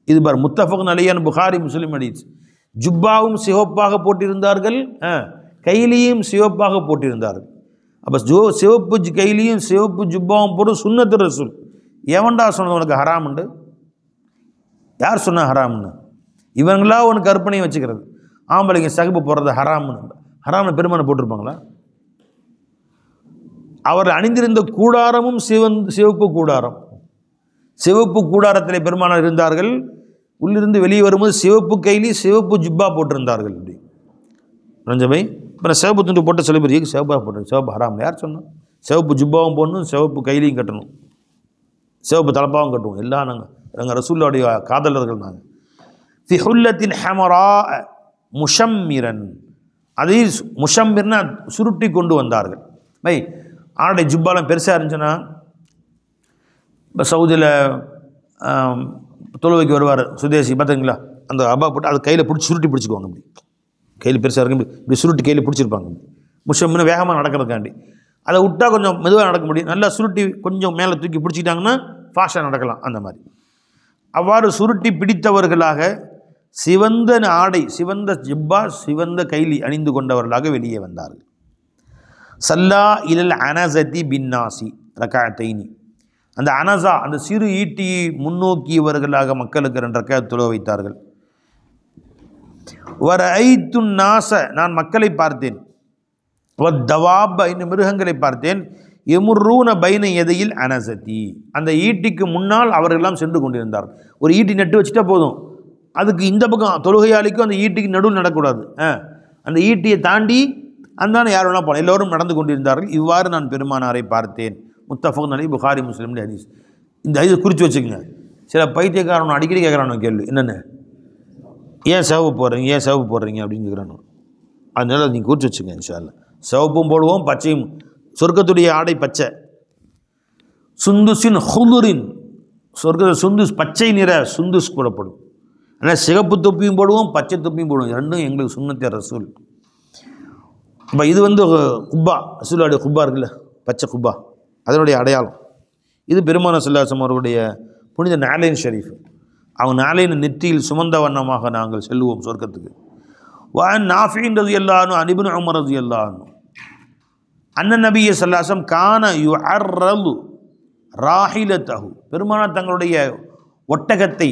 இது பாரு, முத்தஃபக் அலையான் புகாரி முஸ்லிம் ஹதீஸ். ஜுப்பாவும் சிவப்பாக போட்டிருந்தார்கள், கைலியும் சிவப்பாக போட்டிருந்தார்கள். அப்போ சிவப்பு கைலியும் சிவப்பு ஜுப்பாவும் போட்டு சுன்னத்து ரசூல். எவன்டா சொன்னது உனக்கு ஹராமுண்டு? யார் சொன்ன ஹராம்னு? இவங்களா உனக்கு கற்பனையை வச்சுக்கிறது. ஆம்பளைங்க சகப்பு போடுறது ஹராம்னு, ஹராம்னு பெருமானை போட்டிருப்பாங்களா? அவர் அணிந்திருந்த கூடாரமும் சிவப்பு கூடாரம், சிவப்பு கூடாரத்தில் பெருமானார் இருந்தார்கள். உள்ளிருந்து வெளியே வரும்போது சிவப்பு கைலி சிவப்பு ஜுப்பா போட்டிருந்தார்கள். இப்படி ரஞ்சபை அப்புறம் சிவப்பு துண்டு போட்ட சில பேர் சிவப்பாக போட்டு, சிவப்பு ஹராம் யார் சொன்னோம்? சிவப்பு ஜுப்பாவும் போடணும், சிவப்பு கைலியும் கட்டணும், சிவப்பு தலப்பாவும் கட்டுவோம். எல்லாம் நாங்கள் ரசூலுடைய காதலர்கள். நாங்கள் ஃபி ஹுல்லத்தின் ஹமரா முஷம்மிரன், அதை முஷம்மிர்னா சுருட்டி கொண்டு வந்தார்கள். பை ஆடை ஜுப்பாலாம் பெருசாக இருந்துச்சுன்னா, இப்போ சவுதியில் தொழுவைக்கு வருவார் சுதேசி பார்த்தீங்களா, அந்த அபா போட்டு அதை கையில் பிடிச்சி சுருட்டி பிடிச்சிக்குவாங்க. இப்படி கையில் பெருசாக இருக்கு, இப்படி சுருட்டி கையில் பிடிச்சிருப்பாங்க. முஷம்னு வேகமாக நடக்கிறதுக்காண்டி. அதை விட்டால் கொஞ்சம் மெதுவாக நடக்க முடியும், நல்லா சுருட்டி கொஞ்சம் மேலே தூக்கி பிடிச்சிக்கிட்டாங்கன்னா ஃபாஸ்ட்டாக நடக்கலாம். அந்த மாதிரி அவ்வாறு சுருட்டி பிடித்தவர்களாக சிவந்த ஆடை, சிவந்த ஜிப்பா, சிவந்த கைலி அணிந்து கொண்டவர்களாக வெளியே வந்தார்கள். சல்லா இலல் அனசதி பின்னாசி ரகாத்தைனி, அந்த அனசா அந்த சிறு ஈட்டியை முன்னோக்கியவர்களாக மக்களுக்கு 2 ரக்காத் தொழ வைத்தார்கள். வர ஐத்துன் நாச, நான் மக்களை பார்த்தேன். தவாப, இந்த மிருகங்களை பார்த்தேன். எமுர்ரூன பைன எதையில் அனசதி, அந்த ஈட்டிக்கு முன்னால் அவர்களெல்லாம் சென்று கொண்டிருந்தார்கள். ஒரு ஈட்டி நட்டு வச்சுட்டா போதும், அதுக்கு இந்த பக்கம் தொழுகையாளிக்கும் அந்த ஈட்டிக்கு நடுவில் நடக்கூடாது. அந்த ஈட்டியை தாண்டி அந்தான யார் வேணா போகலாம், எல்லோரும் நடந்து கொண்டிருந்தார்கள். இவ்வாறு நான் பெருமானாரை பார்த்தேன். முத்தஃபக் அலைஹி புகாரி முஸ்லிம் ஹதீஸ். இந்த ஹதீஸ் குறித்து வச்சுக்கோங்க. சில பைத்தியக்காரன் அடிக்கடி கேட்குறானோ கேள்வி, என்னென்ன ஏன் சிவப்பு போடுறீங்க அப்படின்னு கேட்குறானோ. அதனால நீங்கள் குறித்து வச்சுங்க. இன்ஷா அல்லாஹ் சிவப்பும் போடுவோம், பச்சையும். சொர்க்கத்துடைய ஆடை பச்சை, சுந்துசின் ஹுதுரின், சொர்க்கத்தில் சுந்துஸ் பச்சை நிற சுந்துஸ் போடப்படும். ஆனால் சிகப்பு தொப்பியும் போடுவோம், பச்சை தொப்பியும் போடுவோம். ரெண்டும் எங்களுக்கு சுன்னத்தே ரசூல். இப்போ இது வந்து குப்பா, ரசூலுடைய குப்பா இருக்குல்ல, பச்சை குப்பா, அதனுடைய அடையாளம். இது பெருமானார் ஸல்லல்லாஹு அலைஹி வஸல்லம் அவருடைய புனித நாலைன் ஷரீஃப். அவங்க நாளையின் நெற்றியில் சுமந்த வண்ணமாக நாங்கள் செல்லுவோம் சொர்க்கத்துக்கு. வான் நாஃபின் ரலியல்லாஹு அன்ஹு அன் இப்னு உமர் ரலியல்லாஹு அன்ஹு அன்னன் நபிய ஸல்லல்லாஹு அலைஹி வஸல்லம் கான யுஅர்ரலு ராஹிலத்தஹு, பெருமானார் தங்களுடைய ஒட்டகத்தை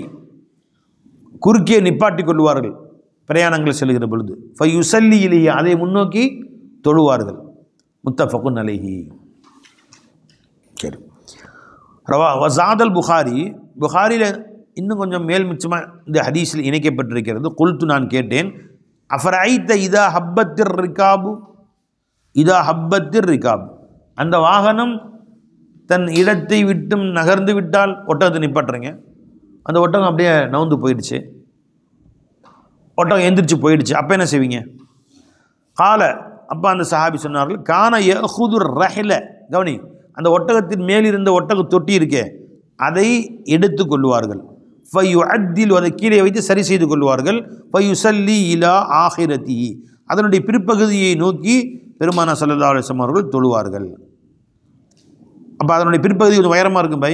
குறுக்கே நிப்பாட்டி கொள்வார்கள் பிரயாணங்கள் செல்கிற பொழுது. ஃபயுசல்லி இலைஹி, அதை முன்னோக்கி தொழுவார்கள். முத்தஃபகுன் அலைஹி. சரி. ரவா வஸாதல் புகாரி, புகாரியில் இன்னும் கொஞ்சம் மேல் மிச்சமாக இந்த ஹதீஸில் இணைக்கப்பட்டிருக்கிறது. குல்து, நான் கேட்டேன், அஃபரைத்த இதா ஹப்பத்திர் ரிகாபு, இதா ஹப்பத்திர் ரிகாபு, அந்த வாகனம் தன் இடத்தை விட்டும் நகர்ந்து விட்டால், ஒட்டகத்தை நிப்பாட்டுறீங்க, அந்த ஒட்டகம் அப்படியே நவுந்து போயிடுச்சு, ஒட்டகம் எந்திரிச்சு போயிடுச்சு, அப்போ என்ன செய்வீங்க? கால, அப்போ அந்த சஹாபி சொன்னார்கள், கான யஹுதுர் ரஹில, கவனி, அந்த ஒட்டகத்தின் மேலிருந்த ஒட்டக தொட்டி இருக்கே அதை எடுத்து கொள்வார்கள். ஃபையு அத்தில், அதை கீழே வைத்து சரி செய்து கொள்வார்கள். ஃபையுசல்லி இலா ஆஹிரதி, அதனுடைய பிற்பகுதியை நோக்கி பெருமானா ஸல்லல்லாஹு அலைஹி வஸல்லம் அவர்கள் தொழுவார்கள். அப்போ அதனுடைய பிற்பகுதி கொஞ்சம் உயரமாக இருக்கும் பை,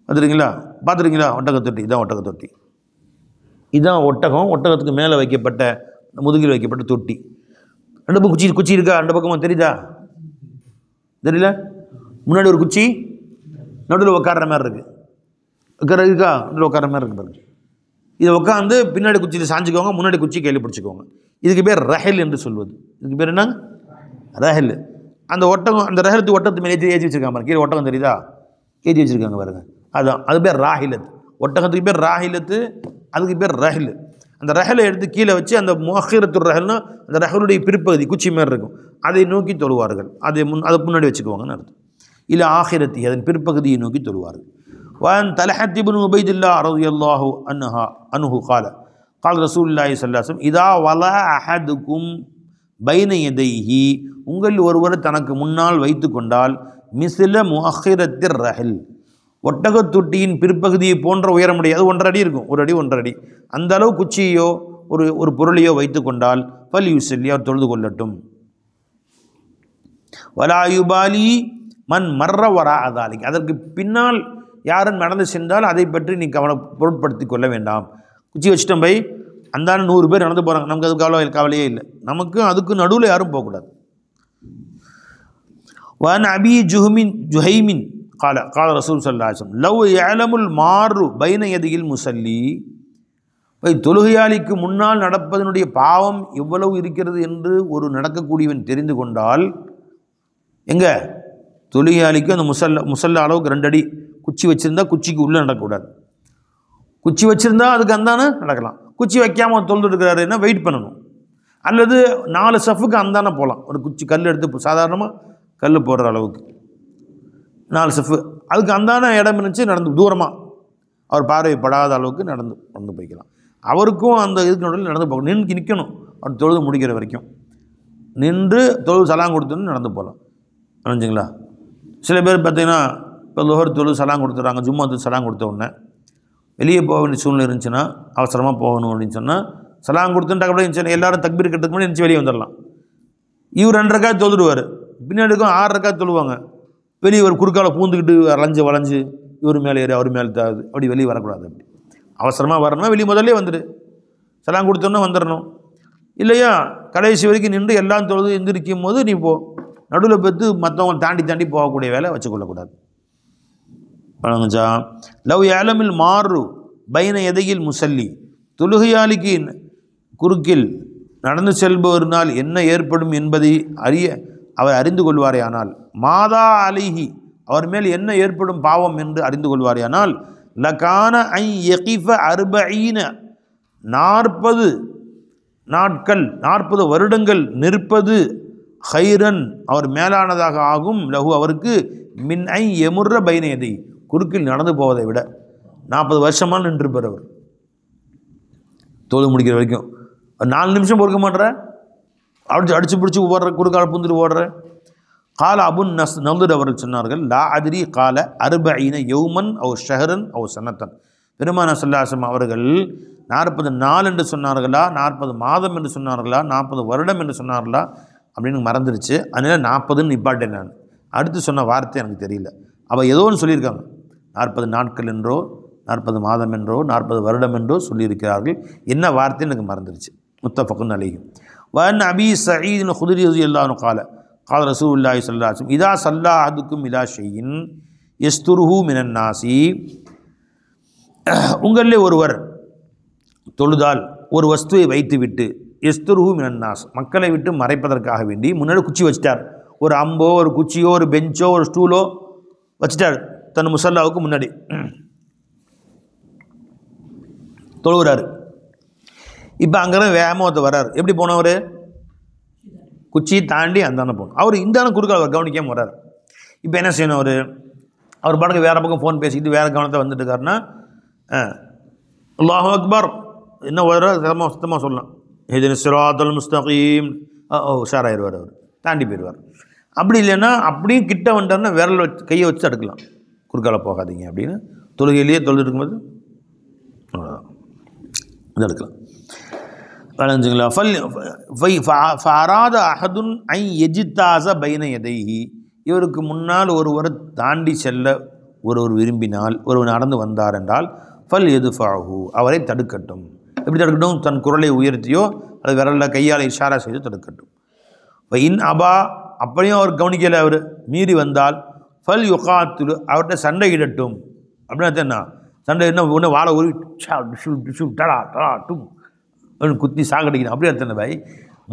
பார்த்துருக்கீங்களா? பார்த்துருக்கீங்களா? ஒட்டக தொட்டி, இதான் ஒட்டக தொட்டி, இதுதான் ஒட்டகம். ஒட்டகத்துக்கு மேலே வைக்கப்பட்ட, முதுகில் வைக்கப்பட்ட தொட்டி. ரெண்டு பக்கம் குச்சி குச்சி இருக்கா? ரெண்டு பக்கமாக தெரியுதா? தெரியல. முன்னாடி ஒரு குச்சி, நடுவில் உட்கார்ற மாதிரி இருக்குது, இருக்கா? நடுவில் உட்கார்ற மாதிரி இருக்கு பாருங்க. இதை உட்காந்து பின்னாடி குச்சியில் சாஞ்சிக்கோங்க, முன்னாடி குச்சி கையில் பிடிச்சிக்கோங்க. இதுக்கு பேர் ரஹல் என்று சொல்வது. இதுக்கு பேர் என்ன? ரஹல். அந்த ஒட்டகம், அந்த ரஹலத்து ஒட்டகத்து மேலே ஏற்றி வச்சிருக்காங்க பாருங்க, கீழே ஒட்டகம் தெரியுதா? ஏற்றி வச்சுருக்காங்க பாருங்க, அதுதான், அது பேர் ராஹிலத். ஒட்டகத்துக்கு பேர் ராஹிலத்து, அதுக்கு பேர் ரஹல். அந்த ரஹலை எடுத்து கீழே வச்சு, அந்த முஅக்கிரத்து ரஹல்னா அந்த ரஹலுடைய பிற்பகுதி குச்சி மாதிரி இருக்கும், அதை நோக்கி தொழுவார்கள். அதை முன்னாடி வச்சுக்குவாங்கன்னு அர்த்தம். இல்லை ஆஹிரத்தி, அதன் பிற்பகுதியை நோக்கி தொழுவார்கள். وعن طلحة بن عبيد الله رضي الله عنه قال قال رسول الله صلى الله عليه وسلم إذا وضع أحدكم بين يديه, உங்கள் ஒருவர் தனக்கு முன்னால் வைத்து கொண்டால், மிஸ்ல முஅக்கிரத்திர் ரஹல், ஒட்டகத் தொட்டியின் பிற்பகுதியை போன்ற உயர முடியாது, 1.5 அடி இருக்கும், 1 அடி 1.5 அடி, அந்த அளவு குச்சியோ ஒரு பொருளையோ வைத்து கொண்டால், ஃபல் யுஸல்லி, அவர் தொழுது கொள்ளட்டும். வலா யுபாலி மன் மர்ர வரா அதாலிக், அதற்கு பின்னால் யாரும் நடந்து சென்றால் அதை பற்றி நீ பொருட்படுத்தி கொள்ள வேண்டாம். குச்சி வச்சுட்டோம் பை, அந்தான 100 பேர் நடந்து போகிறாங்க, நமக்கு அது கவலையே இல்லை, நமக்கு அதுக்கு நடுவில் யாரும் போகக்கூடாது. وعن أبي جهيم قال قال رسول صلى الله عليه وسلم لو يعلم المار بين يدي المصلي, தொழுகையாளிக்கு முன்னால் நடப்பதனுடைய பாவம் எவ்வளவு இருக்கிறது என்று ஒரு நடக்கக்கூடியவன் தெரிந்து கொண்டால், எங்க தொழுகையாளிக்கு அந்த முசல்லா அளவுக்கு 2 அடி குச்சி வச்சுருந்தா குச்சிக்கு உள்ளே நடக்கக்கூடாது, குச்சி வச்சுருந்தா அதுக்கு அந்தான நடக்கலாம், குச்சி வைக்காமல் தொழுது இருக்கிறாருன்னா வெயிட் பண்ணணும், அல்லது 4 சஃப்புக்கு அந்தான போகலாம், ஒரு குச்சி கல் எடுத்து சாதாரணமாக கல் போடுற அளவுக்கு 4 சஃப்பு, அதுக்கு அந்தான இடம் இருந்துச்சு, நடந்து தூரமாக அவர் பார்வைப்படாத அளவுக்கு நடந்து போய்க்கலாம். அவருக்கும் அந்த இதுக்கு நடுவில் நடந்து போகணும், நிற்கணும், அவர் தொழுது முடிக்கிற வரைக்கும் நின்று தொழுது சலாம் கொடுத்துன்னு நடந்து போகலாம். நினைஞ்சிங்களா? சில பேர் பார்த்தீங்கன்னா, இப்போ லுஹர் தொழுது சலாம் கொடுத்துட்றாங்க, ஜும்மா தொழுது சலாம் கொடுத்த உடனே வெளியே போக வேண்டிய சூழ்நிலை இருந்துச்சுன்னா, அவசரமாக போகணும் அப்படின்னு சொன்னால் சலாம் கொடுத்துட்டாக்க கூட எல்லாரும் தக்பீர் கட்டுறதுக்கு முன்னாடி நினச்சி வெளியே வந்துடலாம். இவர் 2 ரக்காத் தொழுடுவார், பின்னாடிக்கும் 6 ரக்காத் தொழுவாங்க, வெளியே ஒரு குறுக்கால பூந்துக்கிட்டு வளைஞ்சு இவர் மேலே ஏறி அவர் மேலே தாது, அப்படி வெளியே வரக்கூடாது. அப்படி அவசரமாக வரணும்னா வெளியே முதல்லே வந்துடு, சலாம் கொடுத்தோன்னா வந்துடணும். இல்லையா, கடைசி வரைக்கும் நின்று எல்லாம் தொழுது எந்திரிக்கும் போது நீ போ, நடுவில் பெற்று மற்றவங்க தாண்டி போகக்கூடிய வேலை வச்சுக்கொள்ளக்கூடாது. வணங்கச்சா. லவ் ஏலமில் மாறு பைன எதையில் முசல்லி, தொழுகையாளிக்கு குறுக்கில் நடந்து செல்பவர்னால் என்ன ஏற்படும் என்பதை அவர் அறிந்து கொள்வாரே ஆனால், மாதா அலிஹி, அவர் மேல் என்ன ஏற்படும் பாவம் என்று அறிந்து கொள்வாரே ஆனால், லகான ஐ யகிஃப 40 நாட்கள் 40 வருடங்கள் நிற்பது ஹைரன், அவர் மேலானதாக ஆகும், லஹு, அவருக்கு, மின் ஐ எமுர்ர பைனேதை, குறுக்கில் நடந்து போவதை விட 40 வருஷமாக நின்றுப்பார் அவர் தொழுது முடிக்கிற வரைக்கும். 4 நிமிஷம் பொறுக்க மாட்டுற, அடிச்சு பிடிச்சி ஓடுற, குறுக்கால புந்துட்டு ஓடுற. கால அபுன் நல்துர் அவர்கள் சொன்னார்கள், லா அதிரி கால 40 யௌமன் அவ் ஷஹரன் அவ் சனத்தன், பெருமானா ஸல்லல்லாஹு அலைஹி வஸல்லம் அவர்கள் 40 நாள் என்று சொன்னார்களா, 40 மாதம் என்று சொன்னார்களா, 40 வருடம் என்று சொன்னார்களா அப்படின்னு மறந்துடுச்சு. அதனால் 40ன்னு நிப்பாட்டேன் நான். அடுத்து சொன்ன வார்த்தை எனக்கு தெரியல. அவள் ஏதோ ஒன்று சொல்லியிருக்காங்க, 40 நாட்கள் என்றோ 40 மாதம் என்றோ 40 வருடம் என்றோ சொல்லியிருக்கிறார்கள். என்ன வார்த்தை எனக்கு மறந்துடுச்சு. முத்தஃபகுன் அலைஹி. வஅன் அபீ ஸஈத் அல்-குத்ரி ரலியல்லாஹு அன்ஹு قال قال رسول الله صلى الله عليه وسلم إذا صلى أحدكم إلى شيء يستره من الناس, உங்களிலே ஒருவர் தொழுதால் ஒரு வஸ்துவை வைத்துவிட்டு எஸ்துருஹு மினன்னாஸ், மக்களை விட்டு மறைப்பதற்காக வேண்டி முன்னாடி குச்சி வச்சிட்டார். ஒரு அம்போ ஒரு குச்சியோ ஒரு பெஞ்சோ ஒரு ஸ்டூலோ வச்சுட்டார் தன் முசல்லாவுக்கு முன்னாடி. தொழுகிறாரு. இப்போ அங்கேருந்து வேகமாக ஒருத்தர் வர்றார். எப்படி போனவர்? குச்சி தாண்டி அந்தான போகணும். அவர் இந்தான குறுக்கால் அவர் கவனிக்காமல் வர்றார். இப்போ என்ன செய்யணும்? அவர் பாட்டுக்கு வேறு பக்கம் ஃபோன் பேசிக்கிட்டு வேறு கவனத்தை வந்துட்டு இருக்காருன்னா, அல்லாஹு அக்பர் என்ன வர சுத்தமாக சொல்லலாம், இது சிராத்துல் முஸ்தகீம், உஷாராயிருவார், அவர் தாண்டி போயிடுவார். அப்படி இல்லைன்னா அப்படியும் கிட்ட வந்துட்டார்னா விரல் வச்சு கையை வச்சு தடுக்கலாம், குறுக்கால போகாதீங்க அப்படின்னு. தொழுகையிலேயே தொழுது இருக்கும்போது தடுக்கலாம். வளைஞ்சுங்களா? ஃபராத அஹதுன் ஐ எஜித்தாச பைன எதைஹி, இவருக்கு முன்னால் ஒருவர் தாண்டி செல்ல ஒருவர் விரும்பினால், ஒருவர் நடந்து வந்தார் என்றால் ஃபல் எதுஃபாஹு, அவரை தடுக்கட்டும். எப்படி தடுக்கட்டும்? தன் குரலை உயர்த்தியோ அது விரலில் கையால் இஷாரா செய்து தடுக்கட்டும். இப்போ இன் அபா, அப்படியும் அவர் கவனிக்கலை, அவர் மீறி வந்தால் ஃபல் யுகாத்துலு, அவர்கிட்ட சண்டையிடட்டும். அப்படின்னா என்ன சண்டை? என்ன ஒன்று வாழை உருவி டடா டடா டும் குத்தி சாகடிக்கணும், அப்படி அர்த்தம் இல்லை பாய்.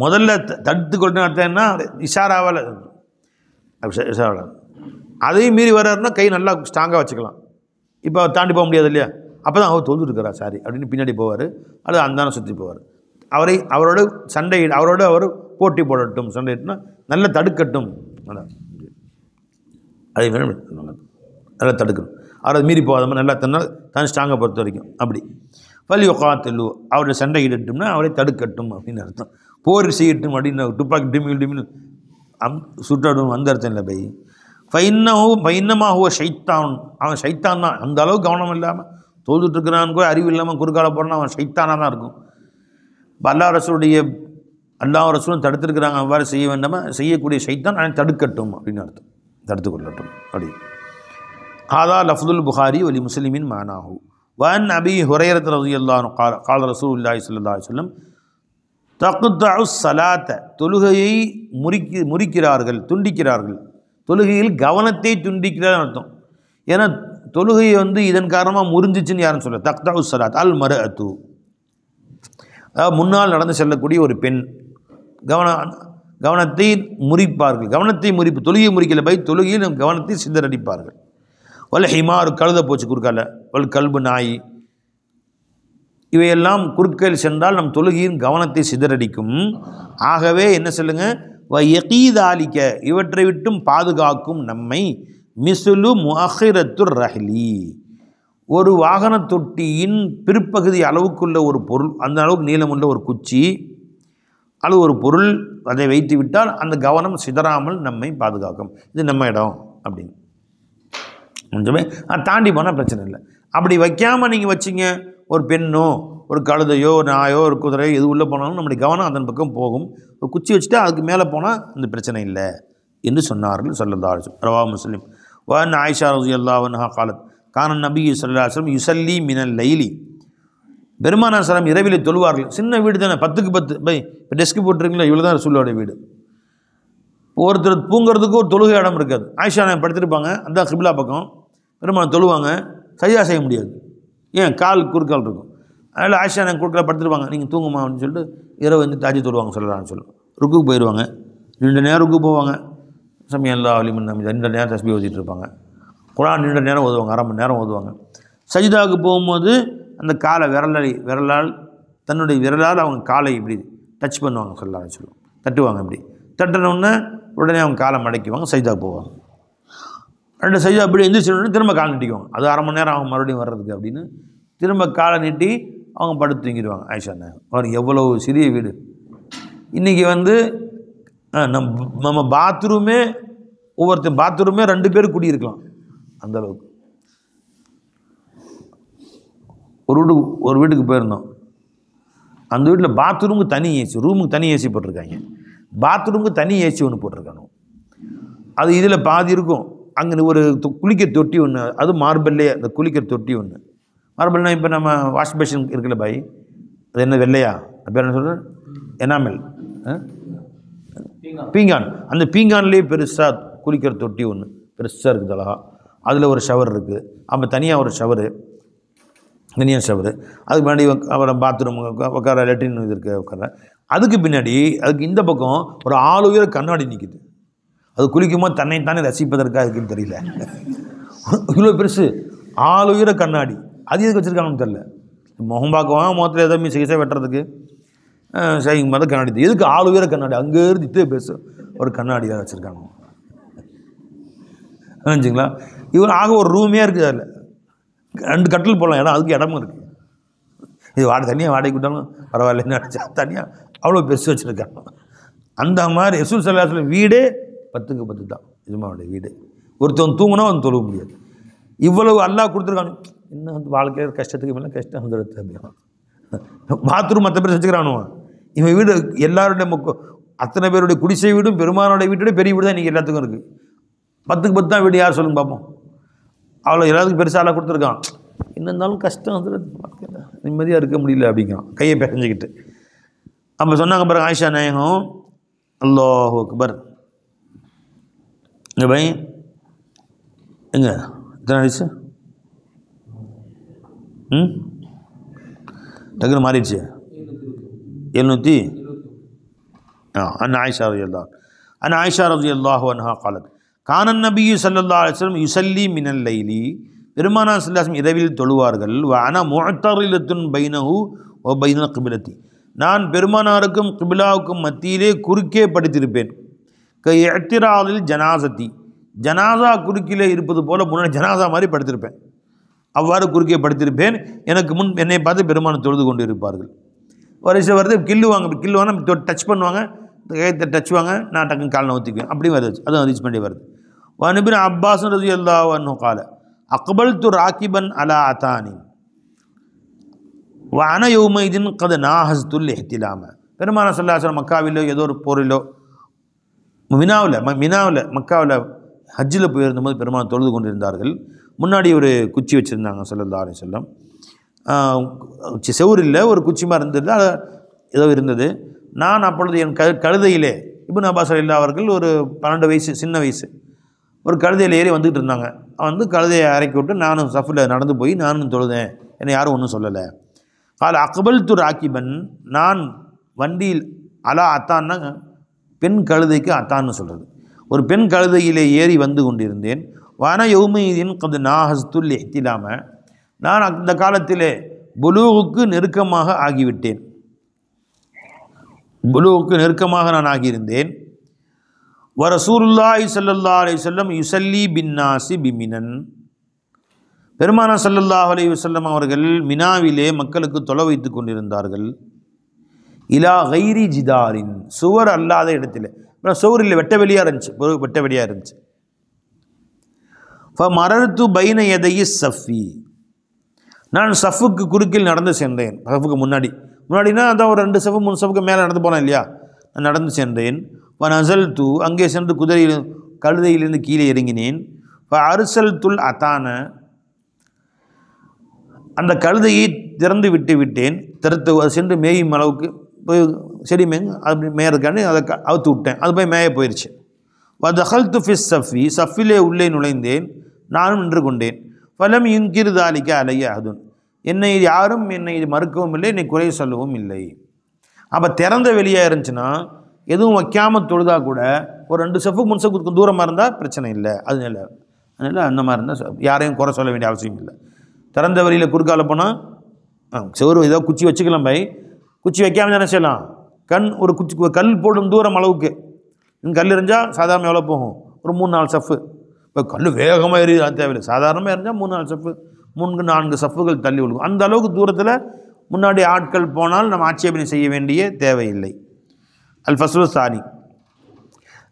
முதல்ல தடுத்து கொள்ளணும் அர்த்தம் என்ன? இஷாராவால், இஷாராவில் அதையும் மீறி வர்றாருன்னா கை நல்லா ஸ்ட்ராங்காக வச்சுக்கலாம். இப்போ அவர் தாண்டி போக முடியாது இல்லையா? அப்போ தான் அவர் தொழுது இருக்கிறார் சாரி அப்படின்னு பின்னாடி போவார், அல்லது அந்தான சுற்றி போவார். அவரோட சண்டை, அவரோட அவர் போட்டி போடட்டும், சண்டைனா நல்லா தடுக்கட்டும், அதே மாதிரி நல்லா தடுக்கணும். அவரை மீறி போகாத மாதிரி நல்லா தான் ஸ்ட்ராங்கை பொறுத்த வரைக்கும். அப்படி ஃபல் யுகாத்திலு, அவருடைய சண்டை இடட்டும்னா அவரை தடுக்கட்டும் அப்படின்னு அர்த்தம். போர் செய்யட்டும் அப்படின்னு துப்பாக்கி டிமில் டிமில் சுட்டடும் அந்த அர்த்தம் இல்லை பை. ஃபைன்னமாகுவ ஷைத்தான், அவன் ஷைத்தான் தான். அந்த அளவுக்கு கவனம் இல்லாமல் தோல்விட்டு இருக்கிறான்னு கூட அறிவு இல்லாமல் குறுக்கால போகிறான், அவன் ஷைத்தானாக தான் இருக்கும். இப்போ அல்லாஹ் ரசூலும் தடுத்துருக்கிறாங்க, அவ்வாறு செய்ய வேண்டாமல் செய்யக்கூடிய ஷைத்தான் அவன் தடுக்கட்டும் அப்படின்னு அர்த்தம், தடுத்து கொள்ளட்டும் அப்படி. ஹாதா லஃப்துல் புகாரி வலி முஸ்லிமின் மானாஹு. வன் அபி ஹுரைரத் ரலியல்லாஹு அன்ஹு கால ரசூலுல்லாஹி ஸல்லல்லாஹு அலைஹி வஸல்லம் தக்தஉ ஸலாத்த, தொழுகையை முறிக்கிறார்கள், துண்டிக்கிறார்கள். தொழுகையில் கவனத்தை துண்டிக்கிறார் அர்த்தம். ஏன்னா தொழுகையை இதன் காரணமாக முறிஞ்சிச்சுன்னு யாரும் சொல்ல. தக்தஉ ஸலாத் அல் மர்அத்து, அதாவது முன்னால் நடந்து செல்லக்கூடிய ஒரு பெண் கவனத்தை முறிப்பார்கள். கவனத்தை முறிப்பு, தொழுகையை முறிக்கல பை, தொழுகையில் கவனத்தை சிதறடிப்பார்கள். வல் ஹிமாரு, கழுத போச்சு குறுக்கால, வல் கல்பு, நாய், இவையெல்லாம் குறுக்கையில் சென்றால் நம் தொழுகையின் கவனத்தை சிதறடிக்கும். ஆகவே என்ன சொல்லுங்க, யகீதாலிக்க, இவற்றை விட்டும் பாதுகாக்கும் நம்மை மிசுலு முஅஹிரத்துர் ரஹ்லி, ஒரு வாகன தொட்டியின் பிற்பகுதி அளவுக்குள்ள ஒரு பொருள், அந்த அளவுக்கு நீளமுள்ள ஒரு குச்சி அல்லது ஒரு பொருள், அதை வைத்து விட்டால் அந்த கவனம் சிதறாமல் நம்மை பாதுகாக்கும். இது நம்ம இடம் அப்படின்னு கொஞ்சமே தாண்டி போனால் பிரச்சனை இல்லை. அப்படி வைக்காமல் நீங்கள் வச்சிங்க, ஒரு பெண்ணோ ஒரு கழுதையோ ஒரு நாயோ ஒரு குதிரையோ எது உள்ளே போனாலும் நம்முடைய கவனம் அதன் பக்கம் போகும். ஒரு குச்சி வச்சுட்டா அதுக்கு மேலே போனால் அந்த பிரச்சனை இல்லை என்று சொன்னார்கள் ஸல்லல்லாஹு அலைஹி வஸல்லம். ரவாஹு முஸ்லிம். வன் ஆயிஷா ரலியல்லாஹு அன்ஹா காலத் கான நபி ஸல்லல்லாஹு அலைஹி வஸல்லம் யுஸல்லி மினல் லைலி, பெருமானார் ஸல்லல்லாஹு இரவிலே தொழுவார்கள். சின்ன வீடு தானே, 10க்கு 10 பை, இப்போ டெஸ்க்கு போட்டுருக்கீங்களா, இவ்வளோ தான் ரசூலுடைய வீடு. ஒருத்தர் தூங்குறதுக்கு ஒரு தொழுகை இடம் இருக்காது. ஆயிஷா நான் படுத்திருப்பாங்க, அந்த கிப்லா பக்கம், பெருமாள் தொழுவாங்க, சஜ்ஜா செய்ய முடியாது, ஏன் கால் குறுக்கால் இருக்கும். அதனால் ஆயிஷா நான் குறுக்கால் படுத்துருப்பாங்க, நீங்கள் தூங்குமா அப்படின்னு சொல்லிட்டு இரவு தாஜி தொழுவாங்க சொல்லலாம்னு சொல்லுவோம். ருக்குக்கு போயிடுவாங்க, 2 நேரம் ருக்கு போவாங்க, சமியல்லா அலிமன் நம்பி 2 நேரம் தஸ்பீஹ் ஓதிட்டு இருப்பாங்க. குர்ஆன் 2 நேரம் ஓதுவாங்க, 1/2 மணி நேரம் ஓதுவாங்க. சஜிதாவுக்கு போகும்போது அந்த காலை விரலால் தன்னுடைய விரலால் அவங்க காலை இப்படி டச் பண்ணுவாங்க சொல்லலாம்னு சொல்லுவோம், தட்டுவாங்க. இப்படி தட்டினோடனே உடனே அவங்க காலை மடக்கிவாங்க, சஜிதாவுக்கு போவாங்க. 2 சஜிதா அப்படி எந்திரிச்சோடனே திரும்ப காலை நீட்டிக்குவாங்க, அது 1/2 மணி நேரம் அவங்க மறுபடியும் வர்றதுக்கு அப்படின்னு திரும்ப காலை நீட்டி அவங்க படுத்து தூங்கிடுவாங்க. ஆயிஷாண்ணே அவருக்கு எவ்வளோ சிறிய வீடு. இன்றைக்கி நம்ம பாத்ரூமே, ஒவ்வொருத்தர் பாத்ரூமே 2 பேர் குடியிருக்கலாம் அந்தளவுக்கு. ஒரு வீட்டுக்கு போயிருந்தோம், அந்த வீட்டில் பாத்ரூமுக்கு தனி ஏசி, ரூமுக்கு தனி ஏசி போட்டிருக்காங்க, பாத்ரூமுக்கு தனி ஏசி ஒன்று போட்டிருக்காங்க. அது இதில் பாதி இருக்கும். அங்கே ஒரு குளிக்கிற தொட்டி ஒன்று, அது மார்பல்லே அந்த குளிக்கிற தொட்டி ஒன்று. மார்பல்னா இப்போ நம்ம வாஷ் பேஷன் இருக்குல்ல பாய், அது என்ன வெள்ளையா, அது பேர் என்ன சொல்கிறேன், எனாமல், பீங்கான். அந்த பீங்கான்லேயே பெருசாக குளிக்கிற தொட்டி ஒன்று பெருசாக இருக்குது அழகா. அதில் ஒரு ஷவர் இருக்குது, அப்போ தனியாக ஒரு ஷவரு, தனியாக ஷவரு. அதுக்கு முன்னாடி அப்புறம் பாத்ரூம் உட்கார, லெட்டின் இது இருக்குது உட்கார. அதுக்கு பின்னாடி அதுக்கு இந்த பக்கம் ஒரு ஆளுயர கண்ணாடி நிற்கிது. அது குளிக்குமா தன்னைத்தானே ரசிப்பதற்காக இருக்குன்னு தெரியல. இவ்வளோ பெருசு ஆளுயர கண்ணாடி. அது எதுக்கு வச்சுருக்காங்கன்னு தெரியல. முகம் பார்க்குவாங்க, முகத்தில் ஏதோ சிகிச்சை வெட்டுறதுக்கு ஷைனிங் மாதிரி கண்ணாடி. எதுக்கு ஆளுயர கண்ணாடி? அங்கே இருந்து இத்தே பேச ஒரு கண்ணாடியாக வச்சுருக்காங்க. நினச்சிங்களா? இவர் ஆக ஒரு ரூமே இருக்குது. அதில் 2 கட்டில் போடலாம், இடம் அதுக்கு இடமும் இருக்குது. இது தனியாக வாடகைக்கு விட்டாலும் பரவாயில்லன்னு நினச்சா தனியாக அவ்வளோ பெருசு வச்சுருக்காங்க. அந்த மாதிரி ரசூல் ஸல்லல்லாஹு அலைஹி வஸல்லம் வீடே 10க்கு 10 தான். இஜ்மாவுடைய வீடு. ஒருத்தவன் தூங்கினா அவன் தொழுக முடியாது. இவ்வளவு அல்லாஹ் கொடுத்துருக்காங்க. இன்னும் வந்து வாழ்க்கையில் கஷ்டத்துக்கு மேலே கஷ்டம் வந்துடுது அப்படின்னா பாத்ரூம் மற்ற பேர் செஞ்சுக்கிறானுவா. இவன் வீடு எல்லாருடைய அத்தனை பேருடைய குடிசை வீடும் பெருமானுடைய வீட்டோட பெரிய வீடு தான் இன்றைக்கி எல்லாத்துக்கும் இருக்குது. 10க்கு 10 தான் வீடு. யார் சொல்லுங்க பார்ப்போம். அவ்வளோ எல்லாத்துக்கும் பெருசாக எல்லாம் கொடுத்துருக்கான். என்ன இருந்தாலும் கஷ்டம் வந்து நிம்மதியாக இருக்க முடியல அப்படிங்கிறான் கையை பிசைஞ்சிக்கிட்டு. அப்போ சொன்னாங்க பாருங்க ஆயிஷா நாயகம், அல்லாஹு அக்பர். இங்கே பை எங்க எத்தனை ஆயிடுச்சு? டக்குன்னு மாறிடுச்சு. 700. அன் ஆயிஷா ரலியல்லாஹு அன் ஆயிஷா ரலியல்லாஹு அன்ஹா قالت கான நபி ஸல்லல்லாஹு அலைஹி வஸல்லம் யுஸல்லி மினல் லைலி. பெருமானார் ஸல்லல்லாஹு அலைஹி வஸல்லம் இரவில் தொழுவார்கள். வ அன முஅத்தரிலத்துன் பைனஹு வ பைனல் கிப்லத்தி. நான் பெருமானாருக்கும் கிபிலாவுக்கும் மத்தியிலே குறுக்கே படுத்திருப்பேன். இஅ்திராலில் ஜனாசத்தி. ஜனாசா குறுக்கிலே இருப்பது போல முன்னாடி ஜனாசா மாதிரி படுத்திருப்பேன். அவ்வாறு குறுக்கே படுத்திருப்பேன். எனக்கு முன் என்னை பார்த்து பெருமானார் தொழுது கொண்டு இருப்பார்கள். வரிசை வருது, கில்லுவாங்க, டச் பண்ணுவாங்க, கையத்தை டச்சுவாங்க, நான் டக்குன்னு கால் நவுத்திக்குவேன். அப்படியும் வருது. அதுவும் ரீச் பண்ணி வருது. வனிபின் அப்பாஸ் ரலியல்லாஹு அன்ஹு قال அக்பல்து ராகிபன் அலா அதானி வ அன யௌமைதின் கத் நாஹஸ்துல் இஹ்திலாம. பெருமானார் ஸல்லல்லாஹு அலைஹி வஸல்லம் மக்காவிலோ ஏதோ ஒரு போரிலோ மினாவில் மக்காவில் ஹஜ்ஜில் போயிருந்தபோது பெருமானார் தொழுது கொண்டிருந்தார்கள். முன்னாடி ஒரு குச்சி வச்சுருந்தாங்க ஸல்லல்லாஹு அலைஹி வஸல்லம். செவுர் இல்லை, ஒரு குச்சிமா இருந்தது, அது ஏதோ இருந்தது. நான் அப்பொழுது என் கழுதையிலே இப்னு அப்பாஸ் ரலியல்லாஹு அவர்கள் ஒரு 12 வயசு, சின்ன வயசு, ஒரு கழுதையில் ஏறி வந்துக்கிட்டு இருந்தாங்க. வந்து கழுதையை இறக்கி விட்டு நானும் சஃபில் நடந்து போய் நானும் தொழுதேன். என்னை யாரும் ஒன்றும் சொல்லலை. கால அக்பல்து ராகிபன். நான் வண்டியில் அலா அத்தான்னா பெண் கழுதைக்கு அத்தான்னு சொல்கிறது. ஒரு பெண் கழுதையிலே ஏறி வந்து கொண்டிருந்தேன். வன யௌமைதின் கத் நாஹஸ்துல் இஹ்திலாம. நான் அந்த காலத்திலே புலூகுக்கு நெருக்கமாக ஆகிவிட்டேன். புலூகுக்கு நெருக்கமாக நான் ஆகியிருந்தேன். வ ரசூலுல்லாஹி ஸல்லல்லாஹு அலைஹி வஸல்லம் யுஸல்லி பின்னாசி பிமினன். பெருமானார் ஸல்லல்லாஹு அலைஹி வஸல்லம் அவர்கள் மினாவிலே மக்களுக்கு தொலை வைத்து கொண்டிருந்தார்கள். இலா கைரி ஜிதாரின். சுவர் அல்லாத இடத்துல. சுவரில் வெட்ட வெளியாக இருந்துச்சு. ஃப மரர்து பைன யதையி ஸஃபி. நான் சஃபுக்கு குறுக்கில் நடந்து சென்றேன். சஃபுக்கு முன்னாடினா அதான் ஒரு 2 சஃபு 3 சஃபுக்கு மேலே நடந்து போனேன் இல்லையா? நான் நடந்து சென்றேன். ஃப நஸல்து. அங்கே சென்று கழுதையிலிருந்து கீழே இறங்கினேன். ஃப அர்சல்துல் அத்தான. அந்த கழுதையை திறந்து விட்டேன். சென்று மேயும் அளவுக்கு போய் செடி மேங்க அப்படி மேயறதுக்காண்டி அதை அவுத்து விட்டேன். அது போய் மேய போயிடுச்சு. வ தஹல்து ஃபிஸ் ஸஃபி. ஸஃபிலே உள்ளே நுழைந்தேன். நானும் நின்று கொண்டேன். ஃபலம் யுன்கிர் தாலிக அலைய அஹதுன். என்னை மறுக்கவும் இல்லை, என்னை குறை சொல்லவும் இல்லை. அப்போ திறந்த வெளியாக இருந்துச்சுன்னா எதுவும் வைக்காமல் தொழுதா கூட ஒரு 2 சஃபு 3 சஃபுக்கு தூரமாக இருந்தால் பிரச்சனை இல்லை. அதனால அந்த மாதிரி இருந்தால் யாரையும் குறை சொல்ல வேண்டிய அவசியம் இல்லை. திறந்த வழியில் குறுக்கால போனால் செவரு ஏதோ குச்சி வச்சுக்கலாம். குச்சி வைக்காமல் தானே செய்யலாம். ஒரு கல் போடும் தூரம் அளவுக்கு கல் எறிஞ்சால் சாதாரணமாக எவ்வளோ போகும்? ஒரு 3-4 சஃப்பு. இப்போ கல் வேகமாக எறிய தேவையில்லை. சாதாரணமாக எறிஞ்சால் 3-4 சஃப்பு, 3-4 சஃப்புகள் தள்ளி விழுகும். அந்த அளவுக்கு தூரத்தில் முன்னாடி ஆட்கள் போனால் நம்ம ஆட்சேபனை செய்ய வேண்டிய தேவையில்லை. அல் ஃபஸ்லு சானி.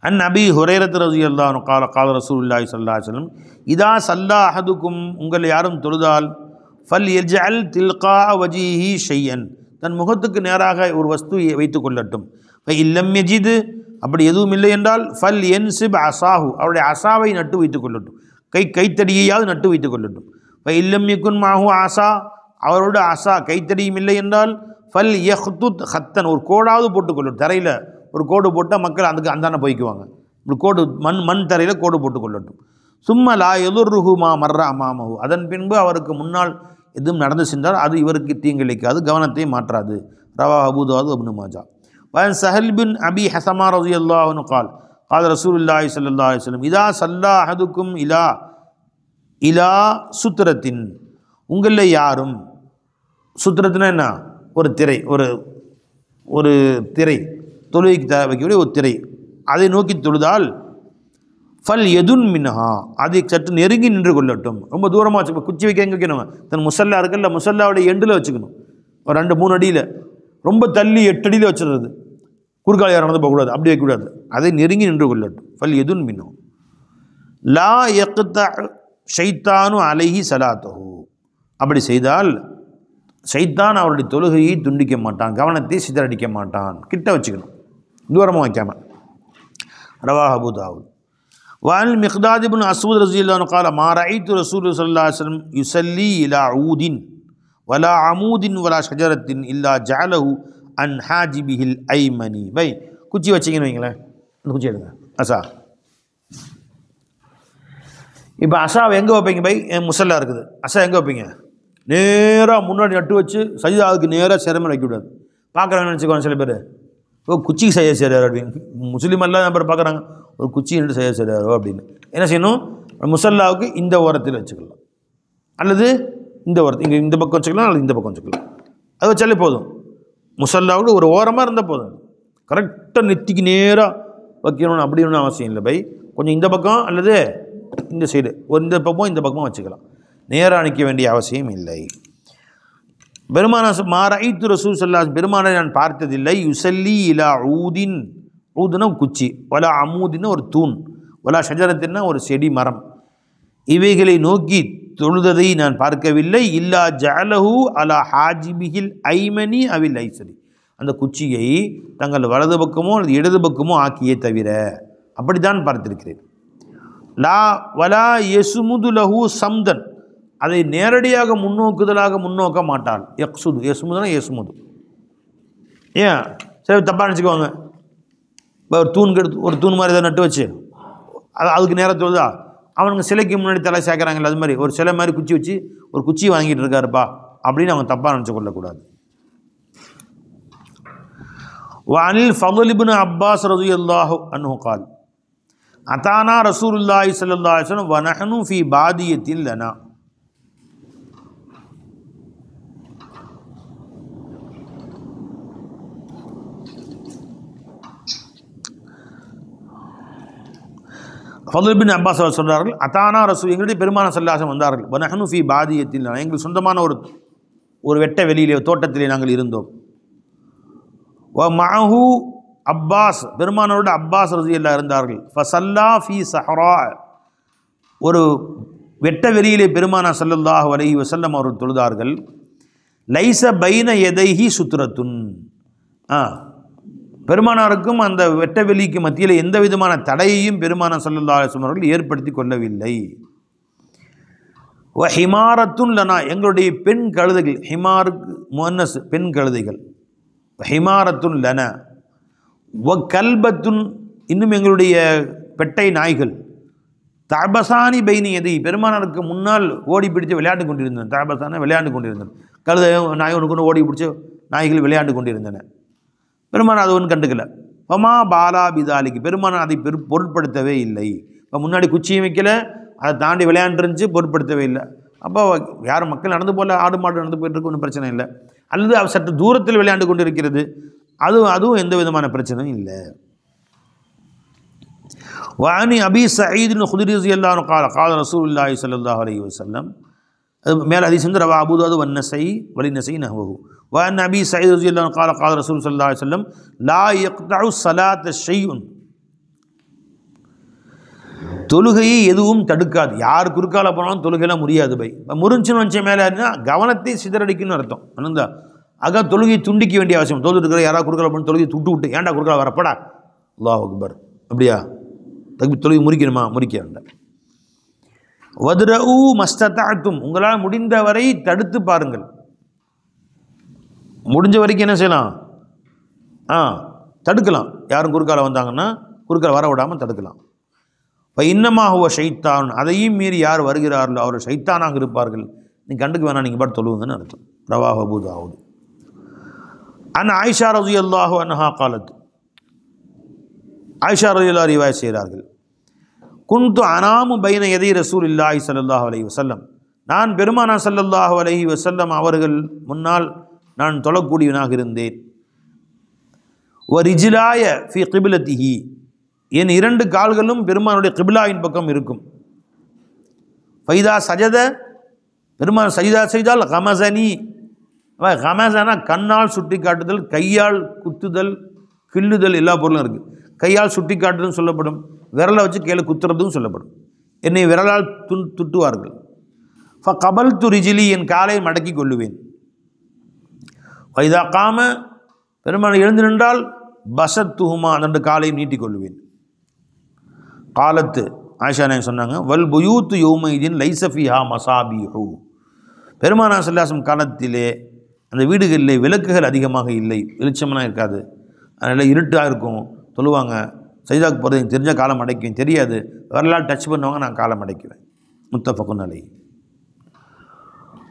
அன் அபி ஹுரைரத் ரலியல்லாஹு அன்ஹு قال قال رسول الله صلى الله عليه وسلم இதா சல்லா அஹதுக்கும். உங்கள் யாரும் தொழுதால் ஃபல் யஜ்அல் தில்கா வஜீஹி ஷையன். தன் முகத்துக்கு நேராக ஒரு வஸ்துவை வைத்துக் கொள்ளட்டும். இல்லம் யஜிது. அப்படி எதுவும் இல்லை என்றால் ஃபல் யன்சிப் அசாஹு. அவருடைய அசாவை நட்டு வைத்துக் கொள்ளட்டும். கைத்தடியையாவது நட்டு வைத்துக் கொள்ளட்டும். இல்லம் யகுன் மாஹு ஆசா. அவரோட அசா கைத்தடியும் இல்லை என்றால் ஃபல் யஹ்துத் ஹத்தன். ஒரு கோடாவது போட்டுக்கொள்ளட்டும். தரையில் ஒரு கோடு போட்டால் மக்கள் அதுக்கு அந்தான போய்க்குவாங்க. ஒரு கோடு மண் தரையில் கோடு போட்டுக்கொள்ளட்டும். சும்மா லா எதுர்ருஹுமா மர்ற அமாமஹு. அதன் பின்பு அவருக்கு முன்னால் எதுவும் நடந்து சென்றால் அது இவருக்கு தீங்கிழைக்காது, கவனத்தை மாற்றாது. ரவா அபூ தாவூத் இப்னு மாஜா. وعن سهل بن أبي حثمة رضي الله عنه قال قال رسول الله صلى الله عليه وسلم إذا صلى أحدكم إلى سترة உங்களில் யாரும் சுத்திரத்துனா என்ன ஒரு திரை ஒரு திரை தொழுகைக்கு வைக்கக்கூடிய ஒரு திரை அதை நோக்கி தொழுதால் ஃபல் எதுன் மின்ஹா அதை சற்று நெருங்கி நின்று கொள்ளட்டும். ரொம்ப தூரமாக வச்சுக்கணும். குச்சி வைக்க எங்கே வைக்கணும்? தன் முசல்லா இருக்குல்ல, முசல்லாவுடைய எண்டில் வச்சுக்கணும். ஒரு 2-3 அடியில், ரொம்ப தள்ளி 8 அடியில் வச்சுருது. குறுக்கால் யாரும் நடந்து போகக்கூடாது, அப்படி வைக்கக்கூடாது. அதை நெருங்கி நின்று கொள்ளட்டும். ஃபல் எதுன் மின்ஹா லா யக்தா ஷைத்தானு அலைஹி ஸலாத்தஹு. அப்படி செய்தால் ஷைத்தான் அவருடைய தொழுகையை துண்டிக்க மாட்டான், கவனத்தை சிதறடிக்க மாட்டான். கிட்ட வச்சுக்கணும், தூரமாக வைக்காமல். ரவாஹ் அபூ தாவூத். وعن المقداد بن أسود رضي الله عنه قال ما رأيت رسول صلى الله عليه وسلم يصلي إلى عود ولا عمود ولا شجرة إلا جعله عن حاجبه الأيمن. பை குச்சி வச்சிங்கன்னு வைங்களேன், இந்த குச்சி எடுங்க, அசா. இப்போ அசாவை எங்கே வைப்பீங்க? பை முசல்லா இருக்குது, அசா எங்கே வைப்பீங்க? நேராக முன்னாடி நட்டு வச்சு சஜிதாவுக்கு நேராக சிரமம் வைக்கக்கூடாது. பார்க்குறாங்கன்னு நினச்சிக்கோங்க சில பேர், ஓ குச்சிக்கு செய்ய செய்கிறாரு அப்படின்னு. முஸ்லீம் எல்லாம் நம்பர் பார்க்குறாங்க, ஒரு குச்சி என்று செய்ய செய்கிறாரோ அப்படின்னு. என்ன செய்யணும்? முசல்லாவுக்கு இந்த ஓரத்தில் வச்சுக்கலாம், அல்லது இந்த ஓரத்தில், இங்கே இந்த பக்கம் வச்சுக்கலாம், அல்லது இந்த பக்கம் வச்சுக்கலாம். அது வச்சாலே போதும். முசல்லாவுக்கு ஒரு ஓரமாக இருந்தால் போதும். கரெக்டாக நெத்திக்கு நேராக வைக்கணும்னு அப்படி ஒன்றும் அவசியம் இல்லை. பை கொஞ்சம் இந்த பக்கம் அல்லது இந்த சைடு, இந்த பக்கம் இந்த பக்கமாக வச்சுக்கலாம். நேராக நிற்க வேண்டிய அவசியம் இல்லை. பெருமானா மாரைத்து ரசூல் ஸல்லல்லாஹு அலைஹி பெருமானை நான் பார்த்ததில்லை. யுசல்லி இலா ஊதின், ஊதுனா குச்சி, வலா அமூதின்னா ஒரு தூண், வலா ஷஜரத்தின்னா ஒரு செடி மரம், இவைகளை நோக்கி தொழுததை நான் பார்க்கவில்லை. இல்லா ஜஅலஹு அலா ஹாஜிபிஹில் ஐமனி அவில் ஐசரி. அந்த குச்சியை தங்கள் வலது பக்கமோ அல்லது இடது பக்கமோ ஆக்கியே தவிர அப்படித்தான் பார்த்திருக்கிறேன். லா வலா யசுமுது லஹு சம்தன், அதை நேரடியாக முன்னோக்குதலாக முன்னோக்க மாட்டாள். யக்சுது, யசுமுதுனா யசுமுது. ஏன் சரி தப்பாக நினச்சிக்குவாங்க. இப்போ ஒரு தூண் மாதிரி தான் நட்டு வச்சு அதுக்கு நேரத்தில் வருதா, அவனுங்க சிலைக்கு முன்னாடி தலை சேர்க்குறாங்கல்ல, அது மாதிரி ஒரு சிலை மாதிரி குச்சி வச்சு ஒரு குச்சி வாங்கிட்டு இருக்காருப்பா அப்படின்னு அவங்க தப்பாக நினச்சி கொள்ளக்கூடாது. வஅனில் ஃபضல் இப்னு அப்பாஸ் ரலியல்லாஹு அன்ஹு قال அதானா ரசூலுல்லாஹி ஸல்லல்லாஹு அலைஹி வஸல்லம் வநஹனு ஃபீ பாதியத்தில் லனா. ஃபضல் பின் அப்பாஸ் அவர் சொல்கிறார்கள், அதானா ரசூல் எங்களுடைய பெருமான ஸல்லல்லாஹு வந்தார்கள். வநஹனு ஃபீ பாதியத்தில் லனா, எங்கள் சொந்தமான ஒரு வெட்ட வெளியிலே தோட்டத்திலே நாங்கள் இருந்தோம். வ மஅஹு அப்பாஸ், பெருமானோட அப்பாஸ் ரலியல்லாஹு இருந்தார்கள். ஃபஸல்லா ஃபீ ஸஹரா, ஒரு வெட்ட வெளியிலே பெருமானா ஸல்லல்லாஹு அலைஹி வஸல்லம் அவர்கள் தொழுதார்கள். லைஸ பைன யதைஹி சுத்ரத்துன், பெருமானாருக்கும் அந்த வெட்ட வெளிக்கு மத்தியில் எந்த விதமான தடையையும் பெருமானா ஸல்லல்லாஹு அலைஹி வஸல்லம் அவர்கள் ஏற்படுத்தி கொள்ளவில்லை. வ ஹிமாரத்துன் லனா, எங்களுடைய பெண் கழுதைகள், ஹிமாருக்கு முன்னஸ் பெண் கழுதைகள், ஹிமாரத்துன் லன வ கல்பத்துன், இன்னும் எங்களுடைய பெட்டை நாய்கள், தபசானி பைனி எதை, பெருமானாருக்கு முன்னால் ஓடி பிடித்து விளையாண்டு கொண்டிருந்தன. தபசான விளையாண்டு கொண்டிருந்தன, கழுதை நாய் ஒன்று கொண்டு ஓடி பிடிச்சி நாய்கள் விளையாண்டு கொண்டிருந்தன. பெருமானார் அது ஒன்றும் கண்டுக்கல. பமா பாலா பிதாலிக்கு, பெருமானார் அதை பொருட்படுத்தவே இல்லை. இப்போ முன்னாடி குச்சியும் வைக்கல, அதை தாண்டி விளையாண்டுருந்துச்சு, பொருட்படுத்தவே இல்லை. அப்போ யாரும் மக்கள் நடந்து போகல, ஆடு மாடு நடந்து போயிட்டு ஒன்றும் பிரச்சனை இல்லை. அல்லது அவர் சற்று தூரத்தில் விளையாண்டு கொண்டு இருக்கிறது, அதுவும் எந்த விதமான பிரச்சனையும் இல்லை. வானி அபி சயீத் الخدري رضي الله عنه قال قال رسول الله صلى الله عليه وسلم, அது மேல் ஹதீஸ் வந்து ரவா அபூ தாவூத் வன்னஸை வலின்னஸை நஹ்வஹு. وعن أبي سعيد رضي الله عنه قال قال رسول صلى الله عليه وسلم لا يقطع الصلاة شيء, தொழுகையை எதுவும் தடுக்காது. யார் குறுக்கால போனாலும் தொழுகையெல்லாம் முடியாது. பை முறிஞ்சுன்னு வச்ச மேலே கவனத்தை சிதறடிக்குன்னு அர்த்தம். அனந்தா ஆக தொழுகையை துண்டிக்க வேண்டிய அவசியம். தொழுது இருக்கிற யாராவது குறுக்கால போன தொழுகையை விட்டு ஏன்டா குறுக்கால வரப்படா, அல்லாஹ் அக்பர், அப்படியா தொழுகை முறிக்கணுமா, முறிக்க வேண்டாம். வத்ரஉ மஸ்ததஅதும், உங்களால் முடிந்தவரை தடுத்து பாருங்கள். முடிஞ்ச வரைக்கும் என்ன செய்யலாம், தடுக்கலாம். யாரும் குறுக்கால வந்தாங்கன்னா குறுக்கால வர விடாமல் தடுக்கலாம். இப்போ இன்னமாக ஷைத்தான், அதையும் மீறி யார் வருகிறார்களோ அவர் ஷைத்தானாக இருப்பார்கள். நீங்கள் கண்டுக்க வேணாம், நீங்கள் பாட்டு தொழுவுங்கன்னு அர்த்தம். ரவாஹு அபூ தாவூத். அன் ஆயிஷா ரலியல்லாஹு அன்ஹா காலத், ஆயிஷா ரலியல்லாஹு ரிவாயத் செய்கிறார்கள், குன்து அனாமு பைன யதை ரசூலில்லாஹி ஸல்லல்லாஹு அலைஹி வஸல்லம், நான் பெருமானார் ஸல்லல்லாஹு அலைஹி வஸல்லம் அவர்கள் முன்னால் நான் தொழக்கூடியவனாக இருந்தேன். வரிஜிலாய ஃபி கிபிலத்திஹி, என் 2 கால்களும் பெருமானுடைய கிபிலாவின் பக்கம் இருக்கும். ஃபைதா சஜத, பெருமான் சஜிதா செய்தால் கமசனி, கமசனா கண்ணால் சுட்டி காட்டுதல், கையால் குத்துதல், கிள்ளுதல், எல்லா பொருளும் இருக்குது. கையால் சுட்டி காட்டுதல் சொல்லப்படும், விரலை வச்சு கீழே குத்துறதும் சொல்லப்படும். என்னை விரலால் துட்டுவார்கள். ஃப கபல் து ரிஜிலி, என் காலை மடக்கி கொள்ளுவேன். வைதா காம, பெருமான் எழுந்து நின்றால் பசத் துஹுமா, 2 காலையும் நீட்டிக்கொள்ளுவேன். காலத்து ஆயிஷா நாயகி சொன்னாங்க, வல் புயூத்து யௌமைதீன் லைஸ ஃபீஹா மசாபிஹு, பெருமானார் ஸல்லல்லாஹு அலைஹி வஸல்லம் காலத்திலே அந்த வீடுகளிலே விளக்குகள் அதிகமாக இல்லை, வெளிச்சமெல்லாம் இருக்காது, அதனால் இருட்டாக இருக்கும். சொல்லுவாங்க, சஜிதாக்கு போகிறது எனக்கு தெரிஞ்ச காலம் அடைக்குவேன், தெரியாது வரலாறு டச் பண்ணுவாங்க, நான் காலம் அடைக்குவேன். முத்தஃபகுன் அலைஹி.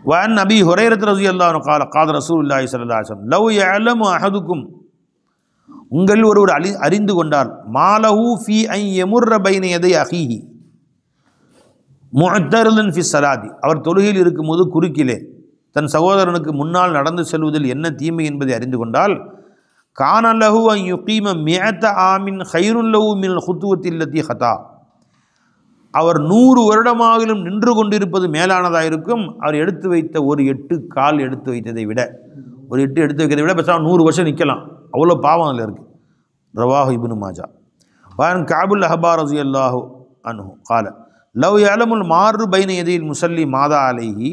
வஅன் அபீ ஹுரைரத் ரலியல்லாஹு அன்ஹு قال قال رسول الله صلى الله عليه وسلم لو يعلم احدكم, உங்கள் ஒருவர் அறிந்து கொண்டால், மாலஹு ஃபீ அன் யமுர்ர பைன யதை அஹீஹி முஅத்தரிலன் ஃபி ஸலாதி, அவர் தொழுகையில் இருக்கும்போது குறுக்கிலே தன் சகோதரனுக்கு முன்னால் நடந்து செல்வதில் என்ன தீமை என்பதை அறிந்து கொண்டால், கான லஹு அன் யுகீம மிஅத ஆமின் கைருன் லஹு மினல் குதுவத்தி அல்லதி ஹதா, அவர் 100 வருடமாகிலும் நின்று கொண்டிருப்பது மேலானதாக இருக்கும். அவர் எடுத்து வைத்த ஒரு 8 கால் எடுத்து வைத்ததை விட, ஒரு 8 எடுத்து வைக்கிறதை விட பேசாமல் 100 வருஷம் நிற்கலாம், அவ்வளோ பாவம் அதில் இருக்குது. ரவாஹு இப்னு மாஜா. வான் காபுல் அஹ்பார் ரலியல்லாஹு அன்ஹு قال லவ் யஅலமுல் மாரு பைன யதைல் முஸல்லி மாதா அலைஹி,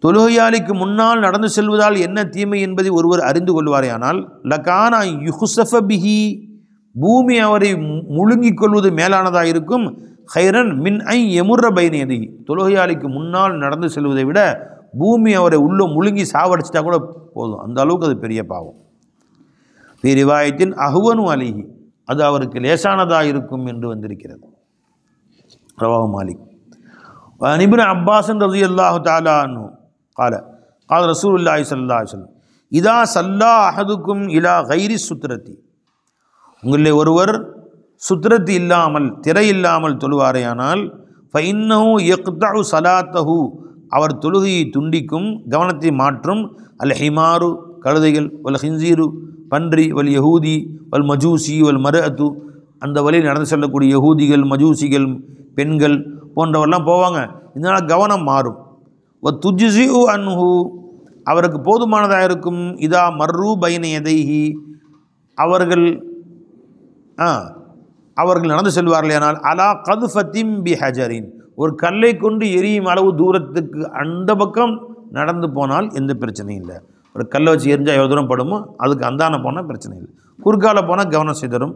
தொழுகையாளிக்கு முன்னால் நடந்து செல்வதால் என்ன தீமை என்பதை ஒருவர் அறிந்து கொள்வாரேயானால், லகான யுஹ்ஸஃப பிஹி, பூமி அவரை முழுங்கிக் கொள்வது மேலானதாக இருக்கும். ஹைரன் மின் ஐ யமுர்ர பைன யதைஹி, தொழுகையாளிக்கு முன்னால் நடந்து செல்வதை விட பூமி அவரை உள்ள முழுங்கி சாவடிச்சிட்டா கூட போதும், அந்த அளவுக்கு அது பெரிய பாவம். ரிவாயத்தின் அஹ்வனு அலைஹி, அது அவருக்கு லேசானதாக இருக்கும் என்று வந்திருக்கிறது. ரவாஹு மாலிக். இப்னு அப்பாஸ் ரலியல்லாஹு தஆலா அன்ஹு قال قال رسول الله صلى الله عليه وسلم இதா சல்லா அஹதுக்கும் இலா கைரி சுத்ரத்தி, உங்களிலே ஒருவர் சுத்ரத்து இல்லாமல், திரை இல்லாமல் தொழுவாரையானால், ஃபஇன்னஹு யக்தஉ ஸலாத்தஹு, அவர் தொழுகையை துண்டிக்கும், கவனத்தை மாற்றும். அல் ஹிமாரு, கழுதைகள், வல் ஹின்சீரு, பன்றி, வல் யஹூதி வல் மஜூசி வல் மர்அத்து, அந்த வழியில் நடந்து செல்லக்கூடிய யஹூதிகள், மஜூசிகள், பெண்கள் போன்றவரெல்லாம் போவாங்க. இதனால் கவனம் மாறும். வ துஜ்ஸிஉ அன்ஹு, அவருக்கு போதுமானதாக இருக்கும். இதா மர்ரு பைன யதைஹி, அவர்கள் நடந்து செல்வார்களேனால், அலா கதுஃபத்தின் பி ஹஜரின், ஒரு கல்லை கொண்டு எரியும் அளவு தூரத்துக்கு அந்த பக்கம் நடந்து போனால் எந்த பிரச்சனையும் இல்லை. ஒரு கல்லை வச்சு எரிஞ்சால் எவ்வளோ தூரம் படுமோ அதுக்கு அந்தான போனால் பிரச்சனை இல்லை. குறுக்கால போனால் கவனம் சிதறும்.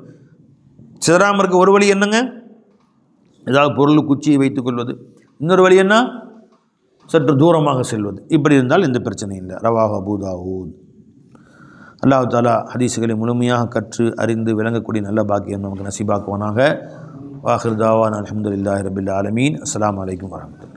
சிதறாமல் இருக்க ஒரு வழி என்னங்க, ஏதாவது பொருள் குச்சியை வைத்துக் கொள்வது. இன்னொரு வழி என்ன, சற்று தூரமாக செல்வது. இப்படி இருந்தால் எந்த பிரச்சனையும் இல்லை. ரவாஹு அபூ தாவூத். அல்லாஹ் தஆலா ஹதீஸுகளை முழுமையாக கற்று அறிந்து விளங்கக்கூடிய நல்ல பாக்கியம் நமக்கு நசீபாக்குவானாக. வாஹிர் தாவானா அல்ஹம்துலில்லாஹி ரப்பில் ஆலமீன். அஸ்ஸலாமு அலைக்கும் வரஹ்மத்துல்லாஹி.